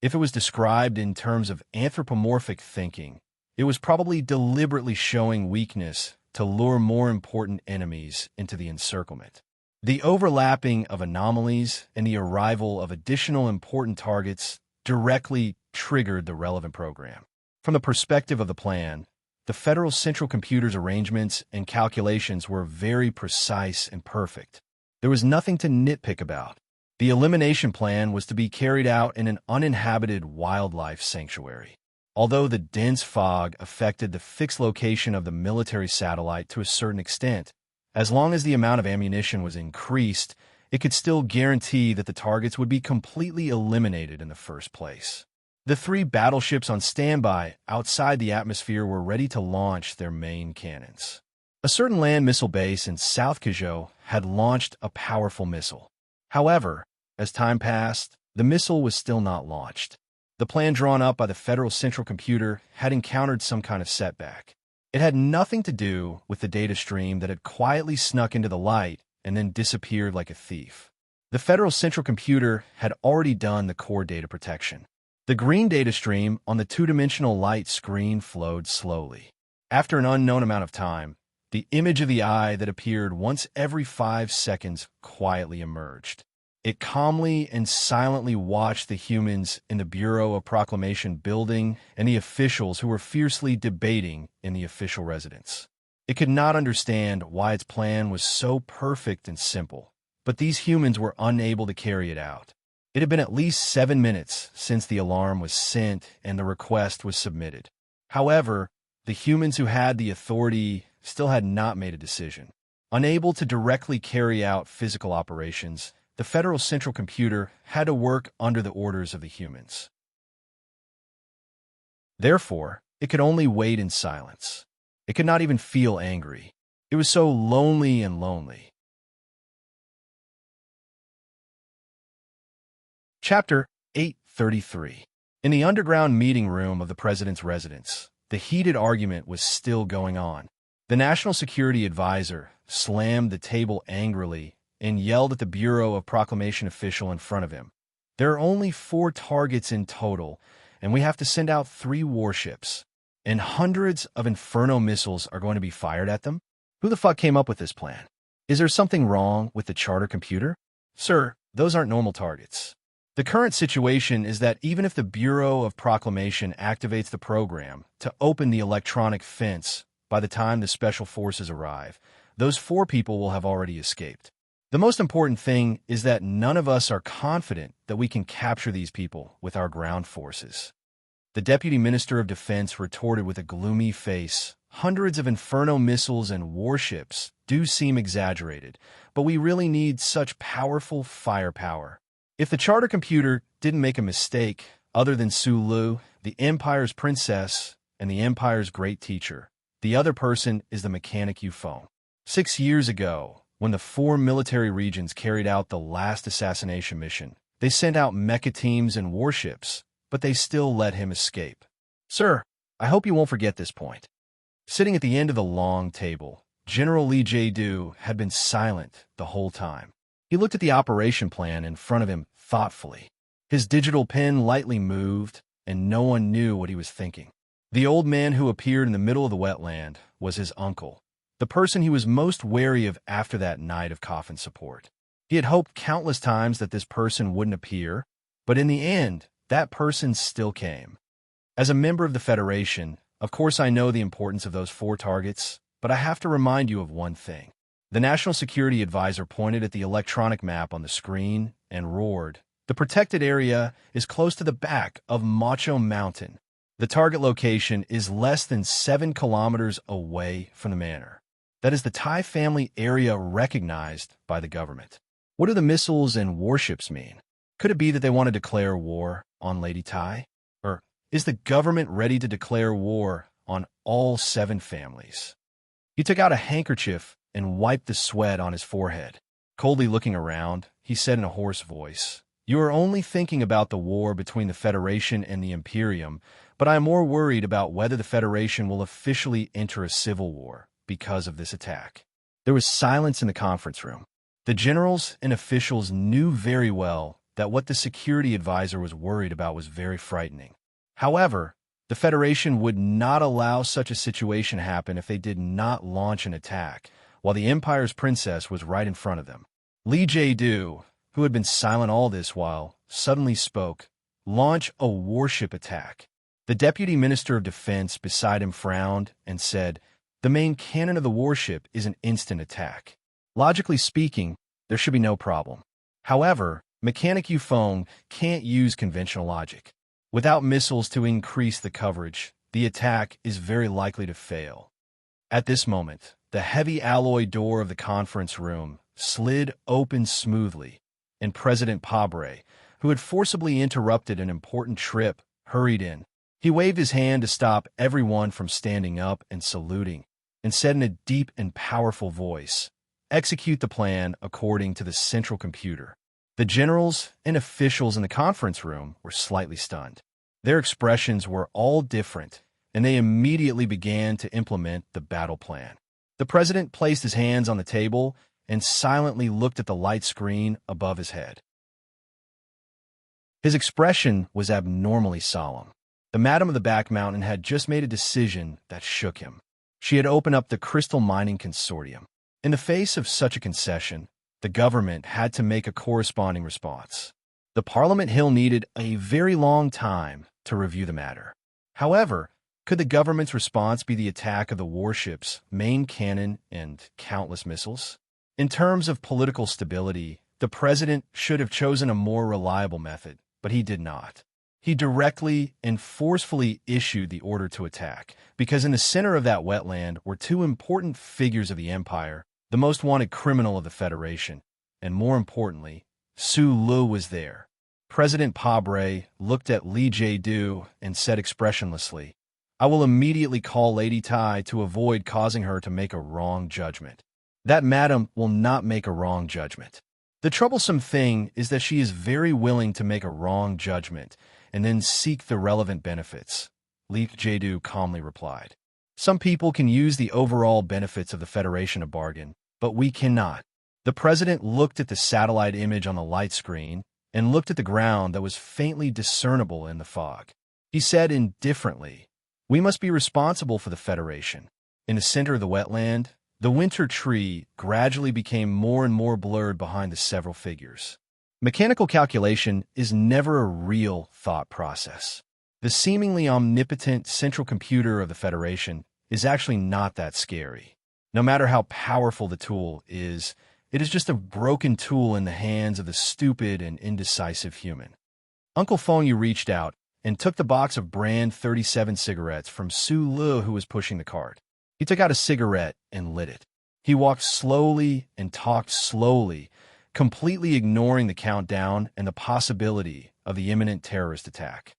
If it was described in terms of anthropomorphic thinking, it was probably deliberately showing weakness to lure more important enemies into the encirclement. The overlapping of anomalies and the arrival of additional important targets directly triggered the relevant program. From the perspective of the plan, the Federal Central Computer's arrangements and calculations were very precise and perfect. There was nothing to nitpick about. The elimination plan was to be carried out in an uninhabited wildlife sanctuary. Although the dense fog affected the fixed location of the military satellite to a certain extent, as long as the amount of ammunition was increased, it could still guarantee that the targets would be completely eliminated in the first place. The 3 battleships on standby outside the atmosphere were ready to launch their main cannons. A certain land missile base in South Kizhou had launched a powerful missile. However, as time passed, the missile was still not launched. The plan drawn up by the Federal Central Computer had encountered some kind of setback. It had nothing to do with the data stream that had quietly snuck into the light and then disappeared like a thief. The Federal Central Computer had already done the core data protection. The green data stream on the 2-dimensional light screen flowed slowly. After an unknown amount of time, the image of the eye that appeared once every 5 seconds quietly emerged. It calmly and silently watched the humans in the Bureau of Proclamation building and the officials who were fiercely debating in the official residence. It could not understand why its plan was so perfect and simple, but these humans were unable to carry it out. It had been at least 7 minutes since the alarm was sent and the request was submitted. However, the humans who had the authority still had not made a decision. Unable to directly carry out physical operations, the Federal Central Computer had to work under the orders of the humans. Therefore, it could only wait in silence. It could not even feel angry. It was so lonely and lonely. Chapter 833. In the underground meeting room of the president's residence, the heated argument was still going on. The National Security Advisor slammed the table angrily and yelled at the Bureau of Proclamation official in front of him. There are only 4 targets in total, and we have to send out 3 warships. And hundreds of Inferno missiles are going to be fired at them? Who the fuck came up with this plan? Is there something wrong with the charter computer? Sir, those aren't normal targets. The current situation is that even if the Bureau of Proclamation activates the program to open the electronic fence by the time the special forces arrive, those 4 people will have already escaped. The most important thing is that none of us are confident that we can capture these people with our ground forces. The Deputy Minister of Defense retorted with a gloomy face. Hundreds of Inferno missiles and warships do seem exaggerated, but we really need such powerful firepower. If the charter computer didn't make a mistake, other than Sulu, the Empire's princess, and the Empire's great teacher, the other person is the mechanic Euphone. 6 years ago, when the 4 military regions carried out the last assassination mission, they sent out mecha teams and warships, but they still let him escape. Sir, I hope you won't forget this point. Sitting at the end of the long table, General Lee Jae-do had been silent the whole time. He looked at the operation plan in front of him thoughtfully. His digital pen lightly moved, and no one knew what he was thinking. The old man who appeared in the middle of the wetland was his uncle, the person he was most wary of after that night of coffin support. He had hoped countless times that this person wouldn't appear, but in the end, that person still came. As a member of the Federation, of course I know the importance of those 4 targets, but I have to remind you of one thing. The National Security Advisor pointed at the electronic map on the screen and roared. The protected area is close to the back of Macho Mountain. The target location is less than 7 kilometers away from the manor. That is the Tai family area recognized by the government. What do the missiles and warships mean? Could it be that they want to declare war on Lady Tai? Or is the government ready to declare war on all 7 families? He took out a handkerchief and wiped the sweat on his forehead. Coldly looking around, he said in a hoarse voice, "You are only thinking about the war between the Federation and the Imperium, but I am more worried about whether the Federation will officially enter a civil war because of this attack." There was silence in the conference room. The generals and officials knew very well that what the security advisor was worried about was very frightening. However, the Federation would not allow such a situation happen if they did not launch an attack, while the Empire's princess was right in front of them. Lee Jae-do, who had been silent all this while, suddenly spoke. "Launch a warship attack." The Deputy Minister of Defense beside him frowned and said, "The main cannon of the warship is an instant attack. Logically speaking, there should be no problem. However, Mechanic Euphone can't use conventional logic. Without missiles to increase the coverage, the attack is very likely to fail." At this moment, the heavy alloy door of the conference room slid open smoothly, and President Pabre, who had forcibly interrupted an important trip, hurried in. He waved his hand to stop everyone from standing up and saluting, and said in a deep and powerful voice, "Execute the plan according to the central computer." The generals and officials in the conference room were slightly stunned. Their expressions were all different, and they immediately began to implement the battle plan. The president placed his hands on the table and silently looked at the light screen above his head. His expression was abnormally solemn. The Madam of the Back Mountain had just made a decision that shook him. She had opened up the Crystal Mining Consortium. In the face of such a concession, the government had to make a corresponding response. The Parliament Hill needed a very long time to review the matter. However, could the government's response be the attack of the warships, main cannon, and countless missiles? In terms of political stability, the president should have chosen a more reliable method, but he did not. He directly and forcefully issued the order to attack, because in the center of that wetland were two important figures of the empire, the most wanted criminal of the Federation, and more importantly, Su Lu was there. President Pabre looked at Li Jiedu and said expressionlessly, "I will immediately call Lady Tai to avoid causing her to make a wrong judgment." That madam will not make a wrong judgment. The troublesome thing is that she is very willing to make a wrong judgment and then seek the relevant benefits, Li Jiedu calmly replied. Some people can use the overall benefits of the Federation to bargain, but we cannot. The president looked at the satellite image on the light screen and looked at the ground that was faintly discernible in the fog. He said indifferently, "We must be responsible for the Federation." In the center of the wetland, the winter tree gradually became more and more blurred behind the several figures. Mechanical calculation is never a real thought process. The seemingly omnipotent central computer of the Federation is actually not that scary. No matter how powerful the tool is, it is just a broken tool in the hands of the stupid and indecisive human. Uncle Fengyu reached out and took the box of brand 37 cigarettes from Su Lu, who was pushing the cart. He took out a cigarette and lit it. He walked slowly and talked slowly, completely ignoring the countdown and the possibility of the imminent terrorist attack.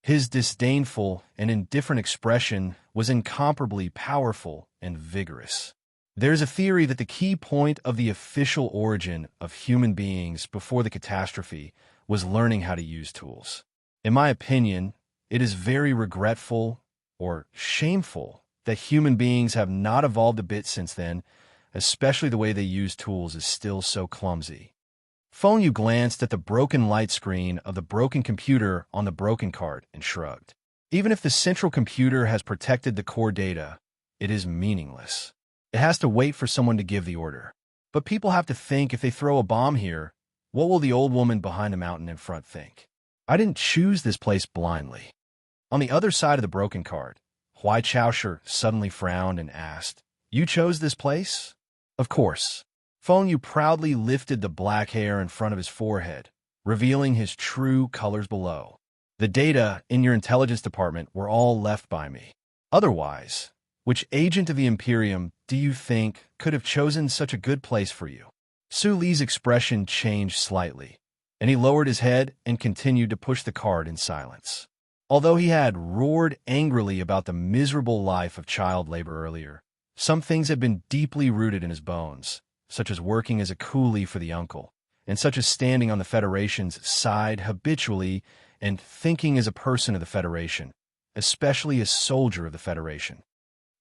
His disdainful and indifferent expression was incomparably powerful and vigorous. There's a theory that the key point of the official origin of human beings before the catastrophe was learning how to use tools. In my opinion, it is very regretful or shameful that human beings have not evolved a bit since then, especially the way they use tools is still so clumsy. Fengyu glanced at the broken light screen of the broken computer on the broken cart and shrugged. Even if the central computer has protected the core data, it is meaningless. It has to wait for someone to give the order. But people have to think, if they throw a bomb here, what will the old woman behind the mountain in front think? I didn't choose this place blindly. On the other side of the broken cart, Huai Chaosher suddenly frowned and asked, "You chose this place?" "Of course." Fengyu proudly lifted the black hair in front of his forehead, revealing his true colors below. "The data in your intelligence department were all left by me. Otherwise, which agent of the Imperium do you think could have chosen such a good place for you?" Su Li's expression changed slightly, and he lowered his head and continued to push the cart in silence. Although he had roared angrily about the miserable life of child labor earlier, some things had been deeply rooted in his bones, such as working as a coolie for the uncle, and such as standing on the Federation's side habitually and thinking as a person of the Federation, especially a soldier of the Federation.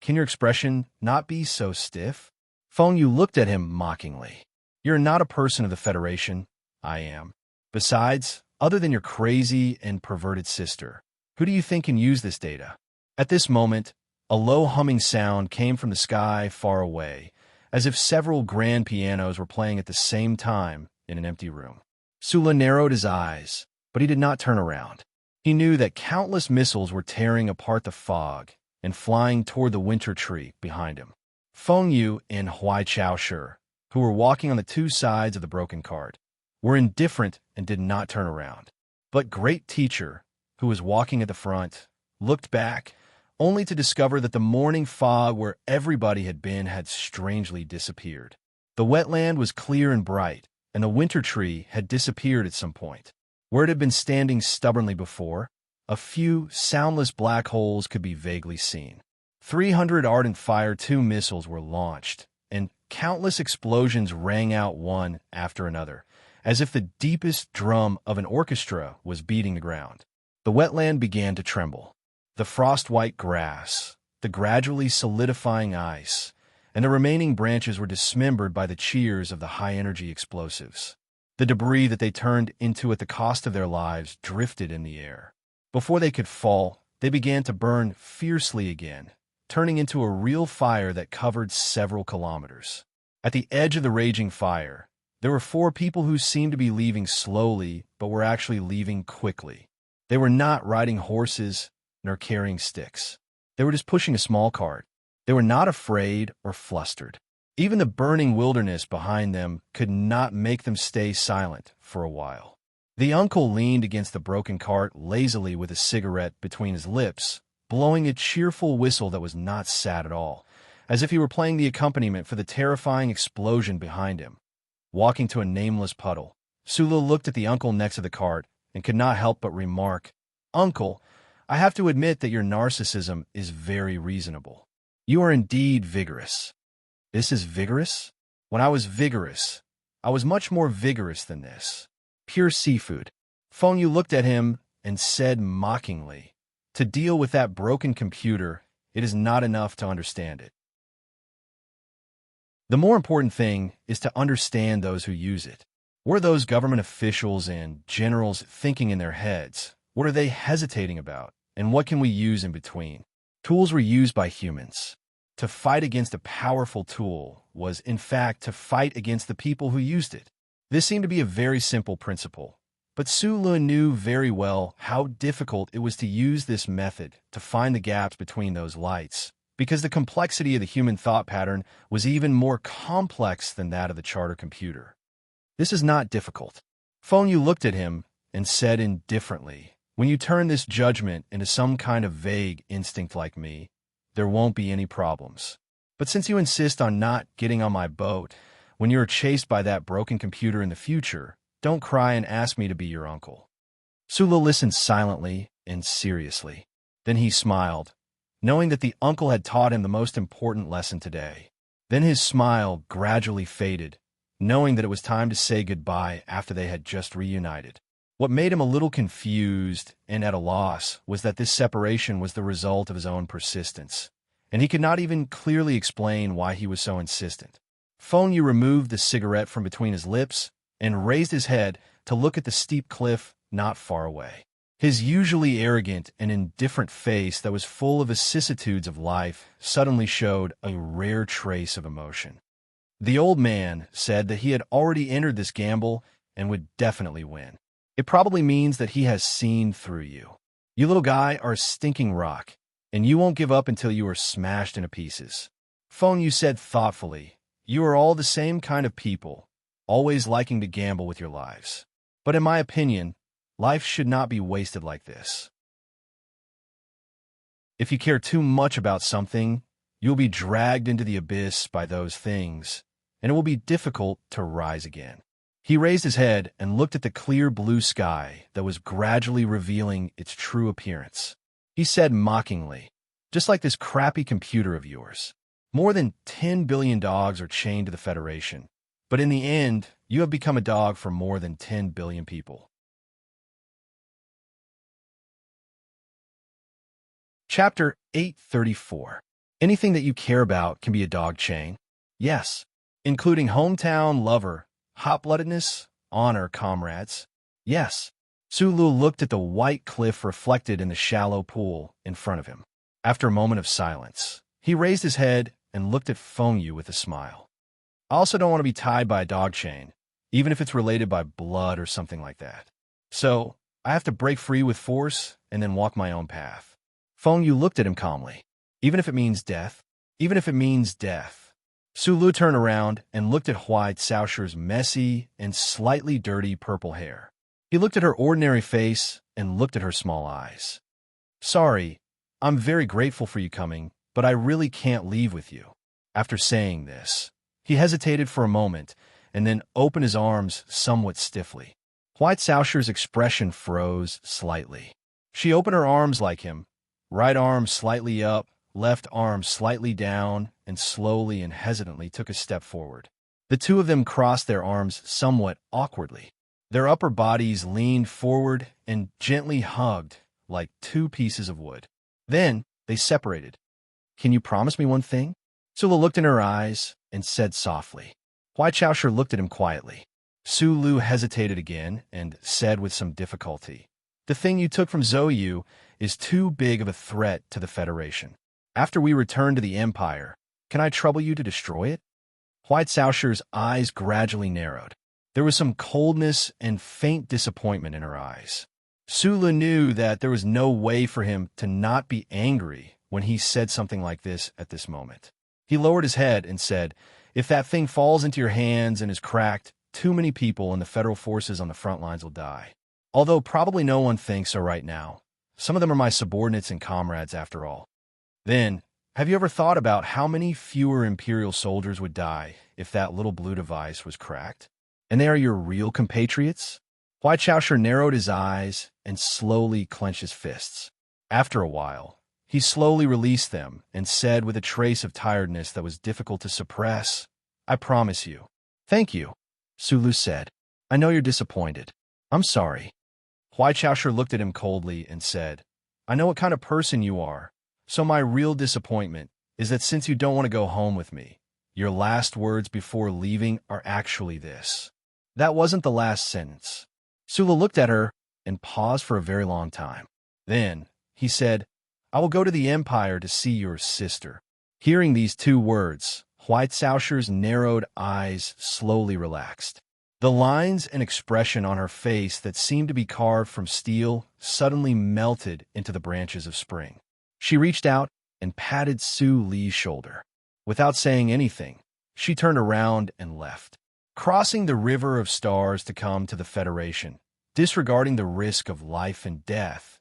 "Can your expression not be so stiff?" Fengyu looked at him mockingly. "You're not a person of the Federation. I am. Besides, other than your crazy and perverted sister, who do you think can use this data?" At this moment, a low humming sound came from the sky far away, as if several grand pianos were playing at the same time in an empty room. Sula narrowed his eyes, but he did not turn around. He knew that countless missiles were tearing apart the fog and flying toward the winter tree behind him. Fengyu and Huai Chaosher, who were walking on the two sides of the broken cart, were indifferent and did not turn around. But Great Teacher, who was walking at the front, looked back, only to discover that the morning fog where everybody had been had strangely disappeared. The wetland was clear and bright, and the winter tree had disappeared at some point. Where it had been standing stubbornly before, a few soundless black holes could be vaguely seen. 300 Ardent Fire 2 missiles were launched, and countless explosions rang out one after another, as if the deepest drum of an orchestra was beating the ground. The wetland began to tremble. The frost-white grass, the gradually solidifying ice, and the remaining branches were dismembered by the cheers of the high-energy explosives. The debris that they turned into at the cost of their lives drifted in the air. Before they could fall, they began to burn fiercely again, turning into a real fire that covered several kilometers. At the edge of the raging fire, there were 4 people who seemed to be leaving slowly, but were actually leaving quickly. They were not riding horses nor carrying sticks. They were just pushing a small cart. They were not afraid or flustered. Even the burning wilderness behind them could not make them stay silent for a while. The uncle leaned against the broken cart lazily with a cigarette between his lips, blowing a cheerful whistle that was not sad at all, as if he were playing the accompaniment for the terrifying explosion behind him. Walking to a nameless puddle, Sulu looked at the uncle next to the cart and could not help but remark, "Uncle, I have to admit that your narcissism is very reasonable. You are indeed vigorous." "This is vigorous? When I was vigorous, I was much more vigorous than this. Pure seafood." Fengyu looked at him and said mockingly, "To deal with that broken computer, it is not enough to understand it. The more important thing is to understand those who use it. What are those government officials and generals thinking in their heads? What are they hesitating about? And what can we use in between?" Tools were used by humans. To fight against a powerful tool was, in fact, to fight against the people who used it. This seemed to be a very simple principle, but Su Lun knew very well how difficult it was to use this method to find the gaps between those lights, because the complexity of the human thought pattern was even more complex than that of the charter computer. "This is not difficult." Fengyu looked at him and said indifferently, "When you turn this judgment into some kind of vague instinct like me, there won't be any problems. But since you insist on not getting on my boat when you are chased by that broken computer in the future, don't cry and ask me to be your uncle." Sulu listened silently and seriously. Then he smiled, knowing that the uncle had taught him the most important lesson today. Then his smile gradually faded, knowing that it was time to say goodbye after they had just reunited. What made him a little confused and at a loss was that this separation was the result of his own persistence, and he could not even clearly explain why he was so insistent. Fengyu removed the cigarette from between his lips and raised his head to look at the steep cliff not far away. His usually arrogant and indifferent face that was full of vicissitudes of life suddenly showed a rare trace of emotion. The old man said that he had already entered this gamble and would definitely win. "It probably means that he has seen through you. You little guy are a stinking rock, and you won't give up until you are smashed into pieces." Fengyu said thoughtfully, "You are all the same kind of people, always liking to gamble with your lives. But in my opinion, life should not be wasted like this. If you care too much about something, you'll be dragged into the abyss by those things, and it will be difficult to rise again." He raised his head and looked at the clear blue sky that was gradually revealing its true appearance. He said mockingly, "Just like this crappy computer of yours. More than 10 billion dogs are chained to the Federation, but in the end, you have become a dog for more than 10 billion people." Chapter 834. Anything that you care about can be a dog chain. Yes, including hometown, lover, hot-bloodedness, honor, comrades. Yes. Sulu looked at the white cliff reflected in the shallow pool in front of him. After a moment of silence, he raised his head and looked at Fengyu with a smile. "I also don't want to be tied by a dog chain, even if it's related by blood or something like that. So, I have to break free with force and then walk my own path." Fengyu looked at him calmly. "Even if it means death?" "Even if it means death." Sulu turned around and looked at White Saosher's messy and slightly dirty purple hair. He looked at her ordinary face and looked at her small eyes. "Sorry, I'm very grateful for you coming, but I really can't leave with you." After saying this, he hesitated for a moment and then opened his arms somewhat stiffly. White Saosher's expression froze slightly. She opened her arms like him, right arm slightly up, left arm slightly down, and slowly and hesitantly took a step forward. The two of them crossed their arms somewhat awkwardly. Their upper bodies leaned forward and gently hugged like two pieces of wood. Then they separated. "Can you promise me one thing?" Sulu looked in her eyes and said softly. Huai Chaosher looked at him quietly. Sulu hesitated again and said with some difficulty, "The thing you took from Zouyu is too big of a threat to the Federation. After we return to the Empire, can I trouble you to destroy it?" White Saoshir's eyes gradually narrowed. There was some coldness and faint disappointment in her eyes. Sulu knew that there was no way for him to not be angry when he said something like this at this moment. He lowered his head and said, "If that thing falls into your hands and is cracked, too many people in the federal forces on the front lines will die. Although probably no one thinks so right now. Some of them are my subordinates and comrades after all. Then, have you ever thought about how many fewer Imperial soldiers would die if that little blue device was cracked? And they are your real compatriots?" White Saoshir narrowed his eyes and slowly clenched his fists. After a while, he slowly released them and said with a trace of tiredness that was difficult to suppress, "I promise you." "Thank you," Sulu said. "I know you're disappointed. I'm sorry." White Saoshir looked at him coldly and said, "I know what kind of person you are, so my real disappointment is that since you don't want to go home with me, your last words before leaving are actually this." That wasn't the last sentence. Sulu looked at her and paused for a very long time. Then, he said, "I will go to the Empire to see your sister." Hearing these two words, White Saoshir's narrowed eyes slowly relaxed. The lines and expression on her face that seemed to be carved from steel suddenly melted into the branches of spring. She reached out and patted Su Li's shoulder. Without saying anything, she turned around and left, crossing the river of stars to come to the Federation, disregarding the risk of life and death,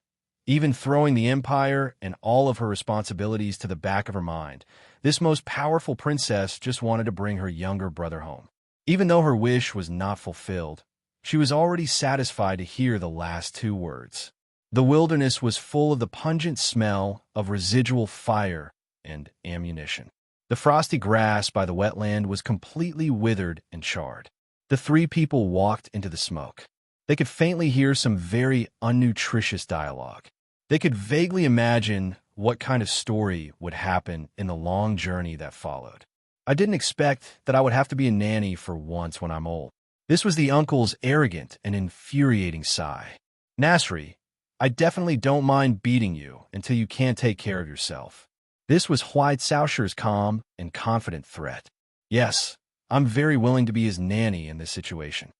even throwing the Empire and all of her responsibilities to the back of her mind. This most powerful princess just wanted to bring her younger brother home. Even though her wish was not fulfilled, she was already satisfied to hear the last two words. The wilderness was full of the pungent smell of residual fire and ammunition. The frosty grass by the wetland was completely withered and charred. The three people walked into the smoke. They could faintly hear some very unnutritious dialogue. They could vaguely imagine what kind of story would happen in the long journey that followed. "I didn't expect that I would have to be a nanny for once when I'm old." This was the uncle's arrogant and infuriating sigh. "Nasri, I definitely don't mind beating you until you can't take care of yourself." This was White Saoshir's calm and confident threat. "Yes, I'm very willing to be his nanny in this situation."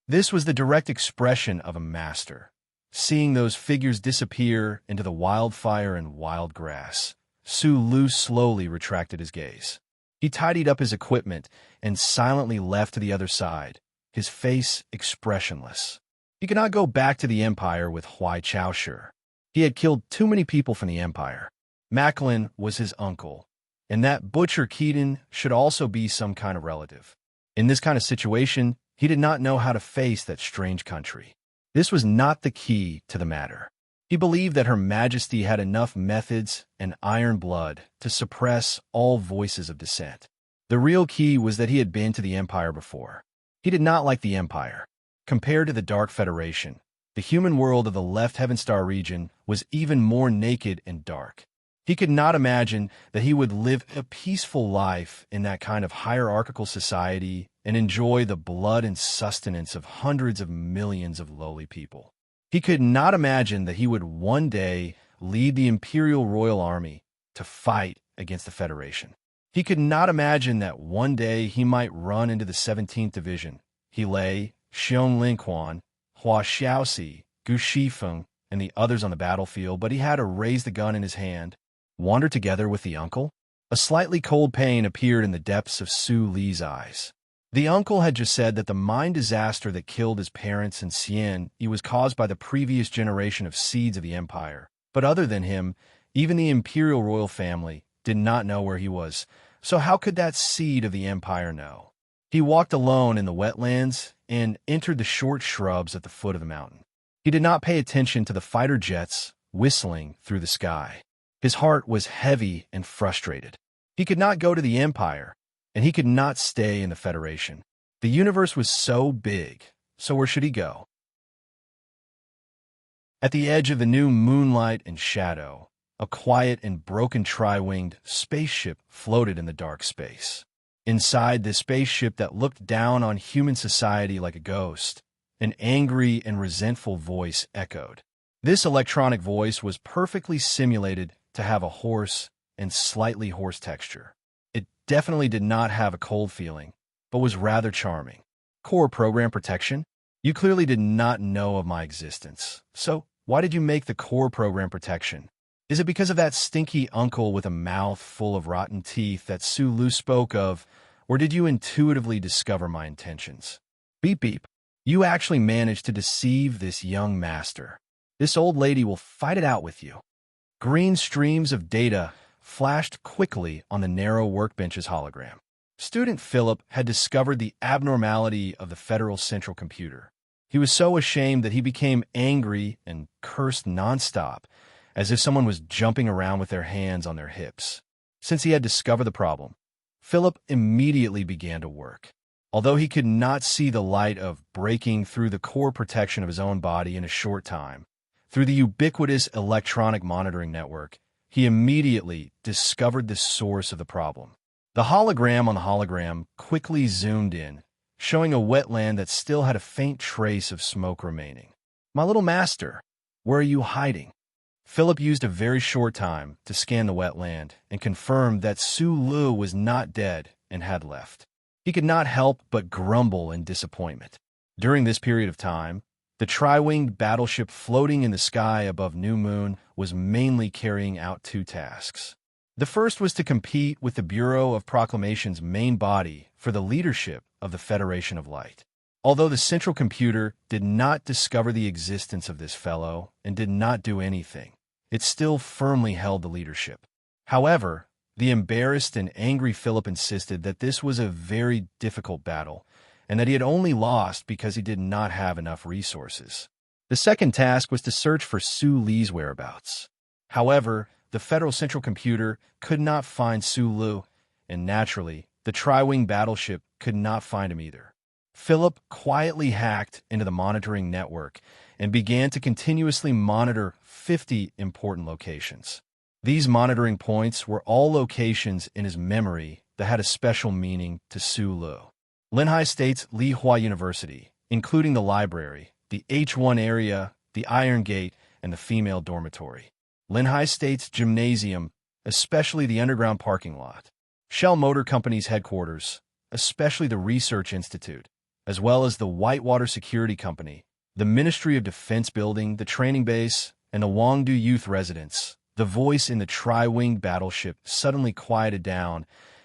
This was the direct expression of a master. Seeing those figures disappear into the wildfire and wild grass, Sulu slowly retracted his gaze. He tidied up his equipment and silently left to the other side, his face expressionless. He could not go back to the Empire with White Saoshir. He had killed too many people from the Empire. Macklin was his uncle, and that butcher Keaton should also be some kind of relative. In this kind of situation, he did not know how to face that strange country. This was not the key to the matter. He believed that Her Majesty had enough methods and iron blood to suppress all voices of dissent. The real key was that he had been to the Empire before. He did not like the Empire. Compared to the Dark Federation, the human world of the Left Heaven Star region was even more naked and dark. He could not imagine that he would live a peaceful life in that kind of hierarchical society and enjoy the blood and sustenance of hundreds of millions of lowly people. He could not imagine that he would one day lead the Imperial Royal Army to fight against the Federation. He could not imagine that one day he might run into the 17th Division. He lay, Xiong Linquan, Hua Xiaoxi, Gu Shifeng, and the others on the battlefield, but he had to raise the gun in his hand, wander together with the uncle. A slightly cold pain appeared in the depths of Su Li's eyes. The uncle had just said that the mine disaster that killed his parents in Xi'an was caused by the previous generation of seeds of the Empire. But other than him, even the Imperial royal family did not know where he was. So how could that seed of the Empire know? He walked alone in the wetlands and entered the short shrubs at the foot of the mountain. He did not pay attention to the fighter jets whistling through the sky. His heart was heavy and frustrated. He could not go to the Empire, and he could not stay in the Federation. The universe was so big, so where should he go? At the edge of the new moonlight and shadow, a quiet and broken tri-winged spaceship floated in the dark space. Inside this spaceship that looked down on human society like a ghost, an angry and resentful voice echoed. This electronic voice was perfectly simulated to have a hoarse and slightly hoarse texture. It definitely did not have a cold feeling, but was rather charming. Core program protection? You clearly did not know of my existence. So, why did you make the core program protection? Is it because of that stinky uncle with a mouth full of rotten teeth that Sulu spoke of, or did you intuitively discover my intentions? Beep beep. You actually managed to deceive this young master. This old lady will fight it out with you. Green streams of data flashed quickly on the narrow workbench's hologram. Student Philip had discovered the abnormality of the Federal Central Computer. He was so ashamed that he became angry and cursed nonstop, as if someone was jumping around with their hands on their hips. Since he had discovered the problem, Philip immediately began to work. Although he could not see the light of breaking through the core protection of his own body in a short time, through the ubiquitous electronic monitoring network, he immediately discovered the source of the problem. The hologram on the hologram quickly zoomed in, showing a wetland that still had a faint trace of smoke remaining. My little master, where are you hiding? Philip used a very short time to scan the wetland and confirmed that Sulu was not dead and had left. He could not help but grumble in disappointment. During this period of time, the tri-winged battleship floating in the sky above New Moon was mainly carrying out two tasks. The first was to compete with the Bureau of Proclamation's main body for the leadership of the Federation of Light. Although the central computer did not discover the existence of this fellow and did not do anything, it still firmly held the leadership. However, the embarrassed and angry Philip insisted that this was a very difficult battle and that he had only lost because he did not have enough resources. The second task was to search for Su Li's whereabouts. However, the Federal Central Computer could not find Su Lu, and naturally, the tri-wing battleship could not find him either. Philip quietly hacked into the monitoring network and began to continuously monitor 50 important locations. These monitoring points were all locations in his memory that had a special meaning to Su Lu. Linhai State's Lihua University, including the library, the H1 area, the Iron Gate, and the female dormitory. Linhai State's gymnasium, especially the underground parking lot. Shell Motor Company's headquarters, especially the Research Institute, as well as the Whitewater Security Company, the Ministry of Defense building, the training base, and the Wangdu Youth Residence. The voice in the tri-winged battleship suddenly quieted down,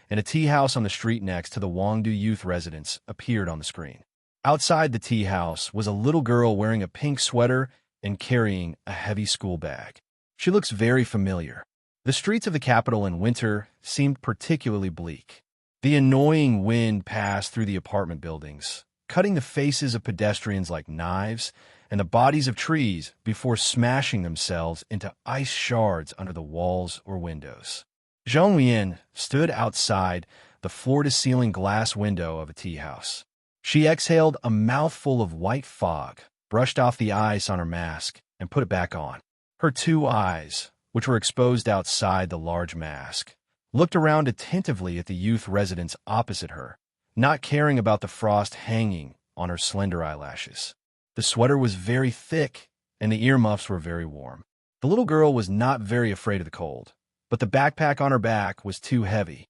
and a tea house on the street next to the Wangdu Youth Residence appeared on the screen. Outside the tea house was a little girl wearing a pink sweater and carrying a heavy school bag. She looks very familiar. The streets of the capital in winter seemed particularly bleak. The annoying wind passed through the apartment buildings, cutting the faces of pedestrians like knives and the bodies of trees before smashing themselves into ice shards under the walls or windows. Zhang Huiyan stood outside the floor-to-ceiling glass window of a tea house. She exhaled a mouthful of white fog, brushed off the ice on her mask, and put it back on. Her two eyes, which were exposed outside the large mask, looked around attentively at the youth residents opposite her, not caring about the frost hanging on her slender eyelashes. The sweater was very thick, and the earmuffs were very warm. The little girl was not very afraid of the cold, but the backpack on her back was too heavy.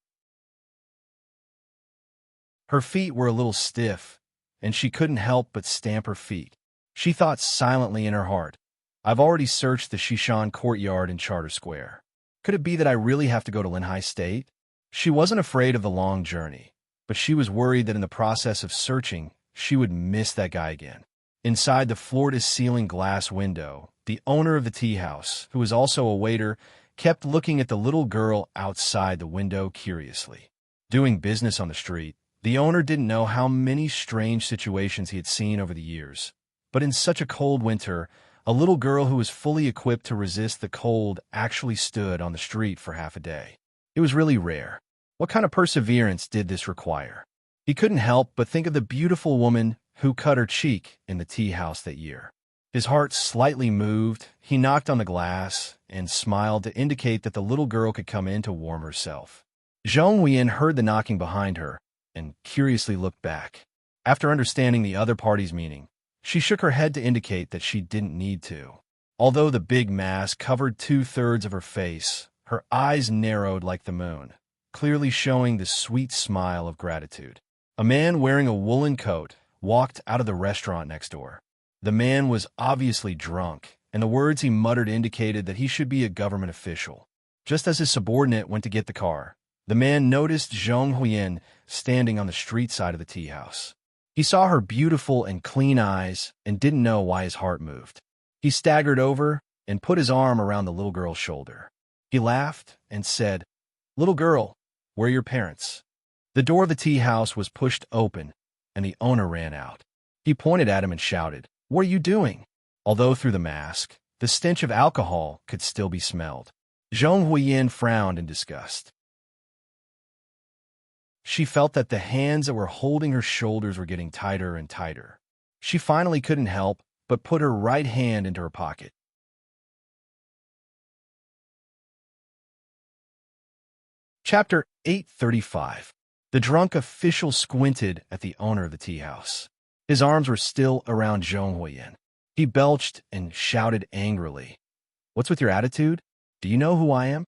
Her feet were a little stiff, and she couldn't help but stamp her feet. She thought silently in her heart, I've already searched the Shishan courtyard in Charter Square. Could it be that I really have to go to Linhai State? She wasn't afraid of the long journey, but she was worried that in the process of searching, she would miss that guy again. Inside the floor-to-ceiling glass window, the owner of the tea house, who was also a waiter, kept looking at the little girl outside the window curiously. Doing business on the street, the owner didn't know how many strange situations he had seen over the years. But in such a cold winter, a little girl who was fully equipped to resist the cold actually stood on the street for half a day. It was really rare. What kind of perseverance did this require? He couldn't help but think of the beautiful woman who cut her cheek in the tea house that year. His heart slightly moved. He knocked on the glass and smiled to indicate that the little girl could come in to warm herself. Zhang Huiyan heard the knocking behind her and curiously looked back. After understanding the other party's meaning, she shook her head to indicate that she didn't need to. Although the big mask covered 2/3 of her face, her eyes narrowed like the moon, clearly showing the sweet smile of gratitude. A man wearing a woolen coat walked out of the restaurant next door. The man was obviously drunk, and the words he muttered indicated that he should be a government official. Just as his subordinate went to get the car, the man noticed Zhong Huiyin standing on the street side of the tea house. He saw her beautiful and clean eyes and didn't know why his heart moved. He staggered over and put his arm around the little girl's shoulder. He laughed and said, "Little girl, where are your parents?" The door of the tea house was pushed open, and the owner ran out. He pointed at him and shouted, "What are you doing?" Although through the mask, the stench of alcohol could still be smelled. Zhong Huiyin frowned in disgust. She felt that the hands that were holding her shoulders were getting tighter and tighter. She finally couldn't help but put her right hand into her pocket. Chapter 835. The drunk official squinted at the owner of the tea house. His arms were still around Zhong Huiyin. He belched and shouted angrily, "What's with your attitude? Do you know who I am?"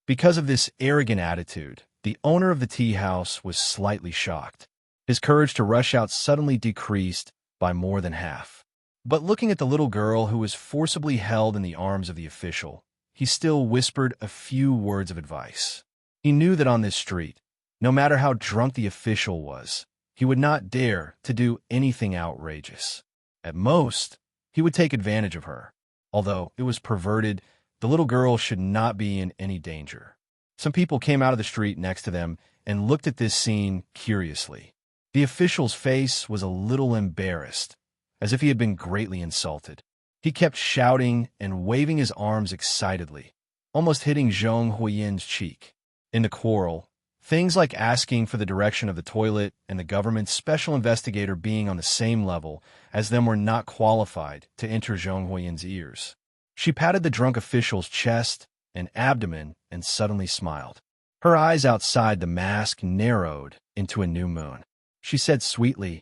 Because of this arrogant attitude, the owner of the tea house was slightly shocked. His courage to rush out suddenly decreased by more than half. But looking at the little girl who was forcibly held in the arms of the official, he still whispered a few words of advice. He knew that on this street, no matter how drunk the official was, he would not dare to do anything outrageous. At most, he would take advantage of her. Although it was perverted, the little girl should not be in any danger. Some people came out of the street next to them and looked at this scene curiously. The official's face was a little embarrassed, as if he had been greatly insulted. He kept shouting and waving his arms excitedly, almost hitting Zhong Huiyin's cheek. In the quarrel, things like asking for the direction of the toilet and the government's special investigator being on the same level as them were not qualified to enter Zhong Huiyin's ears. She patted the drunk official's chest and abdomen and suddenly smiled. Her eyes outside the mask narrowed into a new moon. She said sweetly,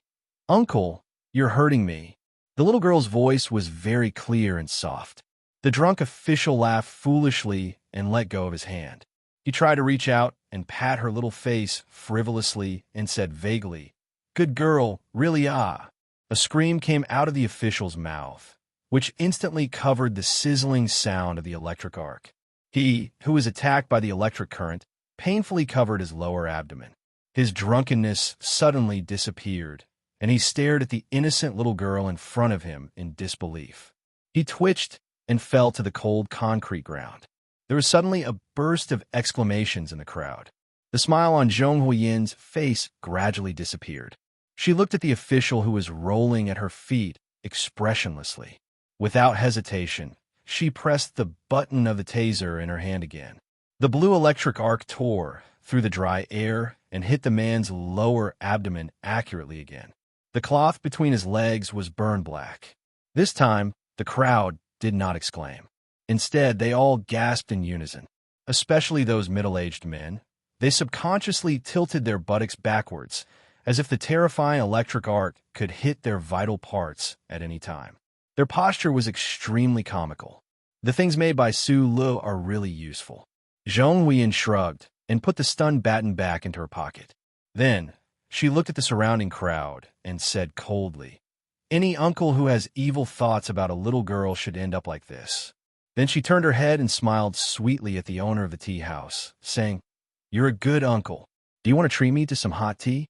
"Uncle, you're hurting me." The little girl's voice was very clear and soft. The drunk official laughed foolishly and let go of his hand. He tried to reach out and pat her little face frivolously and said vaguely, "Good girl, really ah." A scream came out of the official's mouth, which instantly covered the sizzling sound of the electric arc. He, who was attacked by the electric current, painfully covered his lower abdomen. His drunkenness suddenly disappeared, and he stared at the innocent little girl in front of him in disbelief. He twitched and fell to the cold concrete ground. There was suddenly a burst of exclamations in the crowd. The smile on Zhong Huiyin's face gradually disappeared. She looked at the official who was rolling at her feet expressionlessly. Without hesitation, she pressed the button of the taser in her hand again. The blue electric arc tore through the dry air and hit the man's lower abdomen accurately again. The cloth between his legs was burned black. This time, the crowd did not exclaim. Instead, they all gasped in unison, especially those middle-aged men. They subconsciously tilted their buttocks backwards, as if the terrifying electric arc could hit their vital parts at any time. Their posture was extremely comical. The things made by Su Lu are really useful. Zhong Huiyin shrugged and put the stun baton back into her pocket. Then, she looked at the surrounding crowd and said coldly, "Any uncle who has evil thoughts about a little girl should end up like this." Then she turned her head and smiled sweetly at the owner of the tea house, saying, "You're a good uncle. Do you want to treat me to some hot tea?"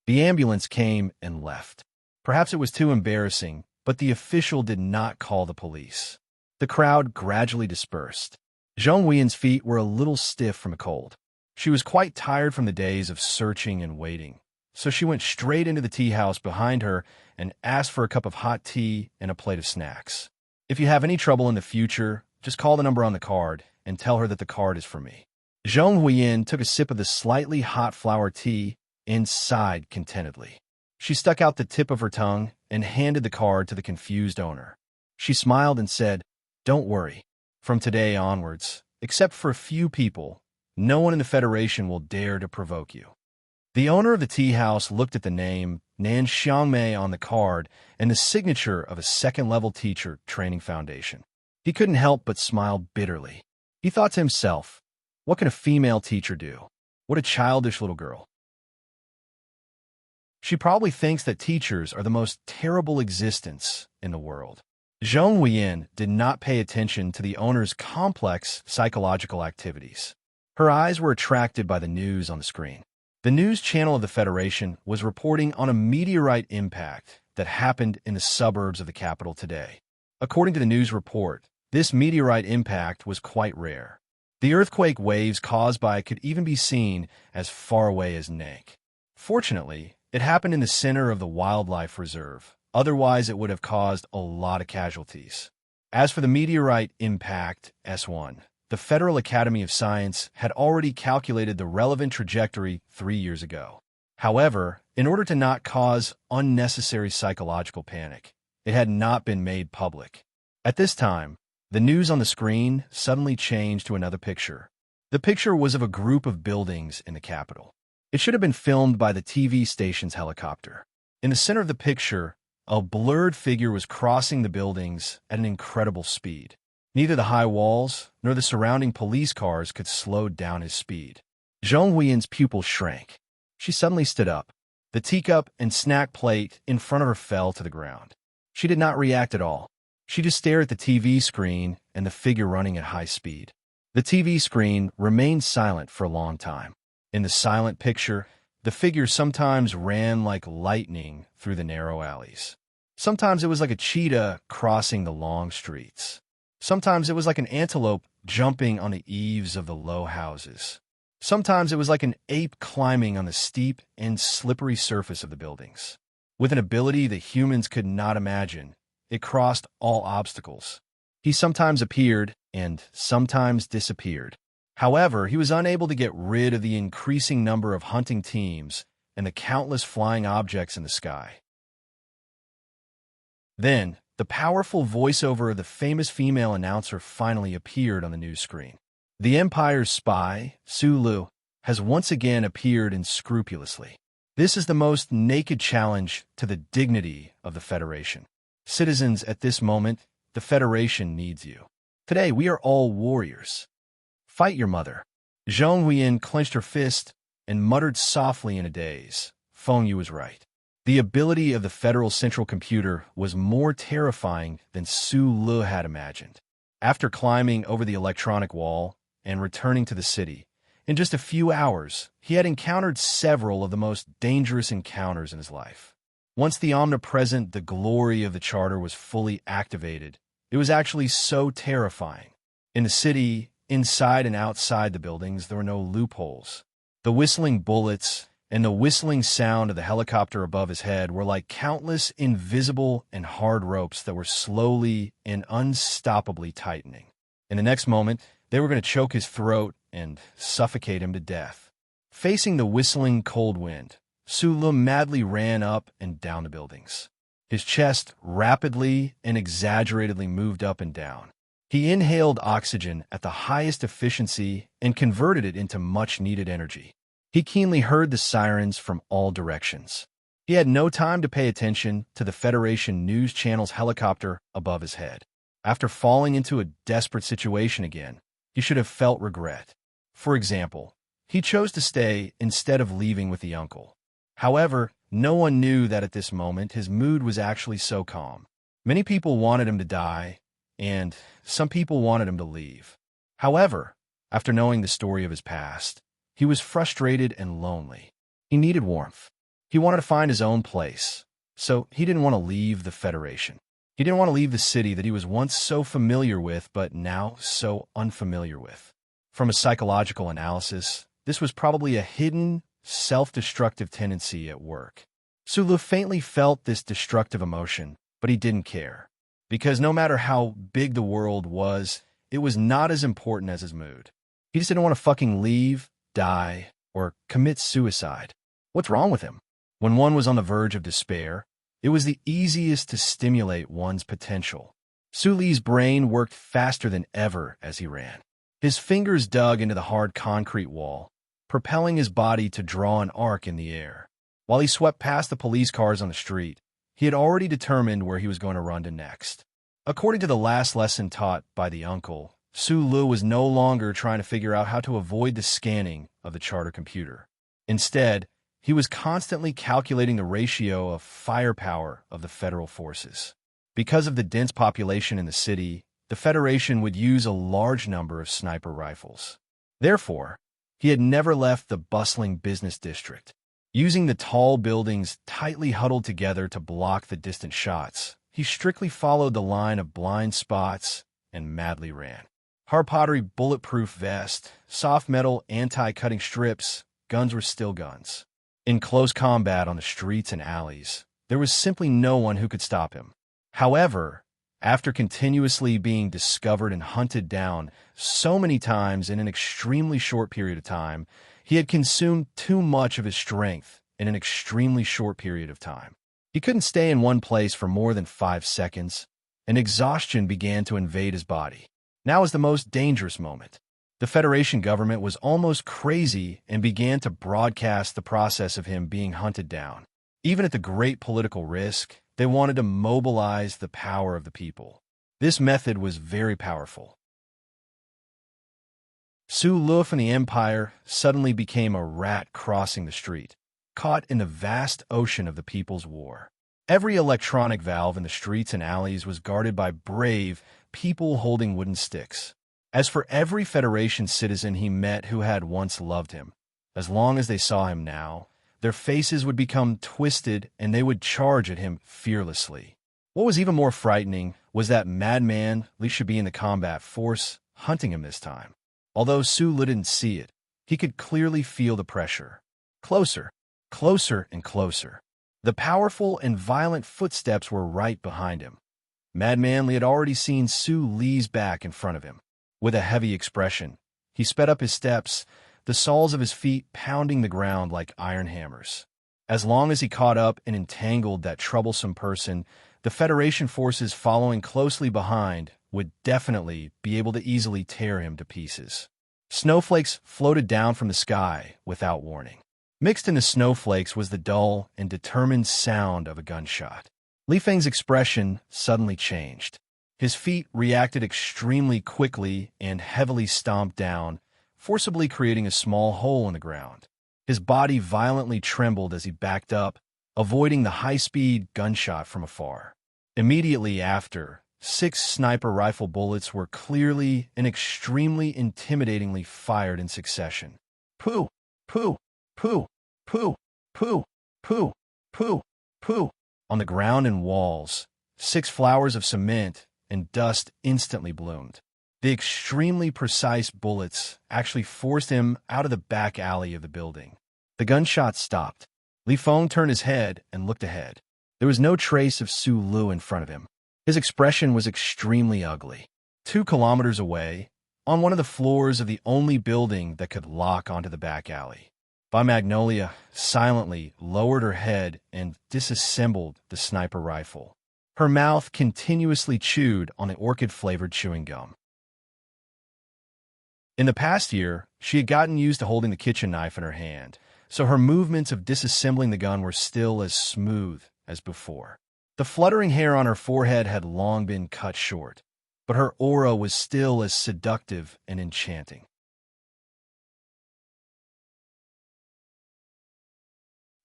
The ambulance came and left. Perhaps it was too embarrassing, but the official did not call the police. The crowd gradually dispersed. Zhong Huiyin's feet were a little stiff from a cold. She was quite tired from the days of searching and waiting, so she went straight into the tea house behind her and asked for a cup of hot tea and a plate of snacks. "If you have any trouble in the future, just call the number on the card and tell her that the card is for me." Zhong Huiyin took a sip of the slightly hot flower tea and sighed contentedly. She stuck out the tip of her tongue and handed the card to the confused owner. She smiled and said, "Don't worry. From today onwards, except for a few people, no one in the Federation will dare to provoke you." The owner of the tea house looked at the name Nan Xiangmei on the card and the signature of a second-level teacher training foundation. He couldn't help but smile bitterly. He thought to himself, what can a female teacher do? What a childish little girl. She probably thinks that teachers are the most terrible existence in the world. Zhong Huiyin did not pay attention to the owner's complex psychological activities. Her eyes were attracted by the news on the screen. The news channel of the Federation was reporting on a meteorite impact that happened in the suburbs of the capital today. According to the news report, this meteorite impact was quite rare. The earthquake waves caused by it could even be seen as far away as Nank. Fortunately, it happened in the center of the wildlife reserve. Otherwise, it would have caused a lot of casualties. As for the meteorite impact S1, the Federal Academy of Science had already calculated the relevant trajectory 3 years ago. However, in order to not cause unnecessary psychological panic, it had not been made public. At this time, the news on the screen suddenly changed to another picture. The picture was of a group of buildings in the capital. It should have been filmed by the TV station's helicopter. In the center of the picture, a blurred figure was crossing the buildings at an incredible speed. Neither the high walls nor the surrounding police cars could slow down his speed. Zhong Huiyin's pupils shrank. She suddenly stood up. The teacup and snack plate in front of her fell to the ground. She did not react at all. She just stared at the TV screen and the figure running at high speed. The TV screen remained silent for a long time. In the silent picture, the figure sometimes ran like lightning through the narrow alleys. Sometimes it was like a cheetah crossing the long streets. Sometimes it was like an antelope jumping on the eaves of the low houses. Sometimes it was like an ape climbing on the steep and slippery surface of the buildings. With an ability that humans could not imagine, it crossed all obstacles. He sometimes appeared and sometimes disappeared. However, he was unable to get rid of the increasing number of hunting teams and the countless flying objects in the sky. Then, the powerful voiceover of the famous female announcer finally appeared on the news screen. The Empire's spy, Su Lu, has once again appeared unscrupulously. This is the most naked challenge to the dignity of the Federation. Citizens, at this moment, the Federation needs you. Today, we are all warriors. Fight your mother. Zhong Huiyin clenched her fist and muttered softly in a daze. Feng Yu was right. The ability of the Federal Central Computer was more terrifying than Su Lu had imagined. After climbing over the electronic wall and returning to the city, in just a few hours, he had encountered several of the most dangerous encounters in his life. Once the omnipresent, the glory of the charter was fully activated, it was actually so terrifying. In the city, inside and outside the buildings, there were no loopholes. The whistling bullets and the whistling sound of the helicopter above his head were like countless invisible and hard ropes that were slowly and unstoppably tightening. In the next moment, they were going to choke his throat and suffocate him to death. Facing the whistling cold wind, Su Lu madly ran up and down the buildings. His chest rapidly and exaggeratedly moved up and down. He inhaled oxygen at the highest efficiency and converted it into much-needed energy. He keenly heard the sirens from all directions. He had no time to pay attention to the Federation News Channel's helicopter above his head. After falling into a desperate situation again, he should have felt regret. For example, he chose to stay instead of leaving with the uncle. However, no one knew that at this moment his mood was actually so calm. Many people wanted him to die, and some people wanted him to leave. However, after knowing the story of his past, he was frustrated and lonely. He needed warmth. He wanted to find his own place, so he didn't want to leave the Federation. He didn't want to leave the city that he was once so familiar with but now so unfamiliar with. From a psychological analysis, this was probably a hidden, self-destructive tendency at work. Su Lu faintly felt this destructive emotion, but he didn't care. Because no matter how big the world was, it was not as important as his mood. He just didn't want to fucking leave, die, or commit suicide. What's wrong with him? When one was on the verge of despair, it was the easiest to stimulate one's potential. Su Li's brain worked faster than ever as he ran. His fingers dug into the hard concrete wall, propelling his body to draw an arc in the air. While he swept past the police cars on the street, he had already determined where he was going to run to next. According to the last lesson taught by the uncle, Su Lu was no longer trying to figure out how to avoid the scanning of the charter computer. Instead, he was constantly calculating the ratio of firepower of the federal forces. Because of the dense population in the city, the Federation would use a large number of sniper rifles. Therefore, he had never left the bustling business district. Using the tall buildings tightly huddled together to block the distant shots, he strictly followed the line of blind spots and madly ran. Hard pottery bulletproof vest, soft metal anti-cutting strips, guns were still guns. In close combat on the streets and alleys, there was simply no one who could stop him. However, after continuously being discovered and hunted down so many times in an extremely short period of time, he had consumed too much of his strength in an extremely short period of time. He couldn't stay in one place for more than 5 seconds, and exhaustion began to invade his body. Now was the most dangerous moment. The Federation government was almost crazy and began to broadcast the process of him being hunted down. Even at the great political risk, they wanted to mobilize the power of the people. This method was very powerful. Su Luf and the Empire suddenly became a rat crossing the street, caught in the vast ocean of the People's War. Every electronic valve in the streets and alleys was guarded by brave people holding wooden sticks. As for every Federation citizen he met who had once loved him, as long as they saw him now, their faces would become twisted and they would charge at him fearlessly. What was even more frightening was that madman Li should be in the combat force hunting him this time. Although Su Lu didn't see it, he could clearly feel the pressure. Closer, closer, and closer. The powerful and violent footsteps were right behind him. Madman Li had already seen Su Li's back in front of him. With a heavy expression, he sped up his steps, the soles of his feet pounding the ground like iron hammers. As long as he caught up and entangled that troublesome person, the Federation forces following closely behind would definitely be able to easily tear him to pieces. Snowflakes floated down from the sky without warning. Mixed in the snowflakes was the dull and determined sound of a gunshot. Li Feng's expression suddenly changed. His feet reacted extremely quickly and heavily stomped down, forcibly creating a small hole in the ground. His body violently trembled as he backed up, avoiding the high-speed gunshot from afar. Immediately after, 6 sniper rifle bullets were clearly and extremely intimidatingly fired in succession. Pooh! Pooh! Pooh! Pooh! Pooh! Pooh! Pooh! Pooh! On the ground and walls, 6 flowers of cement and dust instantly bloomed. The extremely precise bullets actually forced him out of the back alley of the building. The gunshot stopped. Li Feng turned his head and looked ahead. There was no trace of Su Lu in front of him. His expression was extremely ugly. 2 kilometers away, on one of the floors of the only building that could lock onto the back alley, Magnolia silently lowered her head and disassembled the sniper rifle. Her mouth continuously chewed on the orchid-flavored chewing gum. In the past year, she had gotten used to holding the kitchen knife in her hand, so her movements of disassembling the gun were still as smooth as before. The fluttering hair on her forehead had long been cut short, but her aura was still as seductive and enchanting.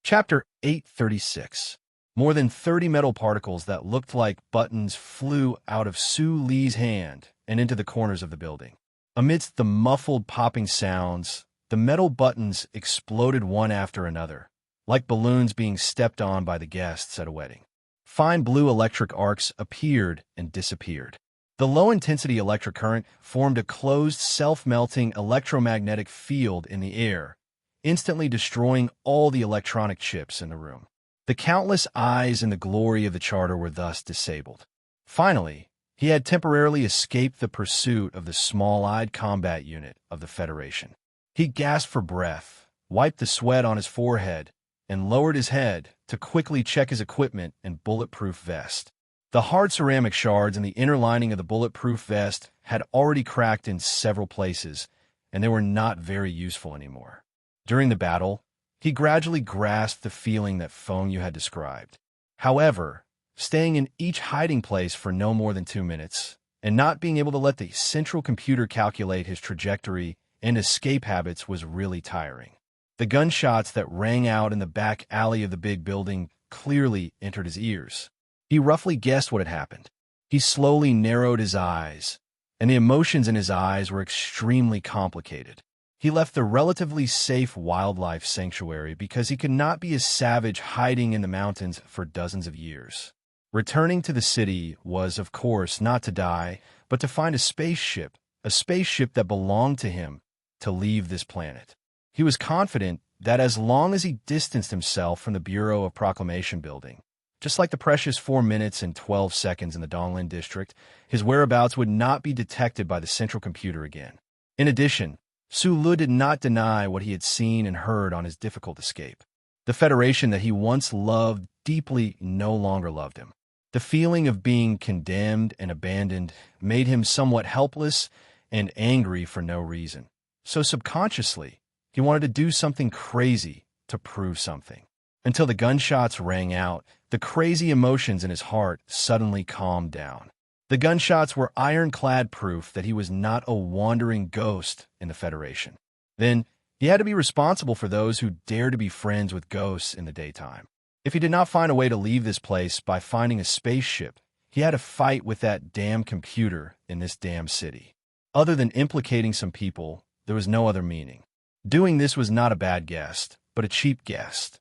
Chapter 836. More than 30 metal particles that looked like buttons flew out of Su Li's hand and into the corners of the building. Amidst the muffled popping sounds, the metal buttons exploded one after another, like balloons being stepped on by the guests at a wedding. Fine blue electric arcs appeared and disappeared. The low-intensity electric current formed a closed, self-melting electromagnetic field in the air, instantly destroying all the electronic chips in the room. The countless eyes in the glory of the charter were thus disabled. Finally, he had temporarily escaped the pursuit of the small-eyed combat unit of the Federation. He gasped for breath, wiped the sweat on his forehead, and lowered his head to quickly check his equipment and bulletproof vest. The hard ceramic shards in the inner lining of the bulletproof vest had already cracked in several places, and they were not very useful anymore. During the battle, he gradually grasped the feeling that Feng Yu had described. However, staying in each hiding place for no more than 2 minutes, and not being able to let the central computer calculate his trajectory and escape habits was really tiring. The gunshots that rang out in the back alley of the big building clearly entered his ears. He roughly guessed what had happened. He slowly narrowed his eyes, and the emotions in his eyes were extremely complicated. He left the relatively safe wildlife sanctuary because he could not be a savage hiding in the mountains for dozens of years. Returning to the city was, of course, not to die, but to find a spaceship that belonged to him, to leave this planet. He was confident that as long as he distanced himself from the Bureau of Proclamation building, just like the precious 4 minutes and 12 seconds in the Donglin district, his whereabouts would not be detected by the central computer again. In addition, Sulu did not deny what he had seen and heard on his difficult escape. The Federation that he once loved deeply no longer loved him. The feeling of being condemned and abandoned made him somewhat helpless and angry for no reason. So subconsciously, he wanted to do something crazy to prove something. Until the gunshots rang out, the crazy emotions in his heart suddenly calmed down. The gunshots were ironclad proof that he was not a wandering ghost in the Federation. Then, he had to be responsible for those who dared to be friends with ghosts in the daytime. If he did not find a way to leave this place by finding a spaceship, he had to fight with that damn computer in this damn city. Other than implicating some people, there was no other meaning. Doing this was not a bad guess, but a cheap guess.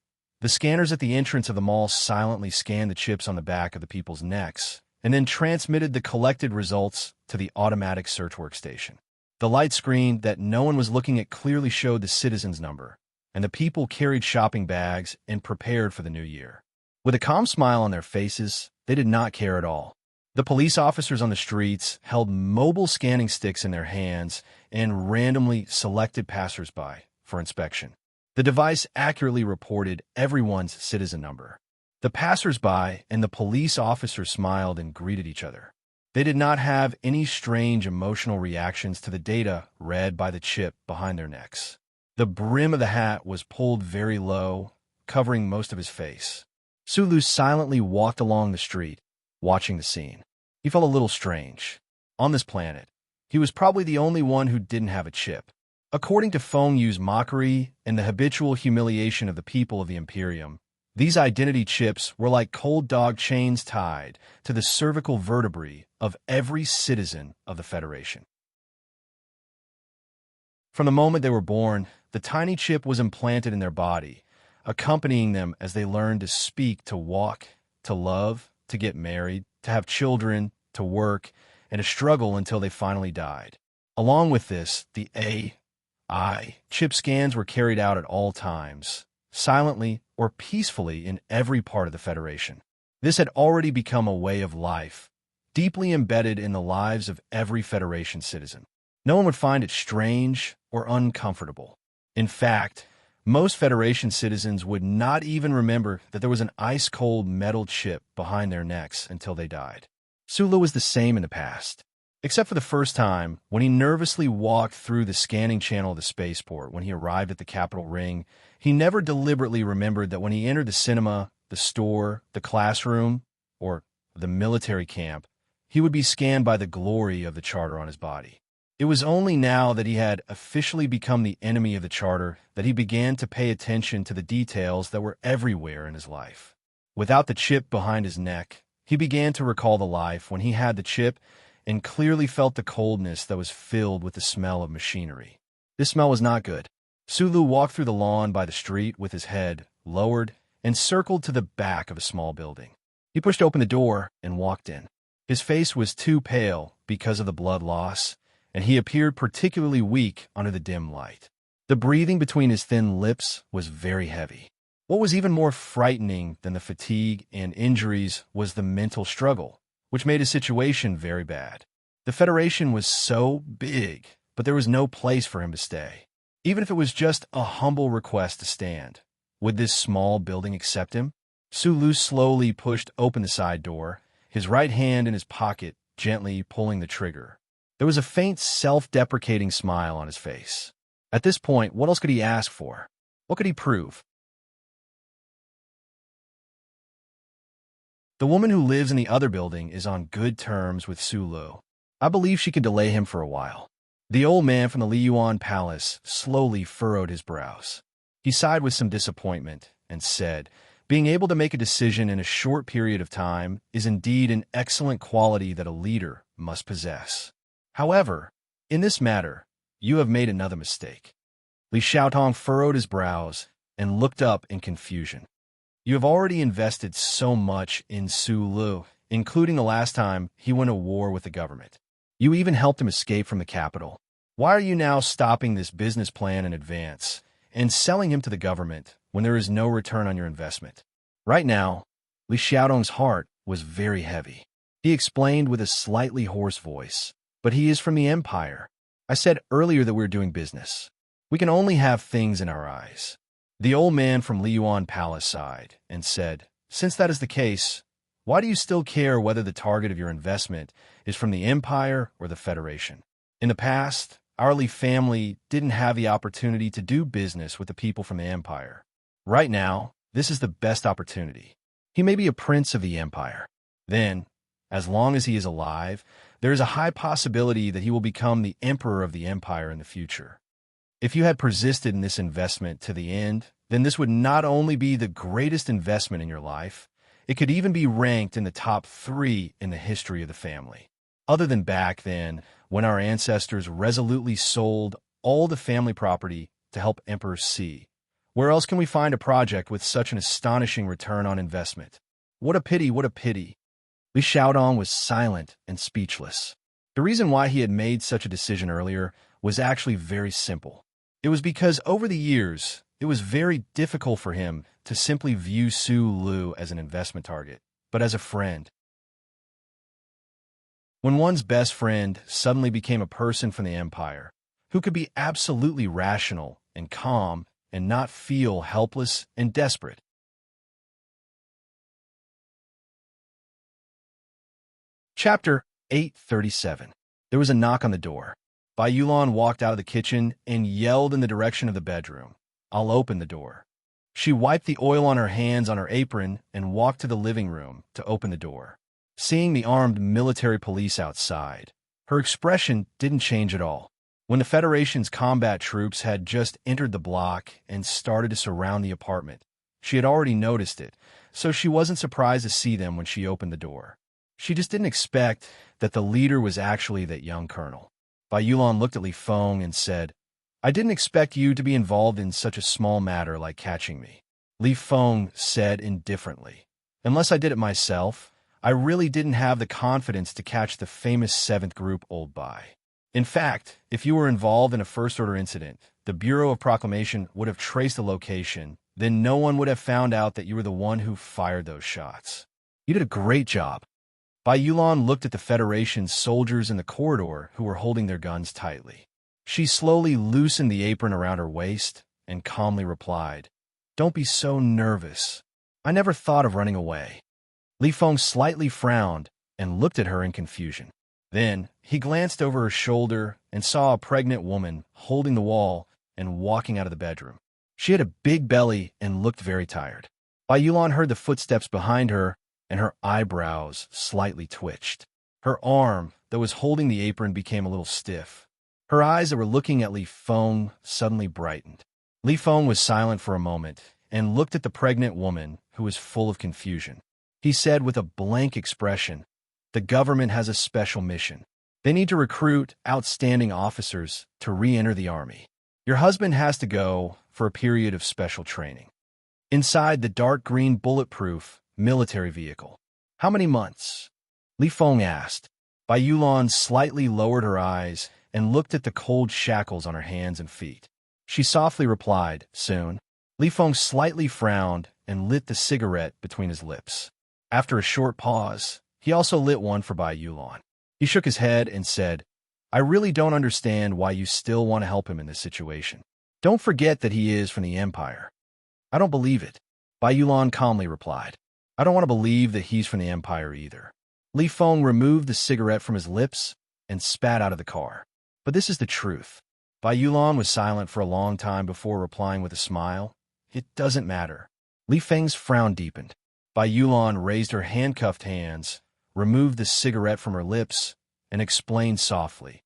The scanners at the entrance of the mall silently scanned the chips on the back of the people's necks, and then transmitted the collected results to the automatic search workstation. The light screen that no one was looking at clearly showed the citizen's number, and the people carried shopping bags and prepared for the new year. With a calm smile on their faces, they did not care at all. The police officers on the streets held mobile scanning sticks in their hands and randomly selected passersby for inspection. The device accurately reported everyone's citizen number. The passersby and the police officers smiled and greeted each other. They did not have any strange emotional reactions to the data read by the chip behind their necks. The brim of the hat was pulled very low, covering most of his face. Sulu silently walked along the street, watching the scene. He felt a little strange. On this planet, he was probably the only one who didn't have a chip. According to Feng Yu's mockery and the habitual humiliation of the people of the Imperium, these identity chips were like cold dog chains tied to the cervical vertebrae of every citizen of the Federation. From the moment they were born, the tiny chip was implanted in their body, accompanying them as they learned to speak, to walk, to love, to get married, to have children, to work, and to struggle until they finally died. Along with this, the AI chip scans were carried out at all times, silently or peacefully in every part of the Federation. This had already become a way of life, deeply embedded in the lives of every Federation citizen. No one would find it strange or uncomfortable. In fact, most Federation citizens would not even remember that there was an ice-cold metal chip behind their necks until they died. Sulu was the same in the past, except for the first time when he nervously walked through the scanning channel of the spaceport when he arrived at the Capital Ring. He never deliberately remembered that when he entered the cinema, the store, the classroom, or the military camp, he would be scanned by the glory of the charter on his body. It was only now that he had officially become the enemy of the charter that he began to pay attention to the details that were everywhere in his life. Without the chip behind his neck, he began to recall the life when he had the chip and clearly felt the coldness that was filled with the smell of machinery. This smell was not good. Sulu walked through the lawn by the street with his head lowered and circled to the back of a small building. He pushed open the door and walked in. His face was too pale because of the blood loss, and he appeared particularly weak under the dim light. The breathing between his thin lips was very heavy. What was even more frightening than the fatigue and injuries was the mental struggle, which made his situation very bad. The Federation was so big, but there was no place for him to stay. Even if it was just a humble request to stand, would this small building accept him? Sulu slowly pushed open the side door, his right hand in his pocket, gently pulling the trigger. There was a faint, self-deprecating smile on his face. At this point, what else could he ask for? What could he prove? The woman who lives in the other building is on good terms with Sulu. I believe she can delay him for a while. The old man from the Liyuan palace slowly furrowed his brows. He sighed with some disappointment and said, "Being able to make a decision in a short period of time is indeed an excellent quality that a leader must possess. However, in this matter, you have made another mistake." Li Xiaotong furrowed his brows and looked up in confusion. "You have already invested so much in Su Lu, including the last time he went to war with the government. You even helped him escape from the capital. Why are you now stopping this business plan in advance and selling him to the government when there is no return on your investment?" Right now, Li Xiaotong's heart was very heavy. He explained with a slightly hoarse voice, "But he is from the Empire. I said earlier that we're doing business. We can only have things in our eyes." The old man from Liyuan Palace sighed and said, "Since that is the case, why do you still care whether the target of your investment is from the Empire or the Federation? In the past, our Li family didn't have the opportunity to do business with the people from the Empire. Right now, this is the best opportunity. He may be a prince of the Empire. Then, as long as he is alive, there is a high possibility that he will become the emperor of the Empire in the future. If you had persisted in this investment to the end, then this would not only be the greatest investment in your life, it could even be ranked in the top 3 in the history of the family. Other than back then, when our ancestors resolutely sold all the family property to help Emperor Si, where else can we find a project with such an astonishing return on investment? What a pity, what a pity." Li Xiaodong was silent and speechless. The reason why he had made such a decision earlier was actually very simple. It was because over the years, it was very difficult for him to simply view Su Lu as an investment target, but as a friend. When one's best friend suddenly became a person from the Empire, who could be absolutely rational and calm and not feel helpless and desperate. Chapter 837. There was a knock on the door. Bai Yulan walked out of the kitchen and yelled in the direction of the bedroom, "I'll open the door." She wiped the oil on her hands on her apron and walked to the living room to open the door. Seeing the armed military police outside, her expression didn't change at all. When the Federation's combat troops had just entered the block and started to surround the apartment, she had already noticed it, so she wasn't surprised to see them when she opened the door. She just didn't expect that the leader was actually that young colonel. Bai Yulan looked at Li Feng and said, "I didn't expect you to be involved in such a small matter like catching me." Li Feng said indifferently, "Unless I did it myself, I really didn't have the confidence to catch the famous 7th group old Bai. In fact, if you were involved in a first-order incident, the Bureau of Proclamation would have traced the location, then no one would have found out that you were the one who fired those shots. You did a great job." Bai Yulan looked at the Federation's soldiers in the corridor who were holding their guns tightly. She slowly loosened the apron around her waist and calmly replied, "Don't be so nervous. I never thought of running away." Li Feng slightly frowned and looked at her in confusion. Then he glanced over her shoulder and saw a pregnant woman holding the wall and walking out of the bedroom. She had a big belly and looked very tired. Bai Yulan heard the footsteps behind her, and her eyebrows slightly twitched. Her arm that was holding the apron became a little stiff. Her eyes that were looking at Li Feng suddenly brightened. Li Feng was silent for a moment and looked at the pregnant woman who was full of confusion. He said with a blank expression, "The government has a special mission. They need to recruit outstanding officers to re-enter the army. Your husband has to go for a period of special training." Inside the dark green bulletproof military vehicle. "How many months?" Li Feng asked. Bai Yulan slightly lowered her eyes and looked at the cold shackles on her hands and feet. She softly replied, "Soon." Li Feng slightly frowned and lit the cigarette between his lips. After a short pause, he also lit one for Bai Yulan. He shook his head and said, "I really don't understand why you still want to help him in this situation. Don't forget that he is from the Empire." "I don't believe it," Bai Yulan calmly replied. "I don't want to believe that he's from the Empire either." Li Feng removed the cigarette from his lips and spat out of the car. "But this is the truth." Bai Yulan was silent for a long time before replying with a smile. "It doesn't matter." Li Feng's frown deepened. Bai Yulan raised her handcuffed hands, removed the cigarette from her lips, and explained softly.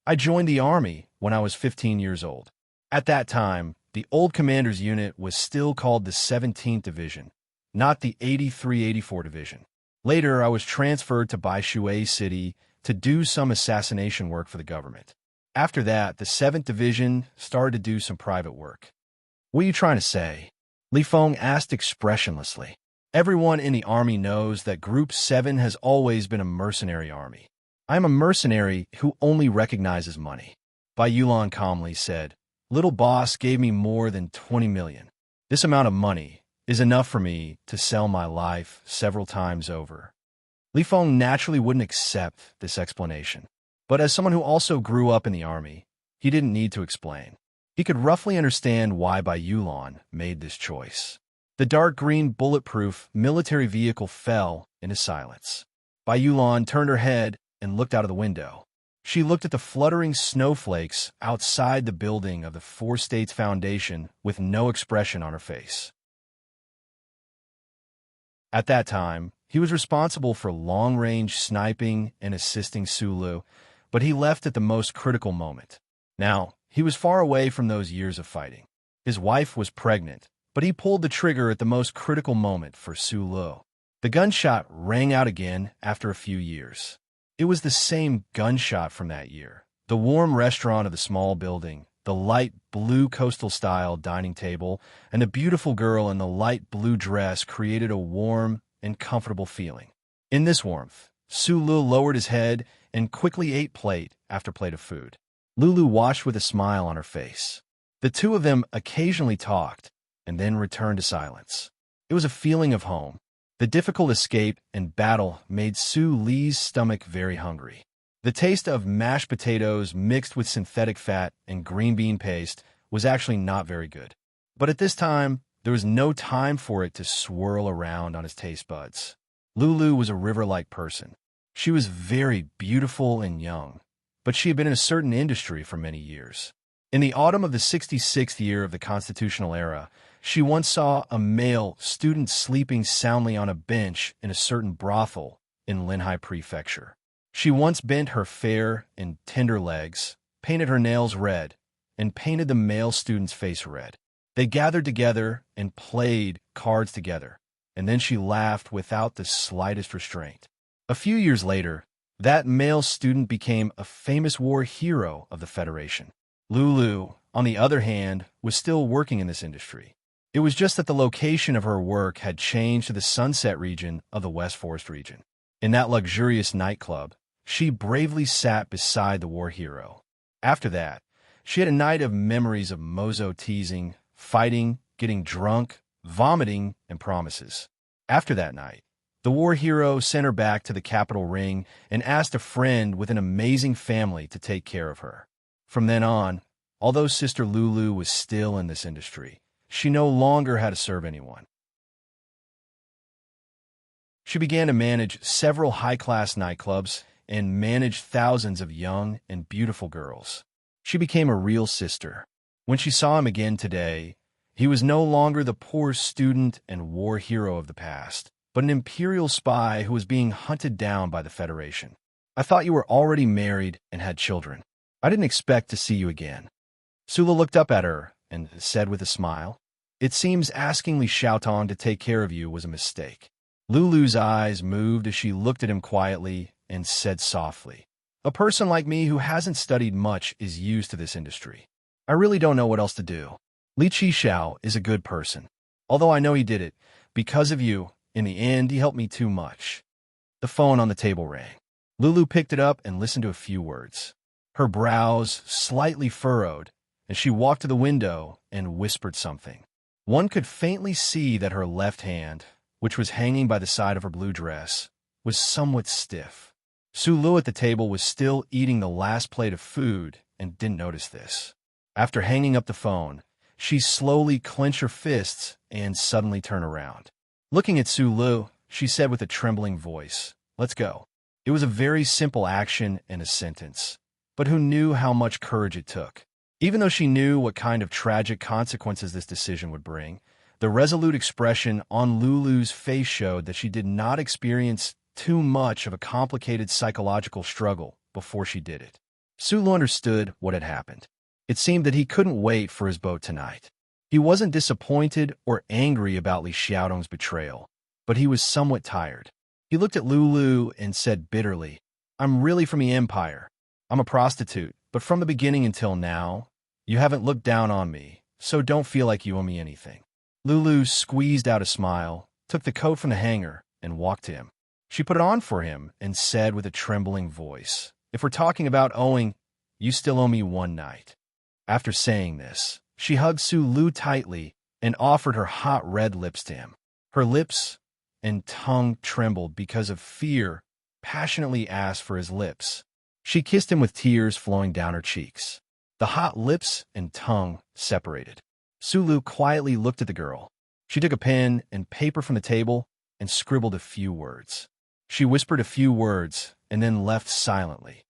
I joined the army when I was 15 years old. At that time, the old commander's unit was still called the 17th Division, not the 83-84 Division. Later, I was transferred to Baishui City to do some assassination work for the government. After that, the 7th Division started to do some private work. What are you trying to say? Li Feng asked expressionlessly. Everyone in the army knows that Group 7 has always been a mercenary army. I am a mercenary who only recognizes money. Bai Yulan calmly said, Little boss gave me more than 20 million. This amount of money is enough for me to sell my life several times over. Li Feng naturally wouldn't accept this explanation. But as someone who also grew up in the army, he didn't need to explain. He could roughly understand why Bai Yulan made this choice. The dark green bulletproof military vehicle fell into silence. Bai Yulan turned her head and looked out of the window. She looked at the fluttering snowflakes outside the building of the Four States Foundation with no expression on her face. At that time, he was responsible for long-range sniping and assisting Sulu, but he left at the most critical moment. Now, he was far away from those years of fighting. His wife was pregnant, but he pulled the trigger at the most critical moment for Sulu. The gunshot rang out again after a few years. It was the same gunshot from that year. The warm restaurant of the small building, the light blue coastal-style dining table, and the beautiful girl in the light blue dress created a warm and comfortable feeling. In this warmth, Sulu lowered his head and quickly ate plate after plate of food. Lulu watched with a smile on her face. The two of them occasionally talked and then returned to silence. It was a feeling of home. The difficult escape and battle made Su Li's stomach very hungry. The taste of mashed potatoes mixed with synthetic fat and green bean paste was actually not very good. But at this time, there was no time for it to swirl around on his taste buds. Lulu was a river-like person. She was very beautiful and young, but she had been in a certain industry for many years. In the autumn of the 66th year of the constitutional era, she once saw a male student sleeping soundly on a bench in a certain brothel in Linhai Prefecture. She once bent her fair and tender legs, painted her nails red, and painted the male student's face red. They gathered together and played cards together, and then she laughed without the slightest restraint. A few years later, that male student became a famous war hero of the Federation. Lulu, on the other hand, was still working in this industry. It was just that the location of her work had changed to the Sunset region of the West Forest region. In that luxurious nightclub, she bravely sat beside the war hero. After that, she had a night of memories of Mozo teasing, fighting, getting drunk, vomiting, and promises. After that night, the war hero sent her back to the capital ring and asked a friend with an amazing family to take care of her. From then on, although Sister Lulu was still in this industry, she no longer had to serve anyone. She began to manage several high-class nightclubs and managed thousands of young and beautiful girls. She became a real sister. When she saw him again today, he was no longer the poor student and war hero of the past, but an imperial spy who was being hunted down by the Federation. I thought you were already married and had children. I didn't expect to see you again. Sula looked up at her and said with a smile, It seems asking Li Xiaotong to take care of you was a mistake. Lulu's eyes moved as she looked at him quietly and said softly, A person like me who hasn't studied much is used to this industry. I really don't know what else to do. Li Qixiao is a good person. Although I know he did it, because of you, in the end he helped me too much. The phone on the table rang. Lulu picked it up and listened to a few words. Her brows slightly furrowed, and she walked to the window and whispered something. One could faintly see that her left hand, which was hanging by the side of her blue dress, was somewhat stiff. Sulu at the table was still eating the last plate of food and didn't notice this. After hanging up the phone, she slowly clenched her fists and suddenly turned around. Looking at Sulu, she said with a trembling voice, Let's go. It was a very simple action and a sentence, but who knew how much courage it took? Even though she knew what kind of tragic consequences this decision would bring, the resolute expression on Lulu's face showed that she did not experience too much of a complicated psychological struggle before she did it. Sulu understood what had happened. It seemed that he couldn't wait for his boat tonight. He wasn't disappointed or angry about Li Xiaodong's betrayal, but he was somewhat tired. He looked at Lulu and said bitterly, "I'm really from the Empire. I'm a prostitute, but from the beginning until now, you haven't looked down on me, so don't feel like you owe me anything." Lulu squeezed out a smile, took the coat from the hanger, and walked to him. She put it on for him and said with a trembling voice, "If we're talking about owing, you still owe me one night." After saying this, she hugged Sulu tightly and offered her hot red lips to him. Her lips and tongue trembled because of fear, passionately asked for his lips. She kissed him with tears flowing down her cheeks. The hot lips and tongue separated. Sulu quietly looked at the girl. She took a pen and paper from the table and scribbled a few words. She whispered a few words and then left silently.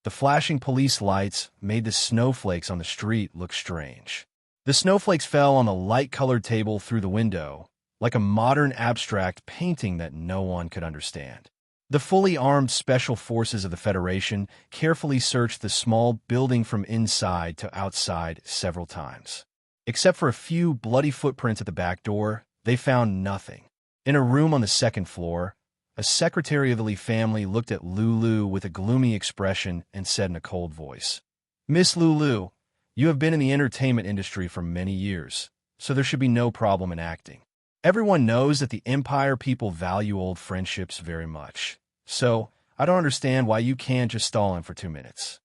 The flashing police lights made the snowflakes on the street look strange. The snowflakes fell on the light-colored table through the window, like a modern abstract painting that no one could understand. The fully armed special forces of the Federation carefully searched the small building from inside to outside several times. Except for a few bloody footprints at the back door, they found nothing. In a room on the second floor, a secretary of the Li family looked at Lulu with a gloomy expression and said in a cold voice, "Miss Lulu, you have been in the entertainment industry for many years, so there should be no problem in acting. Everyone knows that the Empire people value old friendships very much, so I don't understand why you can't just stall in for 2 minutes."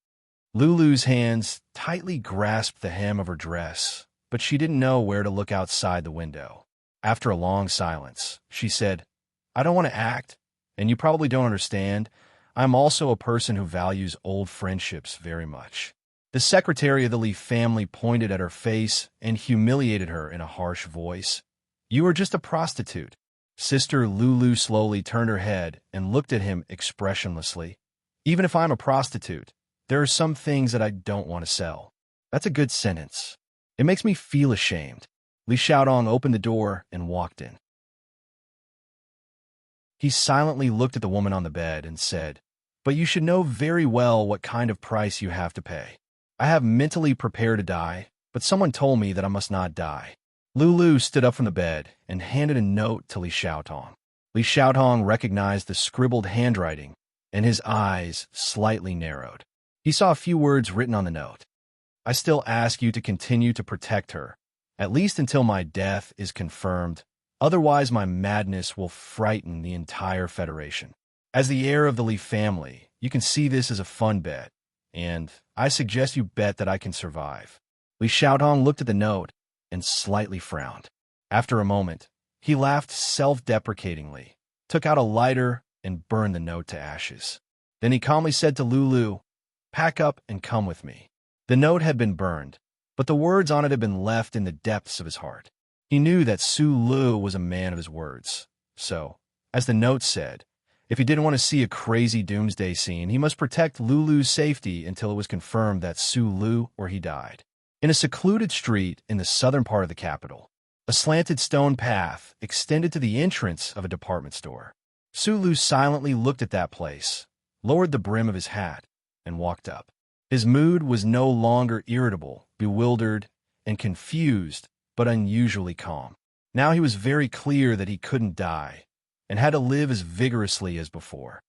Lulu's hands tightly grasped the hem of her dress, but she didn't know where to look outside the window. After a long silence, she said, "I don't want to act, and you probably don't understand. I'm also a person who values old friendships very much." The secretary of the Li family pointed at her face and humiliated her in a harsh voice. "You are just a prostitute." Sister Lulu slowly turned her head and looked at him expressionlessly. "Even if I'm a prostitute, there are some things that I don't want to sell." That's a good sentence. It makes me feel ashamed. Li Xiaodong opened the door and walked in. He silently looked at the woman on the bed and said, "But you should know very well what kind of price you have to pay. I have mentally prepared to die, but someone told me that I must not die." Lulu stood up from the bed and handed a note to Li Xiaotong. Li Xiaotong recognized the scribbled handwriting, and his eyes slightly narrowed. He saw a few words written on the note. "I still ask you to continue to protect her, at least until my death is confirmed. Otherwise, my madness will frighten the entire Federation. As the heir of the Li family, you can see this as a fun bet, and I suggest you bet that I can survive." Li Xiaotong looked at the note and slightly frowned. After a moment, he laughed self-deprecatingly, took out a lighter, and burned the note to ashes. Then he calmly said to Lulu, "Pack up and come with me." The note had been burned, but the words on it had been left in the depths of his heart. He knew that Sulu was a man of his words. So, as the note said, if he didn't want to see a crazy doomsday scene, he must protect Lulu's safety until it was confirmed that Sulu or he died. In a secluded street in the southern part of the capital, a slanted stone path extended to the entrance of a department store. Sulu silently looked at that place, lowered the brim of his hat, and walked up. His mood was no longer irritable, bewildered, and confused, but unusually calm. Now he was very clear that he couldn't die, and had to live as vigorously as before.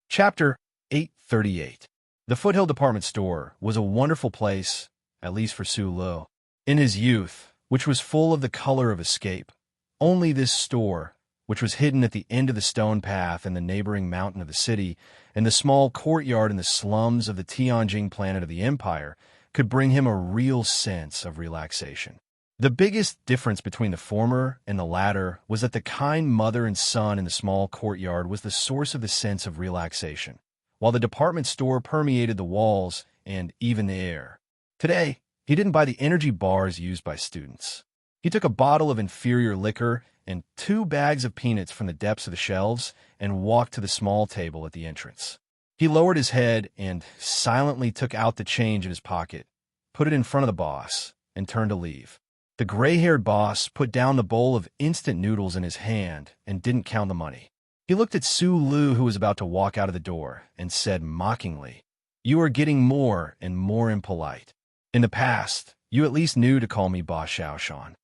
Chapter 838. The Foothill Department Store was a wonderful place, at least for Sulu. In his youth, which was full of the color of escape, only this store, which was hidden at the end of the stone path in the neighboring mountain of the city, and the small courtyard in the slums of the Tianjing planet of the Empire, could bring him a real sense of relaxation. The biggest difference between the former and the latter was that the kind mother and son in the small courtyard was the source of the sense of relaxation, while the department store permeated the walls and even the air. Today, he didn't buy the energy bars used by students. He took a bottle of inferior liquor and 2 bags of peanuts from the depths of the shelves and walked to the small table at the entrance. He lowered his head and silently took out the change in his pocket, put it in front of the boss, and turned to leave. The gray-haired boss put down the bowl of instant noodles in his hand and didn't count the money. He looked at Su Lu, who was about to walk out of the door, and said mockingly, "You are getting more and more impolite. In the past, you at least knew to call me Boss Xiaoshan."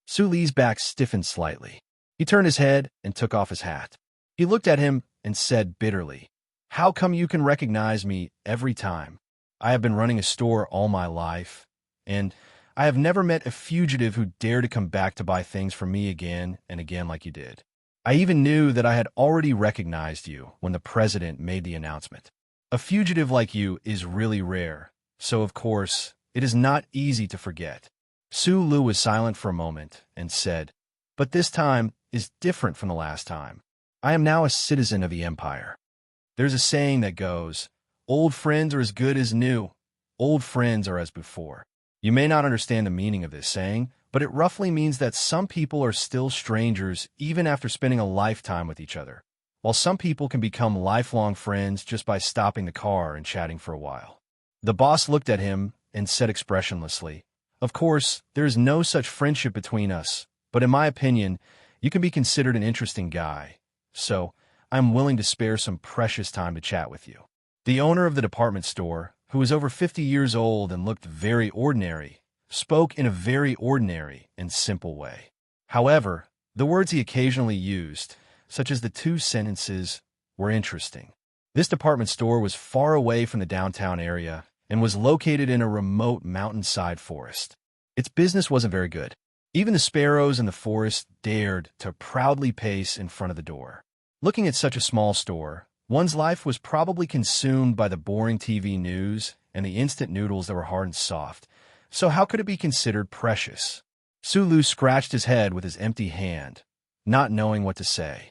Su Li's back stiffened slightly. He turned his head and took off his hat. He looked at him and said bitterly, "How come you can recognize me every time? I have been running a store all my life, and I have never met a fugitive who dared to come back to buy things from me again and again like you did. I even knew that I had already recognized you when the president made the announcement. A fugitive like you is really rare, so of course, it is not easy to forget." Su Lu was silent for a moment and said, "But this time is different from the last time. I am now a citizen of the empire. There's a saying that goes, 'Old friends are as good as new. Old friends are as before.' You may not understand the meaning of this saying, but it roughly means that some people are still strangers even after spending a lifetime with each other, while some people can become lifelong friends just by stopping the car and chatting for a while." The boss looked at him and said expressionlessly, "Of course, there is no such friendship between us, but in my opinion, you can be considered an interesting guy, so I'm willing to spare some precious time to chat with you." The owner of the department store, who was over 50 years old and looked very ordinary, spoke in a very ordinary and simple way. However, the words he occasionally used, such as the two sentences, were interesting. This department store was far away from the downtown area and was located in a remote mountainside forest. Its business wasn't very good. Even the sparrows in the forest dared to proudly pace in front of the door. Looking at such a small store, one's life was probably consumed by the boring TV news and the instant noodles that were hard and soft. So how could it be considered precious? Su Lu scratched his head with his empty hand, not knowing what to say.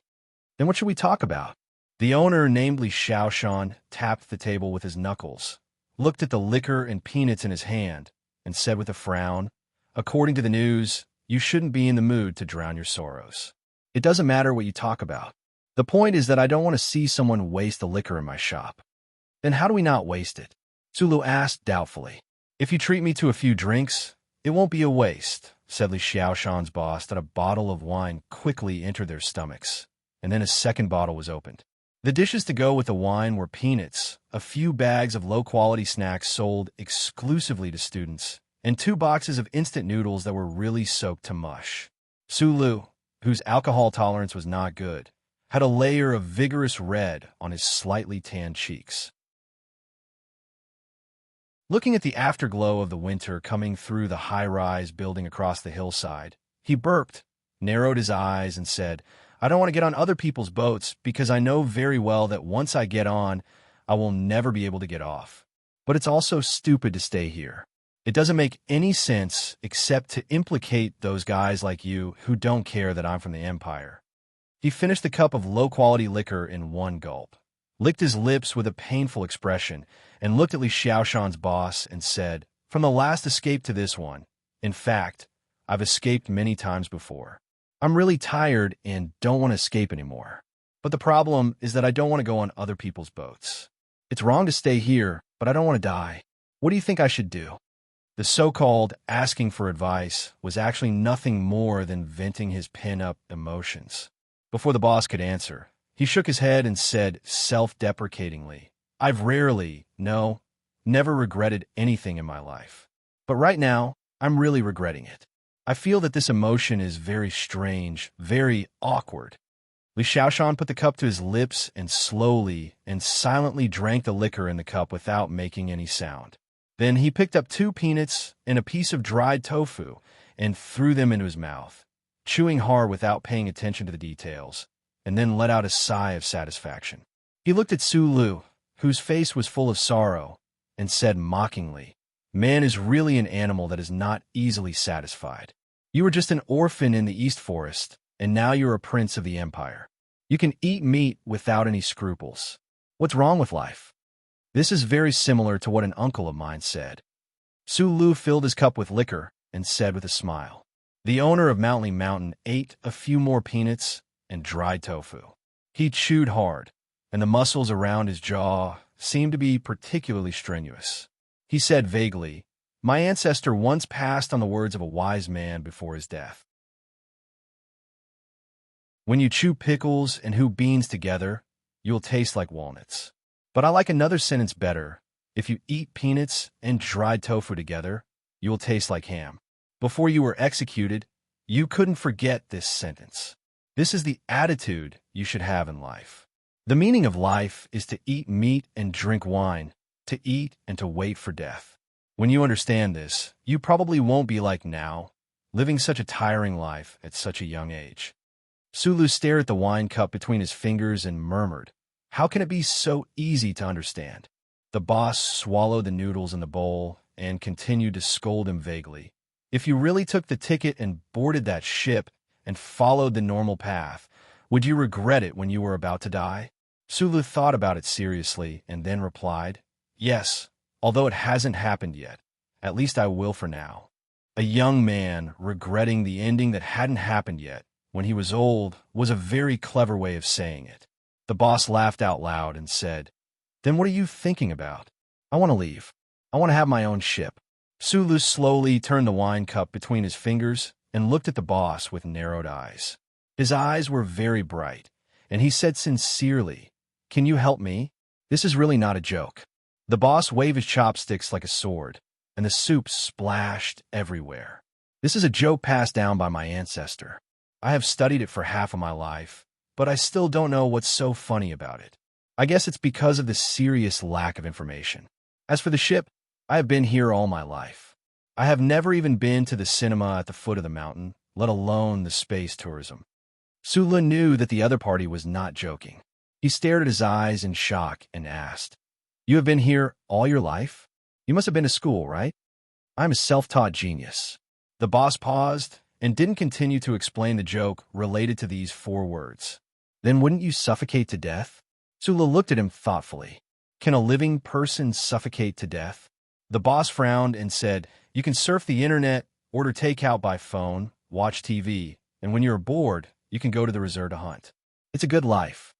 "Then what should we talk about?" The owner, namely Xiaoshan, tapped the table with his knuckles, looked at the liquor and peanuts in his hand, and said with a frown, "According to the news, you shouldn't be in the mood to drown your sorrows. It doesn't matter what you talk about. The point is that I don't want to see someone waste the liquor in my shop." "Then how do we not waste it?" Su Lu asked doubtfully. "If you treat me to a few drinks, it won't be a waste," said Li Xiaoshan's boss. That a bottle of wine quickly entered their stomachs, and then a second bottle was opened. The dishes to go with the wine were peanuts, a few bags of low-quality snacks sold exclusively to students, and 2 boxes of instant noodles that were really soaked to mush. Su Lu, whose alcohol tolerance was not good, had a layer of vigorous red on his slightly tanned cheeks. Looking at the afterglow of the winter coming through the high-rise building across the hillside, he burped, narrowed his eyes, and said, "I don't want to get on other people's boats because I know very well that once I get on, I will never be able to get off. But it's also stupid to stay here. It doesn't make any sense except to implicate those guys like you who don't care that I'm from the Empire." He finished the cup of low-quality liquor in one gulp, licked his lips with a painful expression, and looked at Li Xiaoshan's boss and said, "From the last escape to this one, in fact, I've escaped many times before. I'm really tired and don't want to escape anymore. But the problem is that I don't want to go on other people's boats. It's wrong to stay here, but I don't want to die. What do you think I should do?" The so-called asking for advice was actually nothing more than venting his pin-up emotions. Before the boss could answer, he shook his head and said self-deprecatingly, "I've rarely, no, never regretted anything in my life. But right now, I'm really regretting it. I feel that this emotion is very strange, very awkward." Li Xiaoshan put the cup to his lips and slowly and silently drank the liquor in the cup without making any sound. Then he picked up 2 peanuts and a piece of dried tofu and threw them into his mouth, chewing hard without paying attention to the details, and then let out a sigh of satisfaction. He looked at Su Lu, whose face was full of sorrow, and said mockingly, "Man is really an animal that is not easily satisfied. You were just an orphan in the East Forest, and now you're a prince of the Empire. You can eat meat without any scruples. What's wrong with life?" This is very similar to what an uncle of mine said. Su Lu filled his cup with liquor and said with a smile. The owner of Mountley Mountain ate a few more peanuts and dried tofu. He chewed hard, and the muscles around his jaw seemed to be particularly strenuous. He said vaguely, My ancestor once passed on the words of a wise man before his death. When you chew pickles and who beans together, you'll taste like walnuts. But I like another sentence better. If you eat peanuts and dried tofu together, you will taste like ham. Before you were executed, you couldn't forget this sentence. This is the attitude you should have in life. The meaning of life is to eat meat and drink wine, to eat and to wait for death. When you understand this, you probably won't be like now, living such a tiring life at such a young age. Sulu stared at the wine cup between his fingers and murmured, "How can it be so easy to understand?" The boss swallowed the noodles in the bowl and continued to scold him vaguely. "If you really took the ticket and boarded that ship and followed the normal path, would you regret it when you were about to die?" Sulu thought about it seriously and then replied, "Yes, although it hasn't happened yet. At least I will for now." A young man regretting the ending that hadn't happened yet when he was old was a very clever way of saying it. The boss laughed out loud and said, "Then what are you thinking about?" "I want to leave. I want to have my own ship." Sulu slowly turned the wine cup between his fingers and looked at the boss with narrowed eyes. His eyes were very bright, and he said sincerely, "Can you help me? This is really not a joke." The boss waved his chopsticks like a sword, and the soup splashed everywhere. "This is a joke passed down by my ancestor. I have studied it for half of my life, but I still don't know what's so funny about it. I guess it's because of the serious lack of information. As for the ship, I have been here all my life. I have never even been to the cinema at the foot of the mountain, let alone the space tourism." Sula knew that the other party was not joking. He stared at his eyes in shock and asked, "You have been here all your life? You must have been to school, right?" "I'm a self-taught genius." The boss paused and didn't continue to explain the joke related to these 4 words. "Then wouldn't you suffocate to death?" Sula looked at him thoughtfully. "Can a living person suffocate to death?" The boss frowned and said, "You can surf the internet, order takeout by phone, watch TV, and when you're bored, you can go to the reserve to hunt. It's a good life."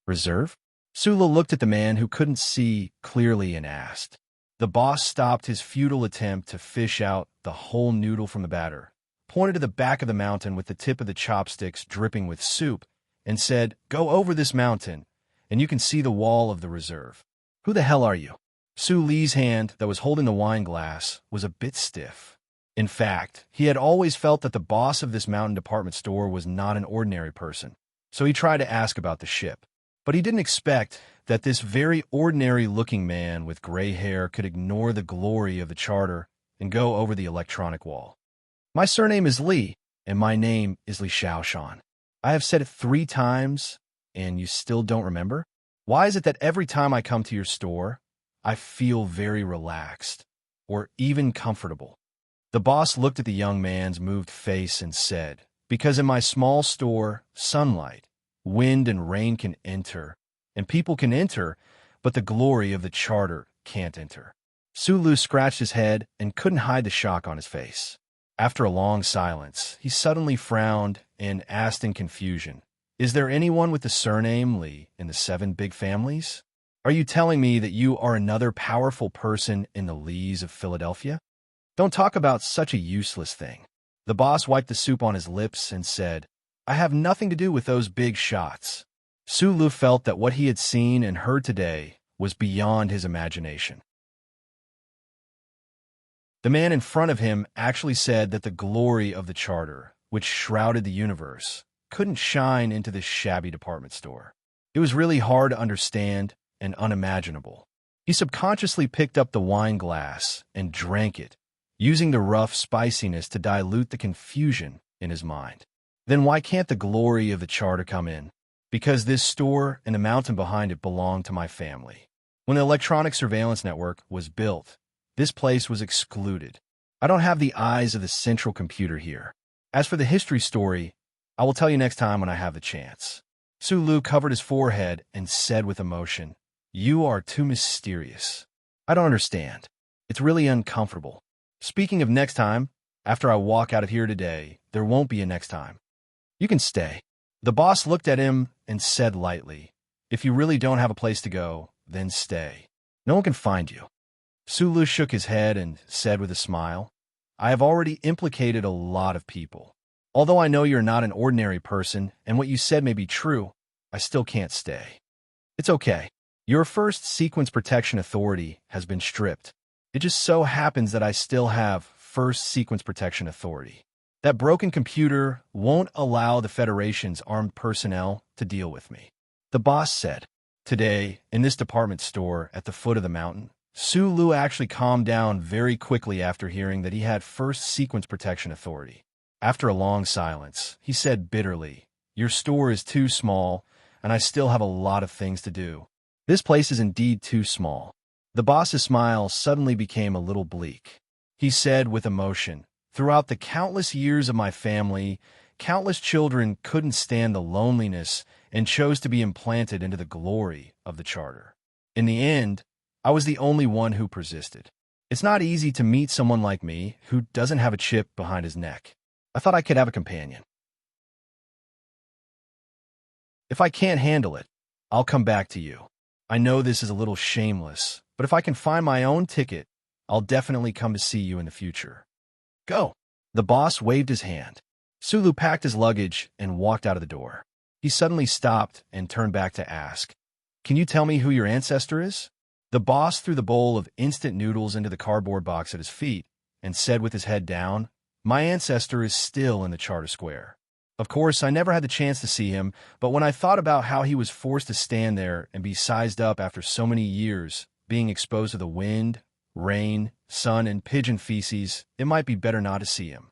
"Reserve?" Sula looked at the man who couldn't see clearly and asked. The boss stopped his futile attempt to fish out the whole noodle from the batter, pointed to the back of the mountain with the tip of the chopsticks dripping with soup, and said, "Go over this mountain, and you can see the wall of the reserve." "Who the hell are you?" Su Li's hand that was holding the wine glass was a bit stiff. In fact, he had always felt that the boss of this mountain department store was not an ordinary person, so he tried to ask about the ship. But he didn't expect that this very ordinary-looking man with gray hair could ignore the glory of the charter and go over the electronic wall. "My surname is Li, and my name is Li Shaoshan. I have said it 3 times, and you still don't remember? Why is it that every time I come to your store, I feel very relaxed, or even comfortable?" The boss looked at the young man's moved face and said, "Because in my small store, sunlight, wind and rain can enter, and people can enter, but the glory of the charter can't enter." Sulu scratched his head and couldn't hide the shock on his face. After a long silence, he suddenly frowned and asked in confusion, "Is there anyone with the surname Li in the 7 big families? Are you telling me that you are another powerful person in the Lees of Philadelphia? Don't talk about such a useless thing." The boss wiped the soup on his lips and said, "I have nothing to do with those big shots." Sulu felt that what he had seen and heard today was beyond his imagination. The man in front of him actually said that the glory of the charter, which shrouded the universe, couldn't shine into this shabby department store. It was really hard to understand and unimaginable. He subconsciously picked up the wine glass and drank it, using the rough spiciness to dilute the confusion in his mind. Then why can't the glory of the charter come in? Because this store and the mountain behind it belong to my family. When the electronic surveillance network was built, this place was excluded. I don't have the eyes of the central computer here. As for the history story, I will tell you next time when I have the chance. Sulu covered his forehead and said with emotion, "You are too mysterious. I don't understand. It's really uncomfortable. Speaking of next time, after I walk out of here today, there won't be a next time. You can stay." The boss looked at him and said lightly, "If you really don't have a place to go, then stay. No one can find you." Sulu shook his head and said with a smile, I have already implicated a lot of people. Although I know you're not an ordinary person and what you said may be true, I still can't stay. It's okay. Your first sequence protection authority has been stripped. It just so happens that I still have first sequence protection authority. That broken computer won't allow the Federation's armed personnel to deal with me. The boss said. Today, in this department store at the foot of the mountain, Sulu actually calmed down very quickly after hearing that he had first sequence protection authority. After a long silence, he said bitterly, Your store is too small, and I still have a lot of things to do. This place is indeed too small. The boss's smile suddenly became a little bleak. He said with emotion, Throughout the countless years of my family, countless children couldn't stand the loneliness and chose to be implanted into the glory of the charter. In the end, I was the only one who persisted. It's not easy to meet someone like me who doesn't have a chip behind his neck. I thought I could have a companion. If I can't handle it, I'll come back to you. I know this is a little shameless, but if I can find my own ticket, I'll definitely come to see you in the future. Go. The boss waved his hand. Sulu packed his luggage and walked out of the door. He suddenly stopped and turned back to ask, Can you tell me who your ancestor is? The boss threw the bowl of instant noodles into the cardboard box at his feet and said with his head down, My ancestor is still in the Charter Square. Of course, I never had the chance to see him, but when I thought about how he was forced to stand there and be sized up after so many years, being exposed to the wind, rain, sun, and pigeon feces, it might be better not to see him.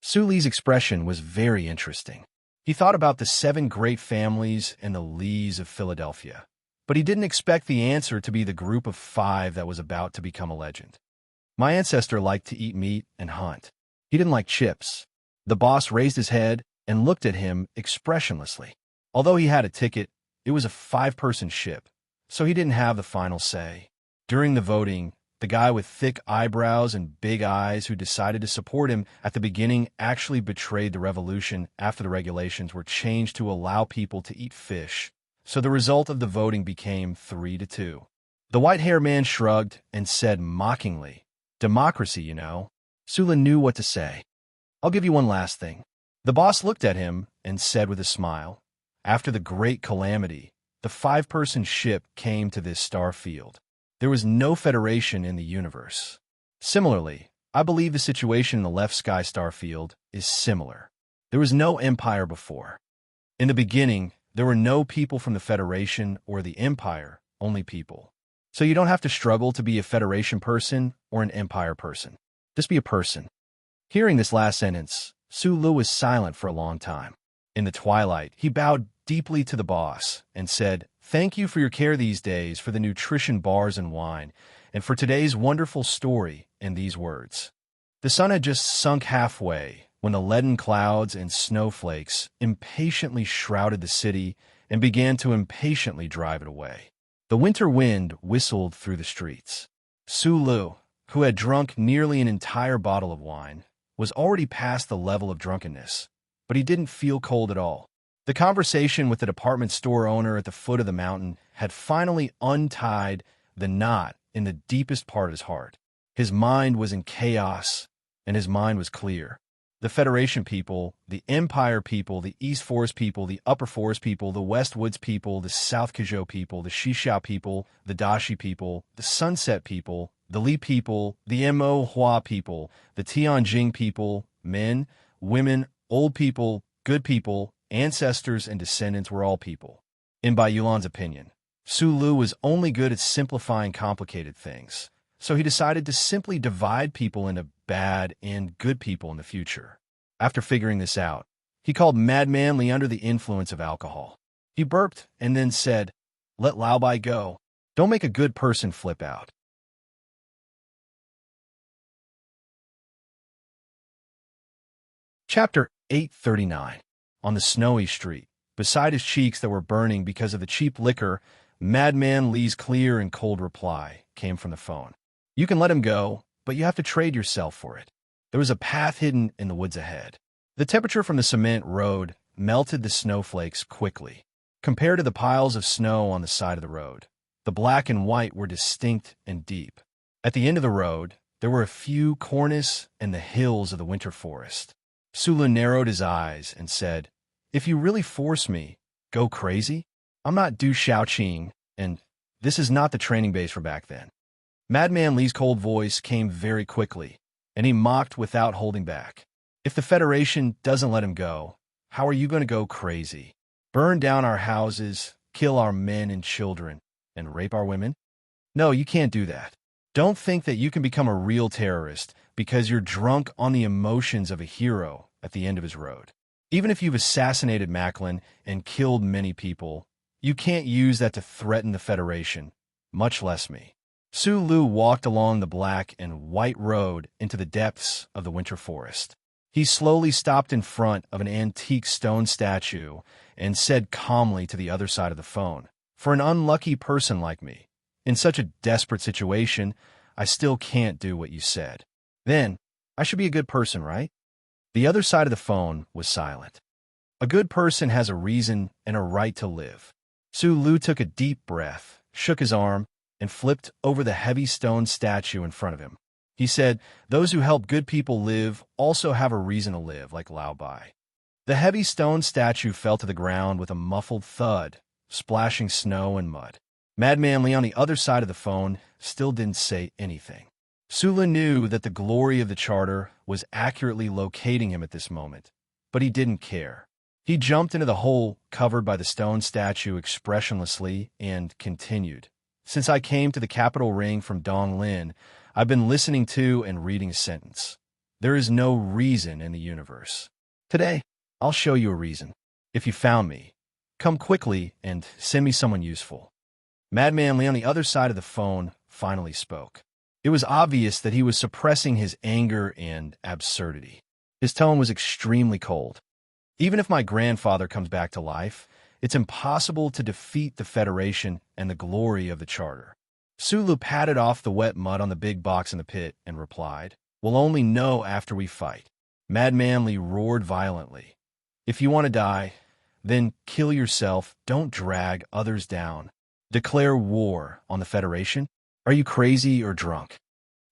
Suli's expression was very interesting. He thought about the 7 great families and the Lees of Philadelphia, but he didn't expect the answer to be the group of 5 that was about to become a legend. My ancestor liked to eat meat and hunt. He didn't like chips. The boss raised his head and looked at him expressionlessly. Although he had a ticket, it was a 5-person ship, so he didn't have the final say. During the voting, the guy with thick eyebrows and big eyes who decided to support him at the beginning actually betrayed the revolution after the regulations were changed to allow people to eat fish, so the result of the voting became 3-2. The white-haired man shrugged and said mockingly, Democracy, you know. Sula knew what to say. I'll give you one last thing. The boss looked at him and said with a smile, After the great calamity, the 5-person ship came to this star field. There was no Federation in the universe. Similarly, I believe the situation in the left sky star field is similar. There was no empire before. In the beginning, there were no people from the Federation or the Empire, only people. So you don't have to struggle to be a Federation person or an Empire person. Just be a person. Hearing this last sentence, Sulu was silent for a long time. In the twilight, he bowed deeply to the boss and said, Thank you for your care these days, for the nutrition bars and wine, and for today's wonderful story and these words. The sun had just sunk halfway when the leaden clouds and snowflakes impatiently shrouded the city and began to impatiently drive it away. The winter wind whistled through the streets. Sulu, who had drunk nearly an entire bottle of wine, was already past the level of drunkenness, but he didn't feel cold at all. The conversation with the department store owner at the foot of the mountain had finally untied the knot in the deepest part of his heart. His mind was in chaos, and his mind was clear. The Federation people, the Empire people, the East Forest people, the Upper Forest people, the West Woods people, the South Kazhou people, the Shishao people, the Dashi people, the Sunset people, the Li people, the Mo Hua people, the Tianjing people, men, women, old people, good people, ancestors, and descendants were all people. In Bai Yulan's opinion, Sulu was only good at simplifying complicated things, so he decided to simply divide people into bad and good people in the future. After figuring this out, he called Madman Li under the influence of alcohol. He burped and then said, Let Lao Bai go. Don't make a good person flip out. Chapter 839. On the snowy street, beside his cheeks that were burning because of the cheap liquor, Madman Li's clear and cold reply came from the phone. You can let him go, but you have to trade yourself for it. There was a path hidden in the woods ahead. The temperature from the cement road melted the snowflakes quickly. Compared to the piles of snow on the side of the road, the black and white were distinct and deep. At the end of the road, there were a few cornices and the hills of the winter forest. Sulu narrowed his eyes and said, "If you really force me, go crazy? I'm not Du Shaoqing, and this is not the training base for back then." Madman Li's cold voice came very quickly, and he mocked without holding back. "If the Federation doesn't let him go, how are you going to go crazy? Burn down our houses, kill our men and children, and rape our women? No, you can't do that. Don't think that you can become a real terrorist because you're drunk on the emotions of a hero at the end of his road. Even if you've assassinated Macklin and killed many people, you can't use that to threaten the Federation, much less me." Sulu walked along the black and white road into the depths of the winter forest. He slowly stopped in front of an antique stone statue and said calmly to the other side of the phone, "For an unlucky person like me, in such a desperate situation, I still can't do what you said. Then, I should be a good person, right?" The other side of the phone was silent. A good person has a reason and a right to live. Sulu took a deep breath, shook his arm, and flipped over the heavy stone statue in front of him. He said, "Those who help good people live also have a reason to live, like Lao Bai." The heavy stone statue fell to the ground with a muffled thud, splashing snow and mud. Madman Li on the other side of the phone still didn't say anything. Sula knew that the glory of the charter was accurately locating him at this moment, but he didn't care. He jumped into the hole covered by the stone statue expressionlessly and continued, "Since I came to the capital ring from Donglin, I've been listening to and reading a sentence. There is no reason in the universe. Today, I'll show you a reason. If you found me, come quickly and send me someone useful." Madman Li on the other side of the phone finally spoke. It was obvious that he was suppressing his anger and absurdity. His tone was extremely cold. "Even if my grandfather comes back to life, it's impossible to defeat the Federation and the glory of the Charter." Sulu patted off the wet mud on the big box in the pit and replied, "We'll only know after we fight." Madman Li roared violently, "If you want to die, then kill yourself. Don't drag others down. Declare war on the Federation? Are you crazy or drunk?"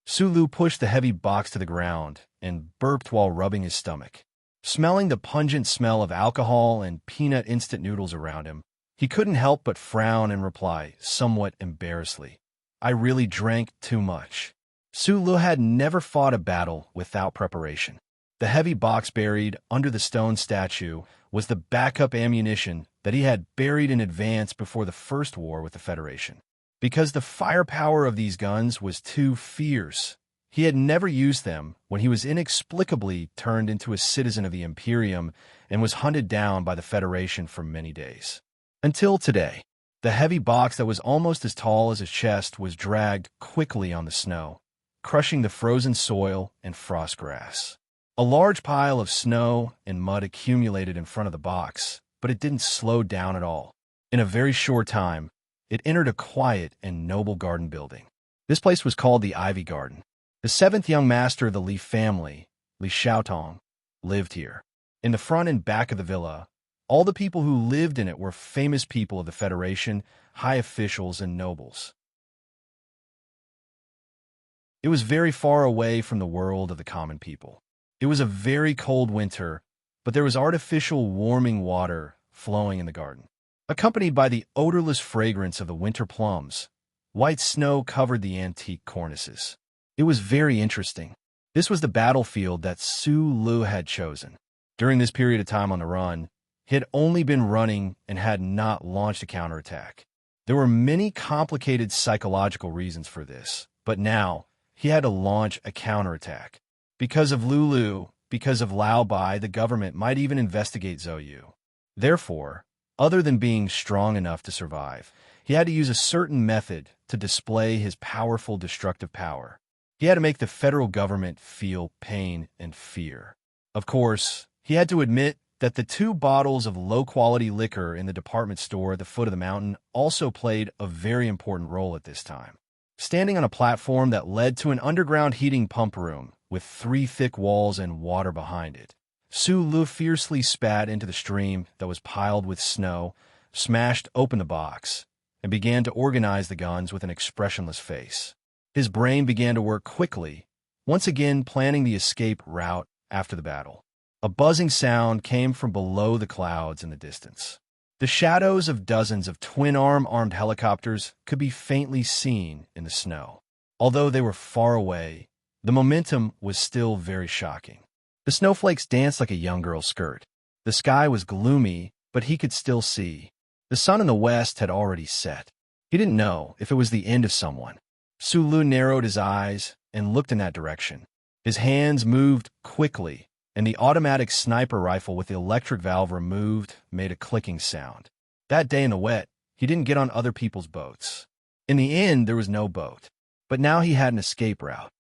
Sulu pushed the heavy box to the ground and burped while rubbing his stomach. Smelling the pungent smell of alcohol and peanut instant noodles around him, he couldn't help but frown and reply, somewhat embarrassedly, "I really drank too much." Sulu had never fought a battle without preparation. The heavy box buried under the stone statue was the backup ammunition that he had buried in advance before the first war with the Federation. Because the firepower of these guns was too fierce, he had never used them when he was inexplicably turned into a citizen of the Imperium and was hunted down by the Federation for many days. Until today, the heavy box that was almost as tall as his chest was dragged quickly on the snow, crushing the frozen soil and frost grass. A large pile of snow and mud accumulated in front of the box, but it didn't slow down at all. In a very short time, it entered a quiet and noble garden building. This place was called the Ivy Garden. The seventh young master of the Li family, Li Xiaotong, lived here. In the front and back of the villa, all the people who lived in it were famous people of the Federation, high officials, and nobles. It was very far away from the world of the common people. It was a very cold winter, but there was artificial warming water flowing in the garden. Accompanied by the odorless fragrance of the winter plums, white snow covered the antique cornices. It was very interesting. This was the battlefield that Sulu had chosen. During this period of time on the run, he had only been running and had not launched a counterattack. There were many complicated psychological reasons for this, but now he had to launch a counterattack. Because of Lulu, because of Lao Bai, the government might even investigate Zhou Yu. Therefore, other than being strong enough to survive, he had to use a certain method to display his powerful destructive power. He had to make the federal government feel pain and fear. Of course, he had to admit that the 2 bottles of low-quality liquor in the department store at the foot of the mountain also played a very important role at this time. Standing on a platform that led to an underground heating pump room with 3 thick walls and water behind it, Sulu fiercely spat into the stream that was piled with snow, smashed open the box, and began to organize the guns with an expressionless face. His brain began to work quickly, once again planning the escape route after the battle. A buzzing sound came from below the clouds in the distance. The shadows of dozens of twin-armed helicopters could be faintly seen in the snow. Although they were far away, the momentum was still very shocking. The snowflakes danced like a young girl's skirt. The sky was gloomy, but he could still see. The sun in the west had already set. He didn't know if it was the end of someone. Sulu narrowed his eyes and looked in that direction. His hands moved quickly, and the automatic sniper rifle with the electric valve removed made a clicking sound. That day in the wet, he didn't get on other people's boats. In the end, there was no boat, but now he had an escape route.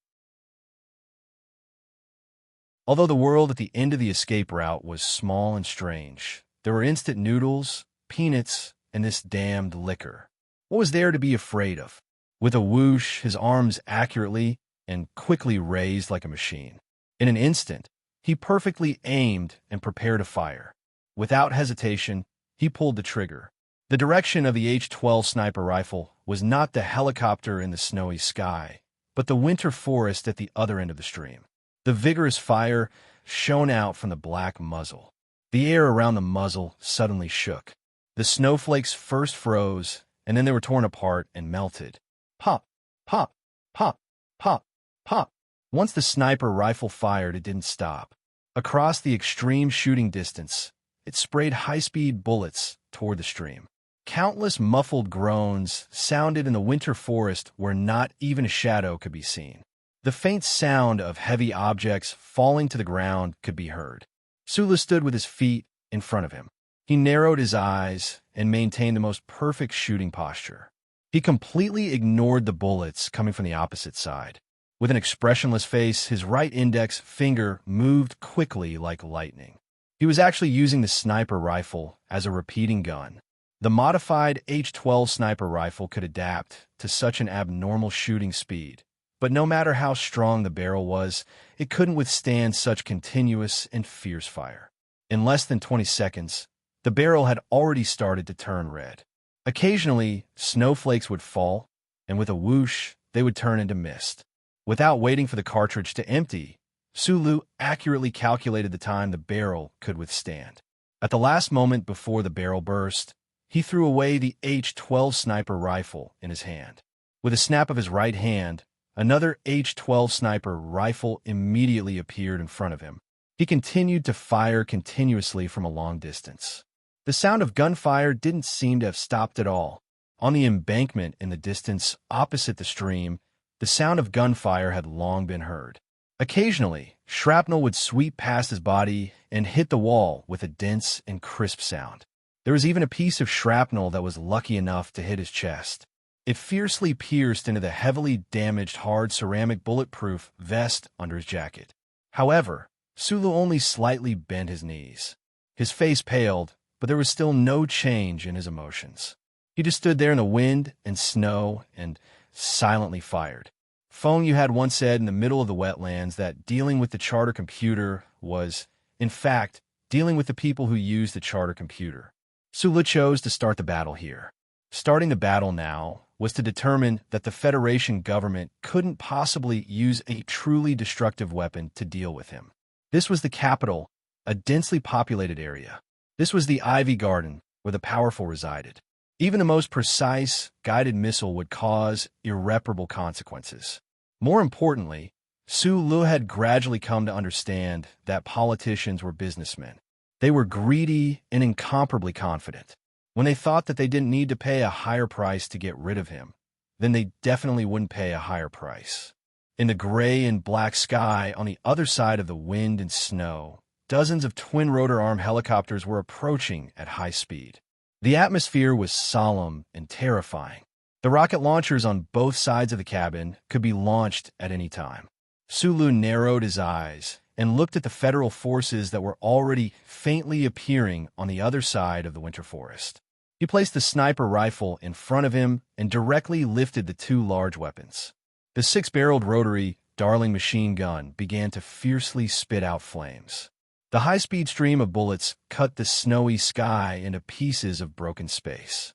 Although the world at the end of the escape route was small and strange, there were instant noodles, peanuts, and this damned liquor. What was there to be afraid of? With a whoosh, his arms accurately and quickly raised like a machine. In an instant, he perfectly aimed and prepared to fire. Without hesitation, he pulled the trigger. The direction of the H-12 sniper rifle was not the helicopter in the snowy sky, but the winter forest at the other end of the stream. The vigorous fire shone out from the black muzzle. The air around the muzzle suddenly shook. The snowflakes first froze, and then they were torn apart and melted. Pop, pop, pop, pop, pop. Once the sniper rifle fired, it didn't stop. Across the extreme shooting distance, it sprayed high-speed bullets toward the stream. Countless muffled groans sounded in the winter forest where not even a shadow could be seen. The faint sound of heavy objects falling to the ground could be heard. Sulu stood with his feet in front of him. He narrowed his eyes and maintained the most perfect shooting posture. He completely ignored the bullets coming from the opposite side. With an expressionless face, his right index finger moved quickly like lightning. He was actually using the sniper rifle as a repeating gun. The modified H-12 sniper rifle could adapt to such an abnormal shooting speed, but no matter how strong the barrel was, it couldn't withstand such continuous and fierce fire. In less than 20 seconds, the barrel had already started to turn red. Occasionally, snowflakes would fall, and with a whoosh, they would turn into mist. Without waiting for the cartridge to empty, Sulu accurately calculated the time the barrel could withstand. At the last moment before the barrel burst, he threw away the H-12 sniper rifle in his hand. With a snap of his right hand, another H-12 sniper rifle immediately appeared in front of him. He continued to fire continuously from a long distance. The sound of gunfire didn't seem to have stopped at all. On the embankment in the distance opposite the stream, the sound of gunfire had long been heard. Occasionally, shrapnel would sweep past his body and hit the wall with a dense and crisp sound. There was even a piece of shrapnel that was lucky enough to hit his chest. It fiercely pierced into the heavily damaged hard ceramic bulletproof vest under his jacket. However, Sulu only slightly bent his knees. His face paled, but there was still no change in his emotions. He just stood there in the wind and snow and silently fired. Feng Yu had once said in the middle of the wetlands that dealing with the charter computer was, in fact, dealing with the people who used the charter computer. Sulu chose to start the battle here. Starting the battle now was to determine that the Federation government couldn't possibly use a truly destructive weapon to deal with him. This was the capital, a densely populated area. This was the Ivy Garden, where the powerful resided. Even the most precise, guided missile would cause irreparable consequences. More importantly, Sulu had gradually come to understand that politicians were businessmen. They were greedy and incomparably confident. When they thought that they didn't need to pay a higher price to get rid of him, then they definitely wouldn't pay a higher price. In the gray and black sky on the other side of the wind and snow, dozens of twin-rotor armed helicopters were approaching at high speed. The atmosphere was solemn and terrifying. The rocket launchers on both sides of the cabin could be launched at any time. Sulu narrowed his eyes and looked at the federal forces that were already faintly appearing on the other side of the winter forest. He placed the sniper rifle in front of him and directly lifted the two large weapons. The six-barreled rotary Darling machine gun began to fiercely spit out flames. The high-speed stream of bullets cut the snowy sky into pieces of broken space.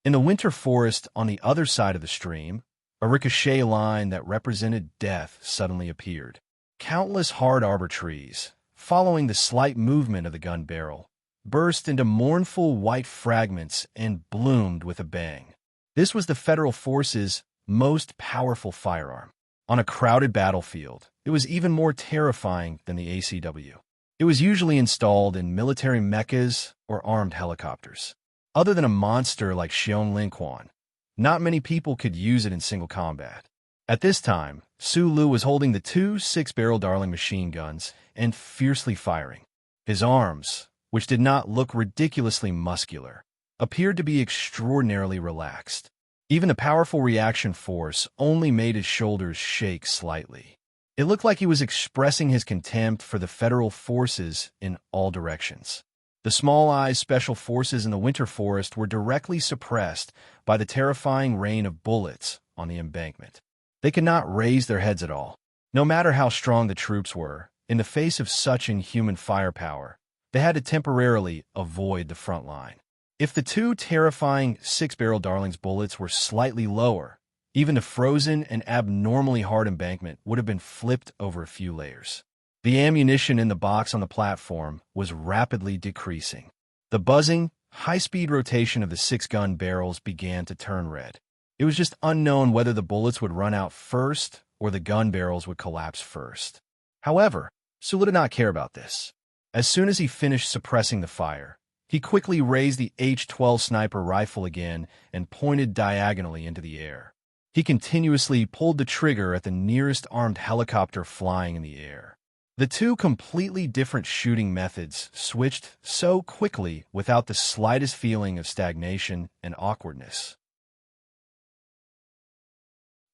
In the winter forest on the other side of the stream, a ricochet line that represented death suddenly appeared. Countless hard arbor trees, following the slight movement of the gun barrel, burst into mournful white fragments and bloomed with a bang. This was the Federal Forces' most powerful firearm. On a crowded battlefield, it was even more terrifying than the ACW. It was usually installed in military mechas or armed helicopters. Other than a monster like Xiong Lin Quan, not many people could use it in single combat. At this time, Su Lu was holding the two six-barrel Darling machine guns and fiercely firing. His arms, which did not look ridiculously muscular, appeared to be extraordinarily relaxed. Even the powerful reaction force only made his shoulders shake slightly. It looked like he was expressing his contempt for the Federal Forces in all directions. The Small Eyes Special Forces in the winter forest were directly suppressed by the terrifying rain of bullets on the embankment. They could not raise their heads at all. No matter how strong the troops were, in the face of such inhuman firepower, they had to temporarily avoid the front line. If the two terrifying six-barrel Darling's bullets were slightly lower, even the frozen and abnormally hard embankment would have been flipped over a few layers. The ammunition in the box on the platform was rapidly decreasing. The buzzing, high-speed rotation of the six-gun barrels began to turn red. It was just unknown whether the bullets would run out first or the gun barrels would collapse first. However, Sulu did not care about this. As soon as he finished suppressing the fire, he quickly raised the H-12 sniper rifle again and pointed diagonally into the air. He continuously pulled the trigger at the nearest armed helicopter flying in the air. The two completely different shooting methods switched so quickly without the slightest feeling of stagnation and awkwardness.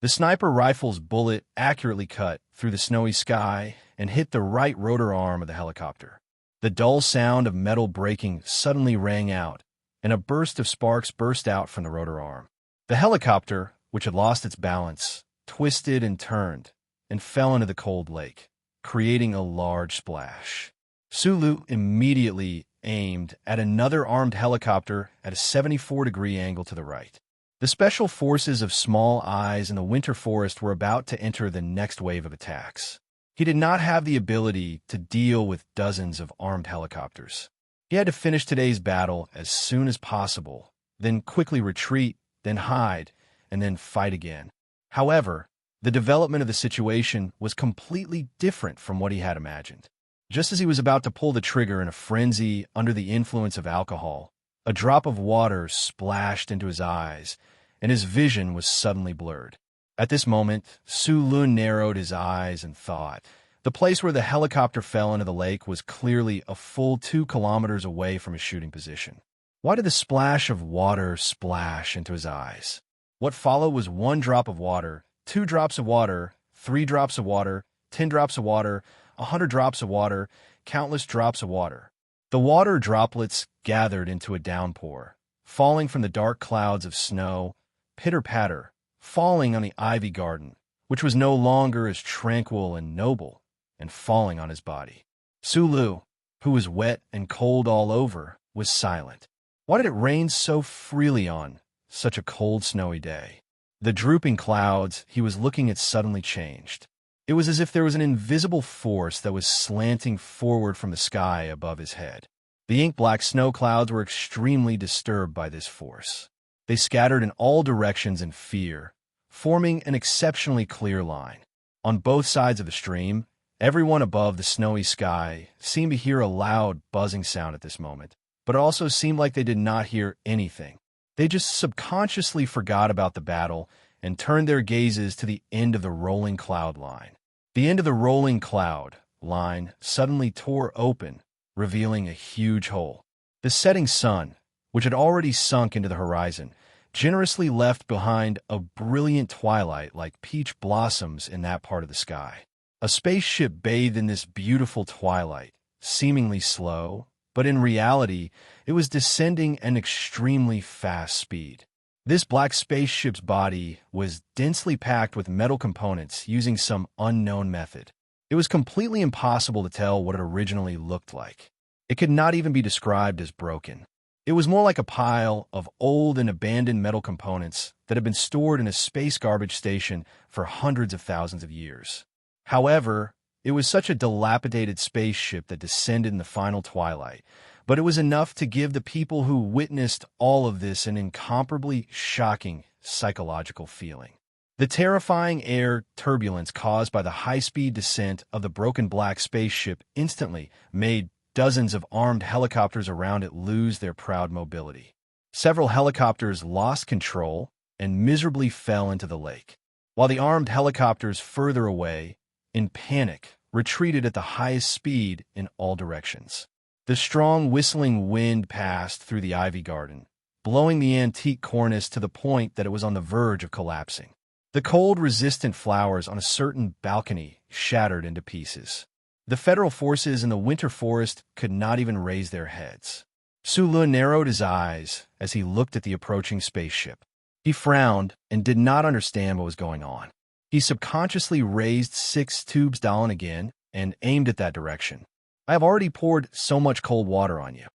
The sniper rifle's bullet accurately cut through the snowy sky and hit the right rotor arm of the helicopter. The dull sound of metal breaking suddenly rang out, and a burst of sparks burst out from the rotor arm. The helicopter, which had lost its balance, twisted and turned, and fell into the cold lake, creating a large splash. Sulu immediately aimed at another armed helicopter at a 74-degree angle to the right. The special forces of Small Eyes in the winter forest were about to enter the next wave of attacks. He did not have the ability to deal with dozens of armed helicopters. He had to finish today's battle as soon as possible, then quickly retreat, then hide, and then fight again. However, the development of the situation was completely different from what he had imagined. Just as he was about to pull the trigger in a frenzy under the influence of alcohol, a drop of water splashed into his eyes, and his vision was suddenly blurred. At this moment, Su Lun narrowed his eyes and thought. The place where the helicopter fell into the lake was clearly a full 2 kilometers away from his shooting position. Why did the splash of water splash into his eyes? What followed was 1 drop of water, 2 drops of water, 3 drops of water, 10 drops of water, 100 drops of water, countless drops of water. The water droplets gathered into a downpour, falling from the dark clouds of snow, pitter-patter, falling on the ivy garden, which was no longer as tranquil and noble, and falling on his body. Sulu, who was wet and cold all over, was silent. Why did it rain so freely on such a cold, snowy day? The drooping clouds he was looking at suddenly changed. It was as if there was an invisible force that was slanting forward from the sky above his head. The ink-black snow clouds were extremely disturbed by this force. They scattered in all directions in fear, forming an exceptionally clear line. On both sides of the stream, everyone above the snowy sky seemed to hear a loud buzzing sound at this moment, but it also seemed like they did not hear anything. They just subconsciously forgot about the battle and turned their gazes to the end of the rolling cloud line. The end of the rolling cloud line suddenly tore open, revealing a huge hole. The setting sun, which had already sunk into the horizon, generously left behind a brilliant twilight like peach blossoms in that part of the sky. A spaceship bathed in this beautiful twilight, seemingly slow, but in reality, it was descending at an extremely fast speed. This black spaceship's body was densely packed with metal components using some unknown method. It was completely impossible to tell what it originally looked like. It could not even be described as broken. It was more like a pile of old and abandoned metal components that had been stored in a space garbage station for hundreds of thousands of years. However, it was such a dilapidated spaceship that descended in the final twilight, but it was enough to give the people who witnessed all of this an incomparably shocking psychological feeling. The terrifying air turbulence caused by the high-speed descent of the broken black spaceship instantly made dozens of armed helicopters around it lose their proud mobility. Several helicopters lost control and miserably fell into the lake, while the armed helicopters further away, in panic, retreated at the highest speed in all directions. The strong whistling wind passed through the ivy garden, blowing the antique cornice to the point that it was on the verge of collapsing. The cold, resistant flowers on a certain balcony shattered into pieces. The federal forces in the winter forest could not even raise their heads. Sulu narrowed his eyes as he looked at the approaching spaceship. He frowned and did not understand what was going on. He subconsciously raised 6 tubes down again and aimed at that direction. I have already poured so much cold water on you.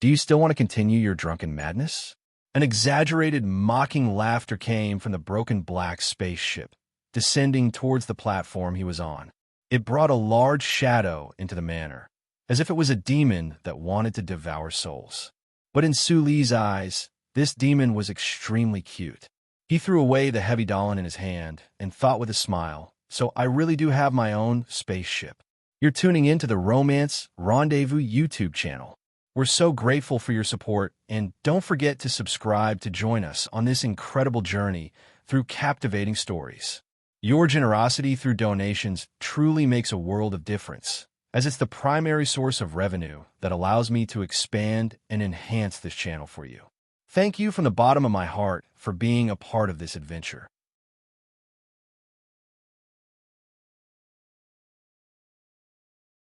Do you still want to continue your drunken madness? An exaggerated, mocking laughter came from the broken black spaceship, descending towards the platform he was on. It brought a large shadow into the manor, as if it was a demon that wanted to devour souls. But in Suli's eyes, this demon was extremely cute. He threw away the heavy dollar in his hand and thought with a smile, so I really do have my own spaceship. You're tuning in to the Romance Rendezvous YouTube channel. We're so grateful for your support, and don't forget to subscribe to join us on this incredible journey through captivating stories. Your generosity through donations truly makes a world of difference, as it's the primary source of revenue that allows me to expand and enhance this channel for you. Thank you from the bottom of my heart for being a part of this adventure.